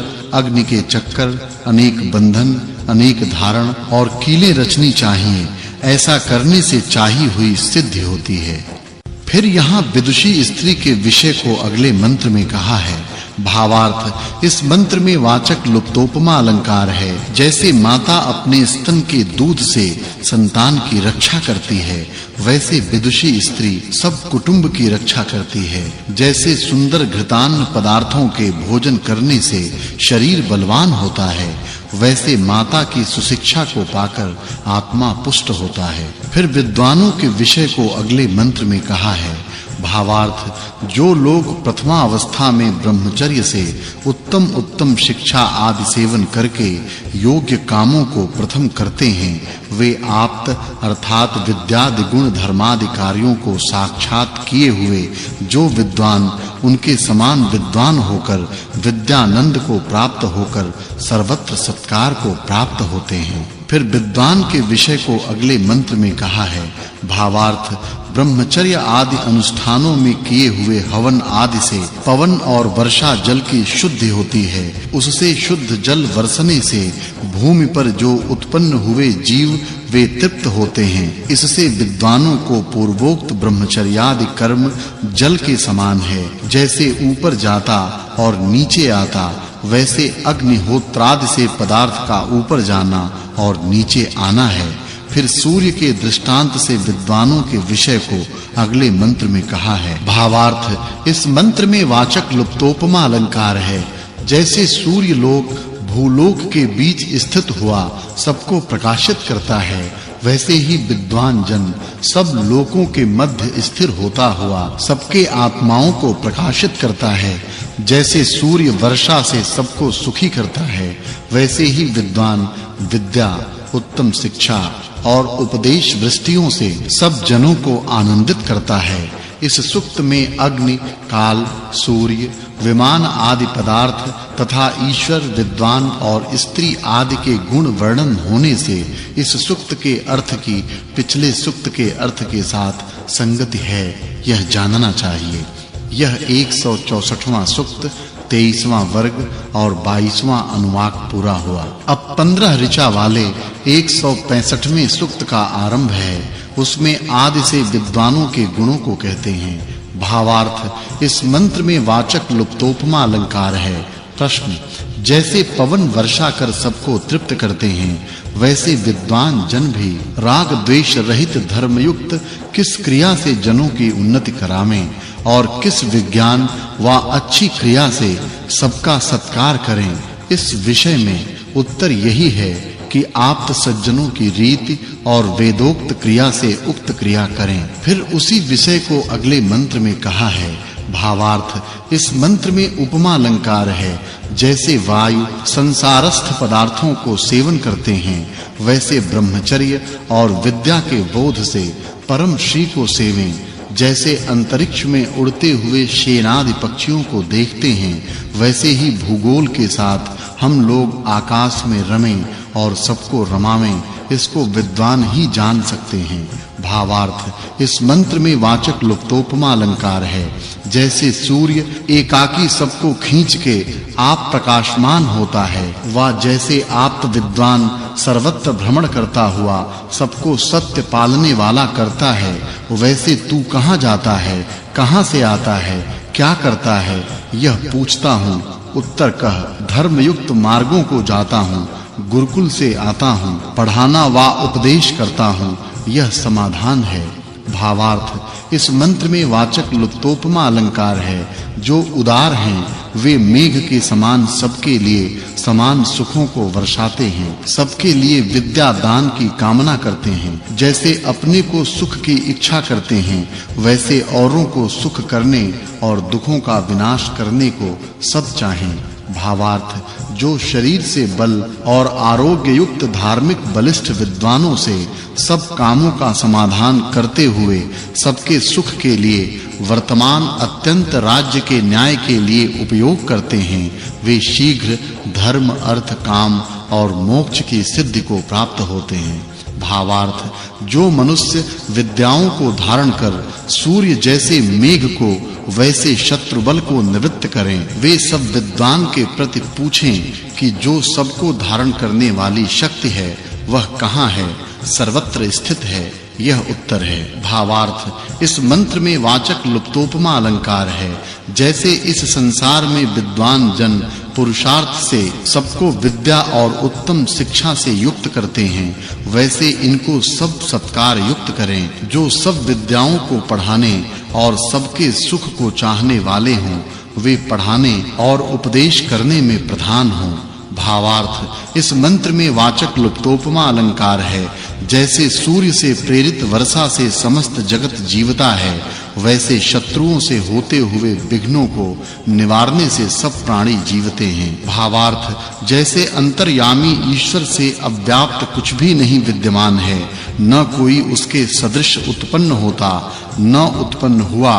अग्नि के चक्कर, अनेक बंधन, अनेक धारण और कीलें रचनी चाहिए। ऐसा करने से चाही हुई सिद्धि होती है। फिर यहाँ विदुषी स्त्री के विषय को अगले मंत्र में कहा है। भावार्थ इस मंत्र में वाचक् लुप्तोपमा अलंकार है। जैसे माता अपने स्तन के दूध से संतान की रक्षा करती है, वैसे विदुषी स्त्री सब कुटुंब की रक्षा करती है। जैसे सुंदर घृतान्न पदार्थों के भोजन करने से शरीर बलवान होता है, वैसे माता की सुशिक्षा को पाकर आत्मा पुष्ट होता है। फिर विद्वानों के विषय को अगले मंत्र में कहा है। भावार्थ जो लोग प्रथमा अवस्था में ब्रह्मचर्य से उत्तम शिक्षा आदि सेवन करके योग्य कामों को प्रथम करते हैं, वे आप्त अर्थात विद्यादि गुण धर्मादि कार्यों को साक्षात किए हुए जो विद्वान उनके समान विद्वान होकर विद्यानंद को प्राप्त होकर सर्वत्र सत्कार को प्राप्त होते हैं। फिर विद्वान के विषय को अगले मंत्र में कहा है। भावार्थ ब्रह्मचर्य आदि अनुष्ठानों में किए हुए हवन आदि से पवन और वर्षा जल की शुद्धि होती है। उससे शुद्ध जल वर्षने से भूमि पर जो उत्पन्न हुए जीव वे तृप्त होते हैं। इससे विद्वानों को पूर्वोक्त ब्रह्मचर्यादि कर्म जल के समान है। जैसे ऊपर जाता और नीचे आता, वैसे अग्निहोत्रादि से पदार्थ का ऊपर जाना और नीचे आना है। फिर सूर्य के दृष्टांत से विद्वानों के विषय को अगले मंत्र में कहा है। भावार्थ इस मंत्र में वाचक् लुप्तोपमा अलंकार है। जैसे सूर्य लोक भूलोक के बीच स्थित हुआ सबको प्रकाशित करता है, वैसे ही विद्वान जन सब लोकों के मध्य स्थिर होता हुआ सबके आत्माओं को प्रकाशित करता है। जैसे सूर्य वर्षा से सबको सुखी करता है, वैसे ही विद्वान विद्या, उत्तम शिक्षा और उपदेश वृष्टियों से सब जनों को आनंदित करता है। इस सुक्त में अग्नि, काल, सूर्य, विमान आदि पदार्थ तथा ईश्वर, विद्वान और स्त्री आदि के गुण वर्णन होने से इस सुक्त के अर्थ की पिछले सुक्त के अर्थ के साथ संगति है, यह जानना चाहिए। यह 164वां सुक्त, 23वां वर्ग और 22वां अनुवाक पूरा हुआ। अब 15 ऋचा वाले 165वें सुक्त का आरंभ है। उसमें आदि से विद्वानों के गुणों को कहते हैं। भावार्थ इस मंत्र में वाचक् लुप्तोपमा अलंकार है। प्रश्न: जैसे पवन वर्षा कर सबको तृप्त करते हैं, वैसे विद्वान जन भी राग द्वेष रहित धर्मयुक्त किस क्रिया से जनों की उन्नति करावें और किस विज्ञान व अच्छी क्रिया से सबका सत्कार करें? इस विषय में उत्तर यही है कि आप्त सज्जनों की रीति और वेदोक्त क्रिया से उक्त क्रिया करें। फिर उसी विषय को अगले मंत्र में कहा है। भावार्थ: इस मंत्र में उपमा अलंकार है। जैसे वायु संसारस्थ पदार्थों को सेवन करते हैं, वैसे ब्रह्मचर्य और विद्या के बोध से परम श्री को सेवें। जैसे अंतरिक्ष में उड़ते हुए शेनादि पक्षियों को देखते हैं, वैसे ही भूगोल के साथ हम लोग आकाश में रमें और सबको रमावें, इसको विद्वान ही जान सकते हैं। भावार्थ: इस मंत्र में वाचक् लुप्तोपमा अलंकार है। जैसे सूर्य एकाकी सबको खींच के आप प्रकाशमान होता है, व जैसे आप्त विद्वान सर्वत्र भ्रमण करता हुआ सबको सत्य पालने वाला करता है, वैसे तू कहाँ जाता है, कहाँ से आता है, क्या करता है, यह पूछता हूँ। उत्तर कह: धर्मयुक्त मार्गों को जाता हूँ, गुरुकुल से आता हूँ, पढ़ाना व उपदेश करता हूँ, यह समाधान है। भावार्थ: इस मंत्र में वाचक् लुप्तोपमा अलंकार है। जो उदार हैं, वे मेघ के समान सबके लिए समान सुखों को वर्षाते हैं, सबके लिए विद्या दान की कामना करते हैं। जैसे अपने को सुख की इच्छा करते हैं, वैसे औरों को सुख करने और दुखों का विनाश करने को सब चाहें। भावार्थ: जो शरीर से बल और आरोग्य युक्त धार्मिक बलिष्ठ विद्वानों से सब कामों का समाधान करते हुए सबके सुख के लिए वर्तमान अत्यंत राज्य के न्याय के लिए उपयोग करते हैं, वे शीघ्र धर्म अर्थ काम और मोक्ष की सिद्धि को प्राप्त होते हैं। भावार्थ: जो मनुष्य विद्याओं को धारण कर सूर्य जैसे मेघ को वैसे शत्रु बल को निवृत्त करें, वे सब विद्वान के प्रति पूछें कि जो सबको धारण करने वाली शक्ति है वह कहाँ है, सर्वत्र स्थित है, यह उत्तर है। भावार्थ: इस मंत्र में वाचक् लुप्तोपमा अलंकार है। जैसे इस संसार में विद्वान जन पुरुषार्थ से सबको विद्या और उत्तम शिक्षा से युक्त करते हैं, वैसे इनको सब सत्कार युक्त करें। जो सब विद्याओं को पढ़ाने और सबके सुख को चाहने वाले हों, वे पढ़ाने और उपदेश करने में प्रधान हों। भावार्थ: इस मंत्र में वाचक् लुप्तोपमा अलंकार है। जैसे सूर्य से प्रेरित वर्षा से समस्त जगत जीवता है, वैसे शत्रुओं से होते हुए विघ्नों को निवारने से सब प्राणी जीवते हैं। भावार्थ: जैसे अंतर्यामी ईश्वर से अव्याप्त कुछ भी नहीं विद्यमान है, न कोई उसके सदृश उत्पन्न होता, न उत्पन्न हुआ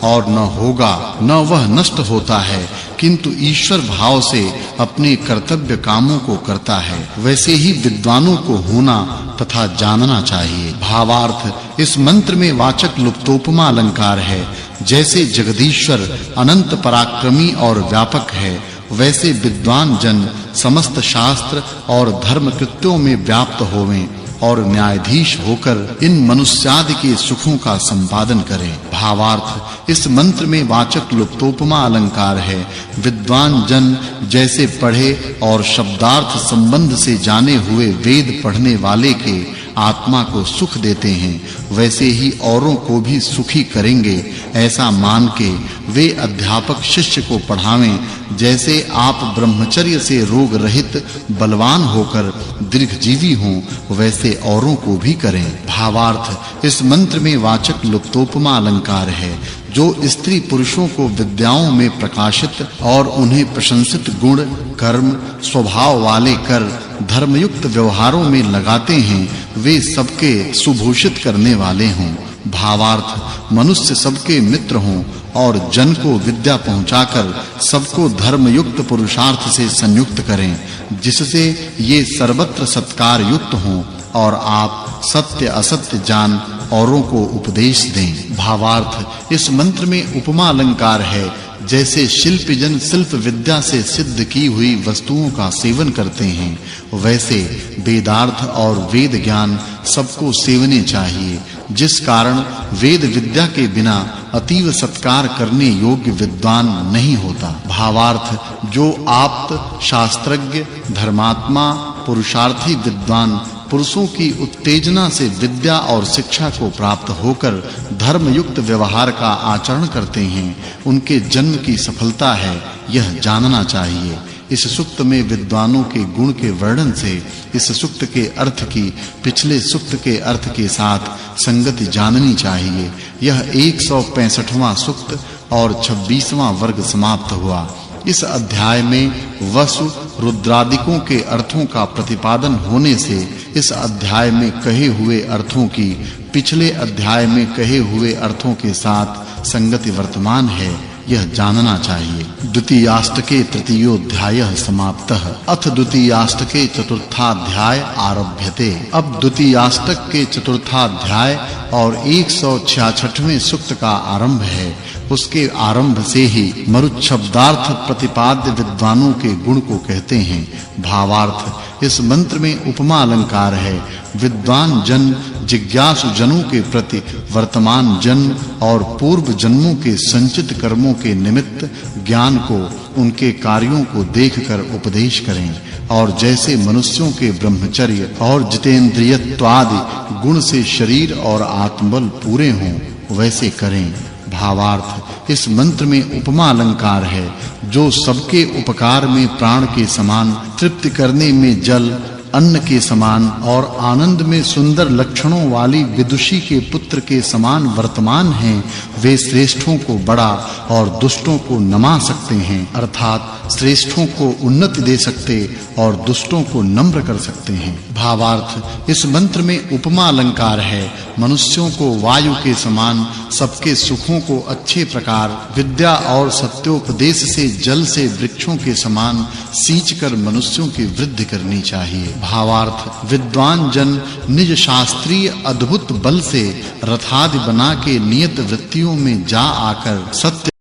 और न होगा, न वह नष्ट होता है, किंतु ईश्वर भाव से अपने कर्तव्य कामों को करता है, वैसे ही विद्वानों को होना तथा जानना चाहिए। भावार्थ: इस मंत्र में वाचक् लुप्तोपमा अलंकार है। जैसे जगदीश्वर अनंत पराक्रमी और व्यापक है, वैसे विद्वान जन समस्त शास्त्र और धर्म कृत्यों में व्याप्त होवें और न्यायाधीश होकर इन मनुष्यादि के सुखों का संपादन करें। भावार्थ: इस मंत्र में वाचक् लुप्तोपमा अलंकार है। विद्वान जन जैसे पढ़े और शब्दार्थ संबंध से जाने हुए वेद पढ़ने वाले के आत्मा को सुख देते हैं, वैसे ही औरों को भी सुखी करेंगे, ऐसा मान के वे अध्यापक शिष्य को पढ़ावें। जैसे आप ब्रह्मचर्य से रोग रहित बलवान होकर दीर्घजीवी हों, वैसे औरों को भी करें। भावार्थ: इस मंत्र में वाचक् लुप्तोपमा अलंकार है। जो स्त्री पुरुषों को विद्याओं में प्रकाशित और उन्हें प्रशंसित गुण कर्म स्वभाव वाले कर धर्मयुक्त व्यवहारों में लगाते हैं, वे सबके सुभूषित करने वाले हों। भावार्थ: मनुष्य सबके मित्र हों और जन को विद्या पहुंचाकर सबको धर्मयुक्त पुरुषार्थ से संयुक्त करें, जिससे ये सर्वत्र सत्कार युक्त हों और आप सत्य असत्य जान औरों को उपदेश दें। भावार्थ: इस मंत्र में उपमा अलंकार है। जैसे शिल्पी जन शिल्प विद्या से सिद्ध की हुई वस्तुओं का सेवन करते हैं, वैसे वेदार्थ और वेद ज्ञान सबको सेवने चाहिए, जिस कारण वेद विद्या के बिना अतीव सत्कार करने योग्य विद्वान नहीं होता। भावार्थ जो आप्त शास्त्रज्ञ धर्मात्मा पुरुषार्थी विद्वान पुरुषों की उत्तेजना से विद्या और शिक्षा को प्राप्त होकर धर्मयुक्त व्यवहार का आचरण करते हैं, उनके जन्म की सफलता है, यह जानना चाहिए। इस सूक्त में विद्वानों के गुण के वर्णन से इस सूक्त के अर्थ की पिछले सूक्त के अर्थ के साथ संगति जाननी चाहिए। यह 165वां सूक्त और 26वां वर्ग समाप्त हुआ। इस अध्याय में वसु रुद्रादिकों के अर्थों का प्रतिपादन होने से इस अध्याय में कहे हुए अर्थों की पिछले अध्याय में कहे हुए अर्थों के साथ संगति वर्तमान है, यह जानना चाहिए। द्वितीयाष्टके तृतीयोऽध्यायः समाप्तः। अथ द्वितीयाष्टके चतुर्थाध्याय आरभ्यते। अब द्वितीयाष्टक के चतुर्थाध्याय और 166वें सूक्त का आरंभ है। उसके आरंभ से ही मरुत् शब्दार्थ प्रतिपाद्य विद्वानों के गुण को कहते हैं। भावार्थ इस मंत्र में उपमा अलंकार है। विद्वान जन जिज्ञासु जनों के प्रति वर्तमान जन्म और पूर्व जन्मों के संचित कर्मों के निमित्त ज्ञान को उनके कार्यों को देखकर उपदेश करें और जैसे मनुष्यों के ब्रह्मचर्य और जितेंद्रियत्व आदि गुण से शरीर और आत्मबल पूरे हों वैसे करें। भावार्थ इस मंत्र में उपमा अलंकार है। जो सबके उपकार में प्राण के समान, तृप्ति करने में जल अन्न के समान और आनंद में सुंदर लक्षणों वाली विदुषी के पुत्र के समान वर्तमान हैं, वे श्रेष्ठों को बड़ा और दुष्टों को नमा सकते हैं, अर्थात श्रेष्ठों को उन्नति दे सकते और दुष्टों को नम्र कर सकते हैं। भावार्थ इस मंत्र में उपमा अलंकार है। मनुष्यों को वायु के समान, सबके सुखों को अच्छे प्रकार, विद्या और सत्योपदेश से जल से वृक्षों के समान सींचकर मनुष्यों की वृद्धि करनी चाहिए। भावार्थ विद्वान जन निज शास्त्रीय अद्भुत बल से रथादि बना के नियत वृत्तियों में जा आकर सत्य